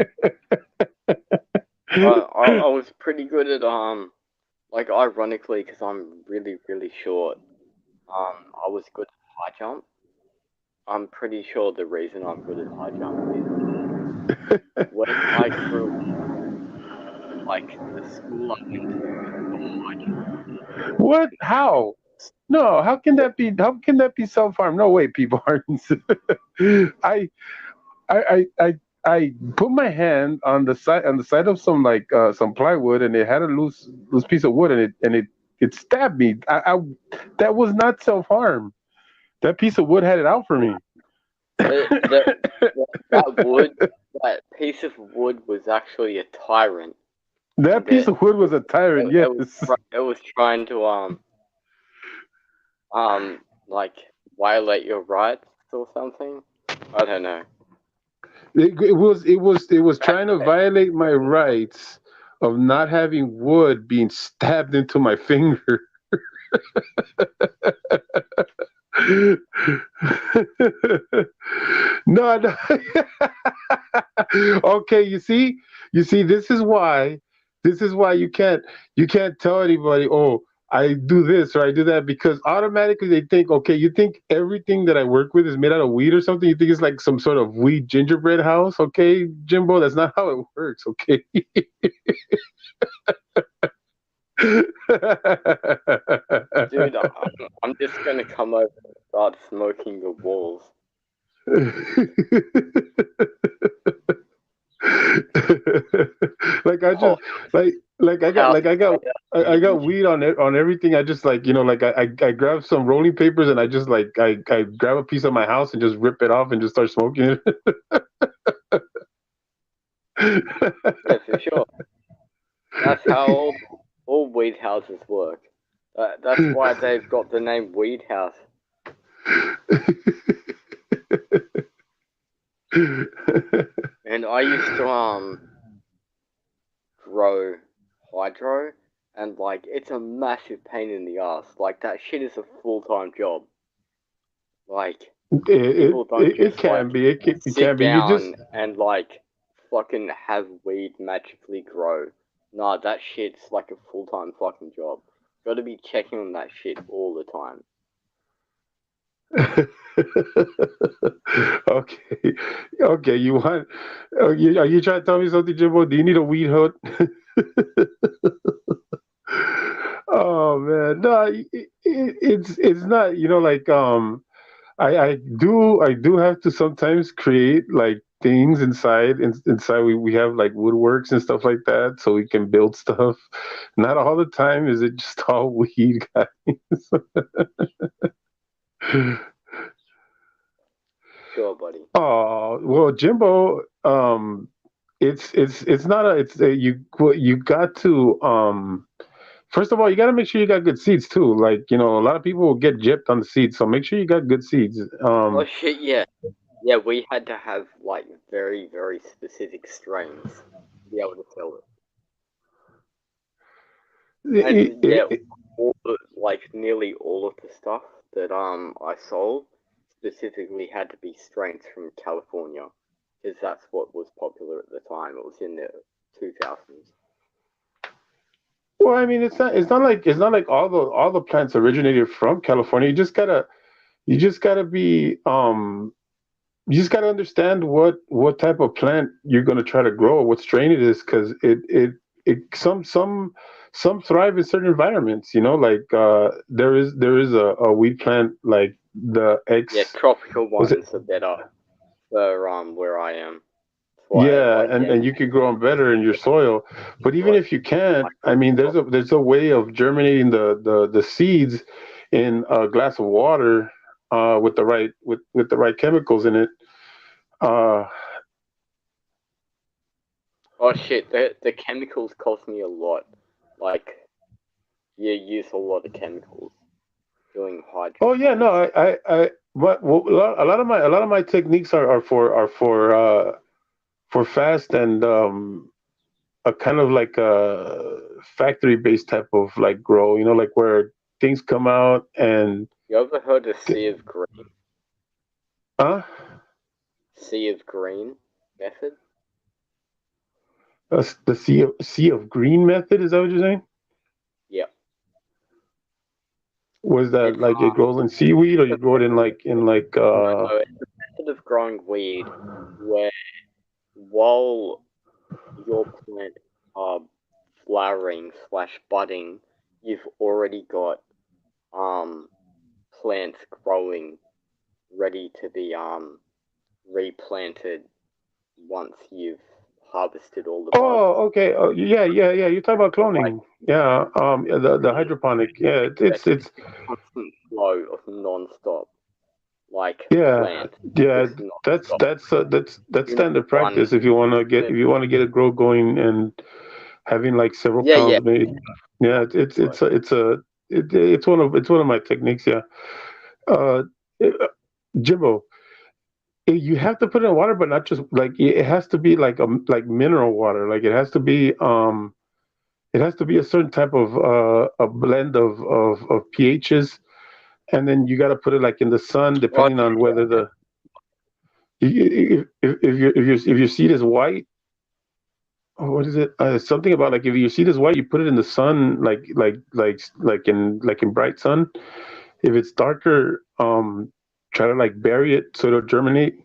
I was pretty good at like ironically, because I'm really short. I was good at high jump. I'm pretty sure the reason I'm good at high jump is when I grew like the school I went to got high jump. What? How? No, how can that be? How can that be self harm? No way, people aren't. I, I put my hand on the side of some plywood, and it had a loose piece of wood, and it stabbed me. That was not self harm. That piece of wood had it out for me. That piece of wood was actually a tyrant. That piece of wood was a tyrant. Yes. It was trying to like violate your rights or something. I don't know. It was trying to violate my rights of not having wood being stabbed into my finger. No. Okay, you see, this is why you can't tell anybody, oh, I do this or I do that, because automatically they think, okay, you think everything that I work with is made out of weed or something. You think it's like some sort of weed gingerbread house, okay, Jimbo? That's not how it works, okay? Dude, I'm just gonna come over and start smoking the walls. Like I just like I got I got weed on it on everything. I just like like I grab some rolling papers and I just like I grab a piece of my house and just rip it off and just start smoking Yeah, for sure. That's how all weed houses work. That's why they've got the name Weed House. And I used to grow hydro, and like it's a massive pain in the ass. Like that shit is a full-time job. Like people don't it just can like be it sit can be you just down and like fucking have weed magically grow. Nah, that shit's like a full-time fucking job. Gotta be checking on that shit all the time. okay, okay. You want? Are you trying to tell me something, Jimbo? Do you need a weed hood? Oh man, no, it's not. Like I do have to sometimes create like things inside. We have like woodworks and stuff like that, so we can build stuff. Not all the time is it just all weed, guys. Sure, buddy. Oh well, Jimbo. It's not a. It's a, you got to First of all, you got to make sure you got good seeds too. Like a lot of people will get gypped on the seeds, so make sure you got good seeds. Oh shit, yeah. Yeah, we had to have like very, very specific strains to be able to sell it. And yeah, like nearly all of the stuff that I sold specifically had to be strains from California, because that's what was popular at the time. It was in the 2000s. Well, I mean, it's not like all the plants originated from California. You just gotta be you just gotta understand what type of plant you're gonna try to grow, what strain it is, because some thrive in certain environments. Like there is a weed plant like the Yeah, X. tropical Was it? ones are better for where I am. That's why, Yeah, like, and you could grow them better in your soil. But even like, if you can't, I mean, there's a way of germinating the seeds in a glass of water with the right chemicals in it. Uh, oh shit, the chemicals cost me a lot. Like, you use a lot of chemicals doing oh yeah, no, hydroponics. I but well, a lot of my techniques are for fast and a kind of like a factory based type of like grow. Like where things come out and You ever heard of huh. sea of green method? The sea of green method, is that what you're saying? Yep. Was that It's like it grows in seaweed, or you grow it in like no, it's a method of growing weed where while your plant are flowering slash budding, you've already got um plants growing ready to be replanted once you've harvested all the buds. oh, okay. Oh, yeah. You're talking about Like cloning. Yeah. Yeah, the hydroponic. Yeah, it's a constant flow of non-stop like yeah, plant, yeah. just That's non-stop. that's uh, that's that's Do not standard run. practice if you want to get if you want to get a grow going and having like several Yeah, yeah. pounds made. Yeah, it's one of my techniques. Yeah. Uh, it- Jimbo, you have to put it in water, but not just like it has to be like mineral water. Like it has to be a certain type of a blend of pHs, and then you got to put it like in the sun, Oh, depending on whether the if your seed is white. Oh, what is it? Something about like if your seed is white, you put it in the sun, like in bright sun. If it's darker, try to like bury it so it'll germinate.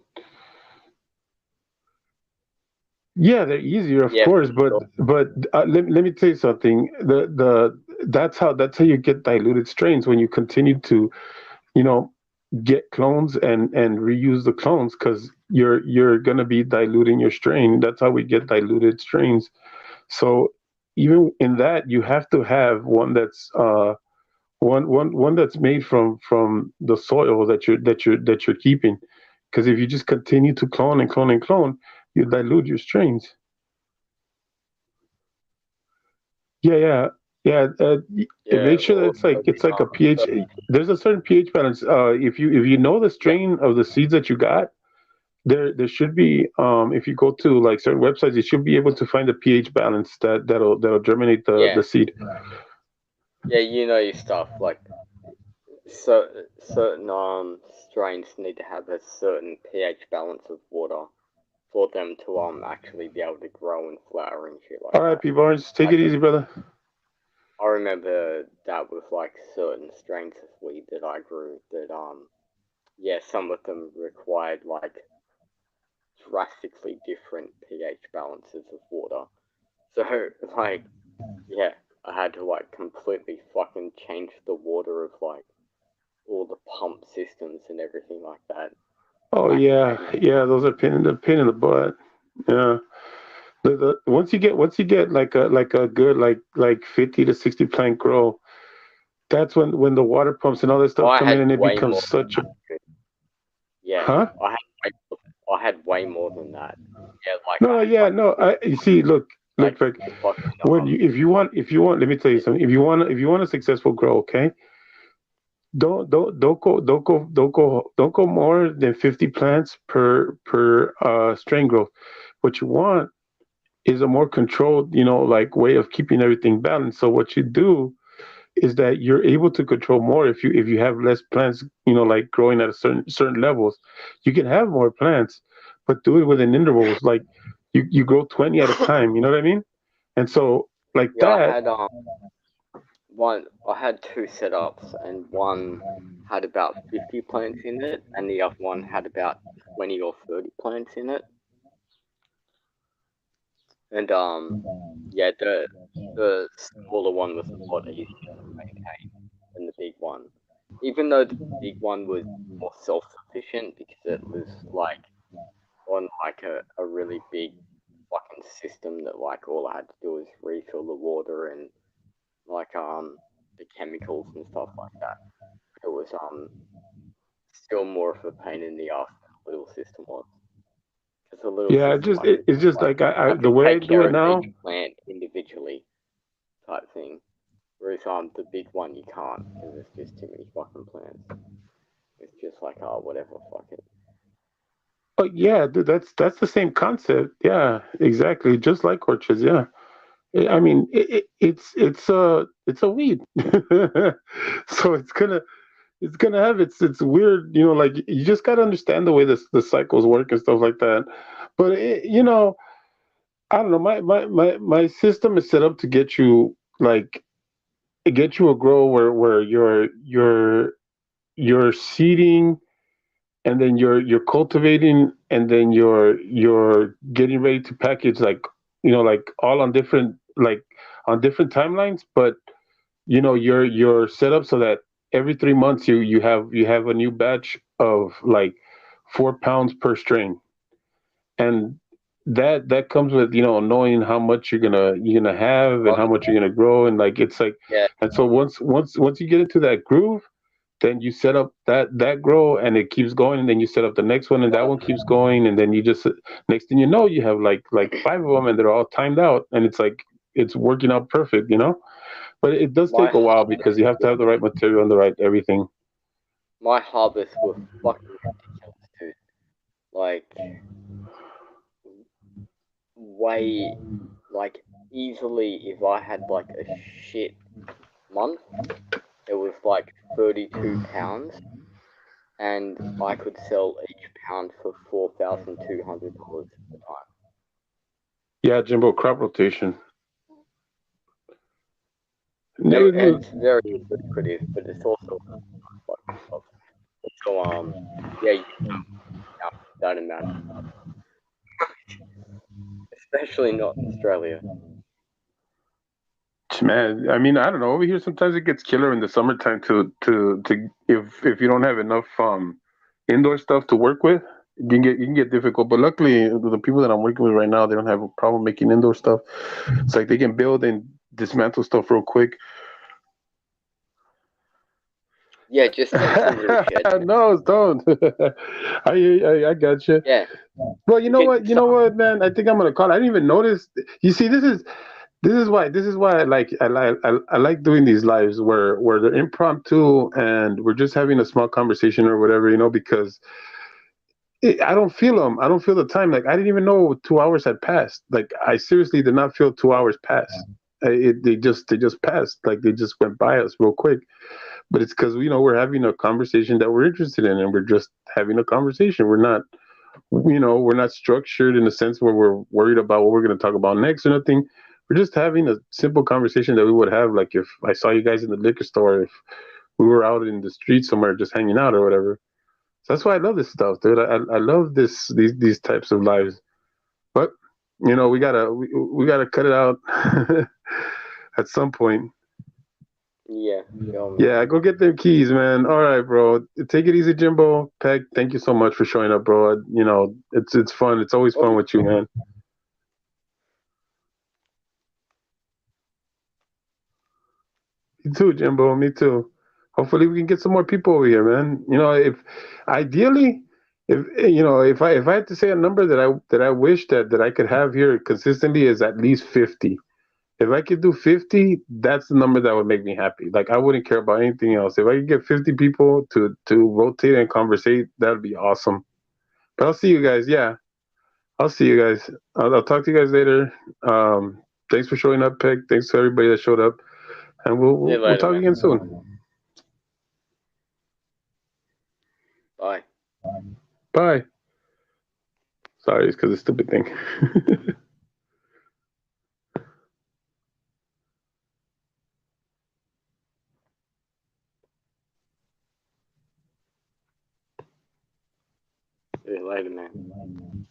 Yeah, they're easier, of yeah, for course, but sure. but let me tell you something. That's how you get diluted strains when you continue to, you know, get clones and reuse the clones because you're gonna be diluting your strain. That's how we get diluted strains. So even in that, you have to have one that's one that's made from the soil that you're keeping. Because if you just continue to clone and clone and clone, you dilute your strains. Yeah, yeah, yeah. Yeah, Make sure that it's like a pH. There's a certain pH balance. If you know the yeah, strain of the seeds that you got, there should be. If you go to like certain websites, you should be able to find the pH balance that'll germinate the yeah, the seed. yeah. You know your stuff. Like certain strains need to have a certain pH balance of water for them to actually be able to grow and flower and shit All like right, that. P Barnes, take Like it easy, brother. I remember that with like certain strains of weed that I grew that yeah, some of them required like drastically different pH balances of water. So like yeah, I had to like completely fucking change the water of like all the pump systems and everything like that Oh back yeah, then. yeah. Those are pain in the butt. Yeah. Once you get like a good like 50 to 60 plant grow, that's when the water pumps and all this Oh, stuff I come in had and it way becomes more than such a that. Yeah, huh? I had way more than that. Yeah, like No, I no, had yeah, no. You see, look, like like fucking when if you want, let me tell you something. If you want a successful grow, okay, don't go more than 50 plants per strain growth. What you want is a more controlled, like way of keeping everything balanced. So what you do is that you're able to control more if you have less plants, like growing at a certain levels. You can have more plants, but do it within intervals. Like you grow 20 at a time. You know what I mean? And so like yeah, that. I had two setups, and one had about 50 plants in it, and the other one had about 20 or 30 plants in it. And yeah, the smaller one was a lot easier to maintain than the big one. Even though the big one was more self-sufficient because it was like on like a really big fucking system that like all I had to do was refill the water and like the chemicals and stuff like that. It was still more of a pain in the ass than a little system was. Because a little Yeah, system I could it's just like like I I the could way I take do care it of now. each plant individually type thing. Whereas the big one you can't because there's just too many fucking plants. It's just like oh whatever, fuck it. Oh yeah, dude, that's the same concept. Yeah, exactly. Just like orchards. Yeah. I mean, it's a weed, so it's gonna have it's weird. Like you just gotta understand the way the cycles work and stuff like that. But I don't know. My system is set up to get you a grow where you're seeding, and then you're cultivating, and then you're getting ready to package, like all on different timelines. But you're set up so that every 3 months you have a new batch of like 4 pounds per strain. And that comes with knowing how much you're gonna have and Well, how much you're gonna grow, and like it's like. yeah, And so once you get into that groove, then you set up that grow, and it keeps going, and then you set up the next one, and that well, one keeps going, and then you just, next thing you know, you have like five of them, and they're all timed out, and it's like it's working out perfect. But it does my take a while harvest because you have to have the right material and the right everything. my harvests were fucking ridiculous too. Like way like easily if I had like a shit month, it was like 32 pounds and I could sell each pound for $4,200 at the time. Yeah, Jimbo, crop rotation. It's very lucrative, but it's also fucking tough. So yeah, you can't put that amount of stuff, especially not in Australia. Man, I mean, I don't know. Over here, sometimes it gets killer in the summertime to if you don't have enough indoor stuff to work with, you can get difficult. But luckily, the people that I'm working with right now, they don't have a problem making indoor stuff. It's like they can build and dismantle stuff real quick. Yeah, just send some little shed. No, don't. I got you. Yeah, Well, you we know could what? You know what, man? I think I'm gonna call. I didn't even notice. You see, this is why I like doing these lives where they're impromptu and we're just having a small conversation or whatever, because I don't feel them. I don't feel the time. Like I didn't even know 2 hours had passed. Like I seriously did not feel 2 hours pass. They just passed. Like they just went by us real quick. But it's because we're having a conversation that we're interested in, and we're just having a conversation. We're not structured in the sense where we're worried about what we're going to talk about next or nothing. We're just having a simple conversation that we would have, like if I saw you guys in the liquor store, if we were out in the street somewhere just hanging out or whatever. So that's why I love this stuff, dude. I love these types of lives. But we gotta cut it out at some point. yeah, sure, man. Yeah, go get them keys, man. All right, bro. Take it easy, Jimbo. Peg, thank you so much for showing up, bro. It's fun. It's always fun with you, man. Me too, Jimbo. Me too. Hopefully, we can get some more people over here, man. If ideally, if I had to say a number that I wish that I could have here consistently is at least 50. If I could do 50, that's the number that would make me happy. Like I wouldn't care about anything else. If I could get 50 people to rotate and conversate, that'd be awesome. But I'll see you guys. Yeah, I'll see you guys. I'll talk to you guys later. Thanks for showing up, Peg. Thanks to everybody that showed up, and we'll See you we'll, we'll later, talk man. again soon. Bye. Bye. Sorry, it's because of the stupid thing. See you later, man.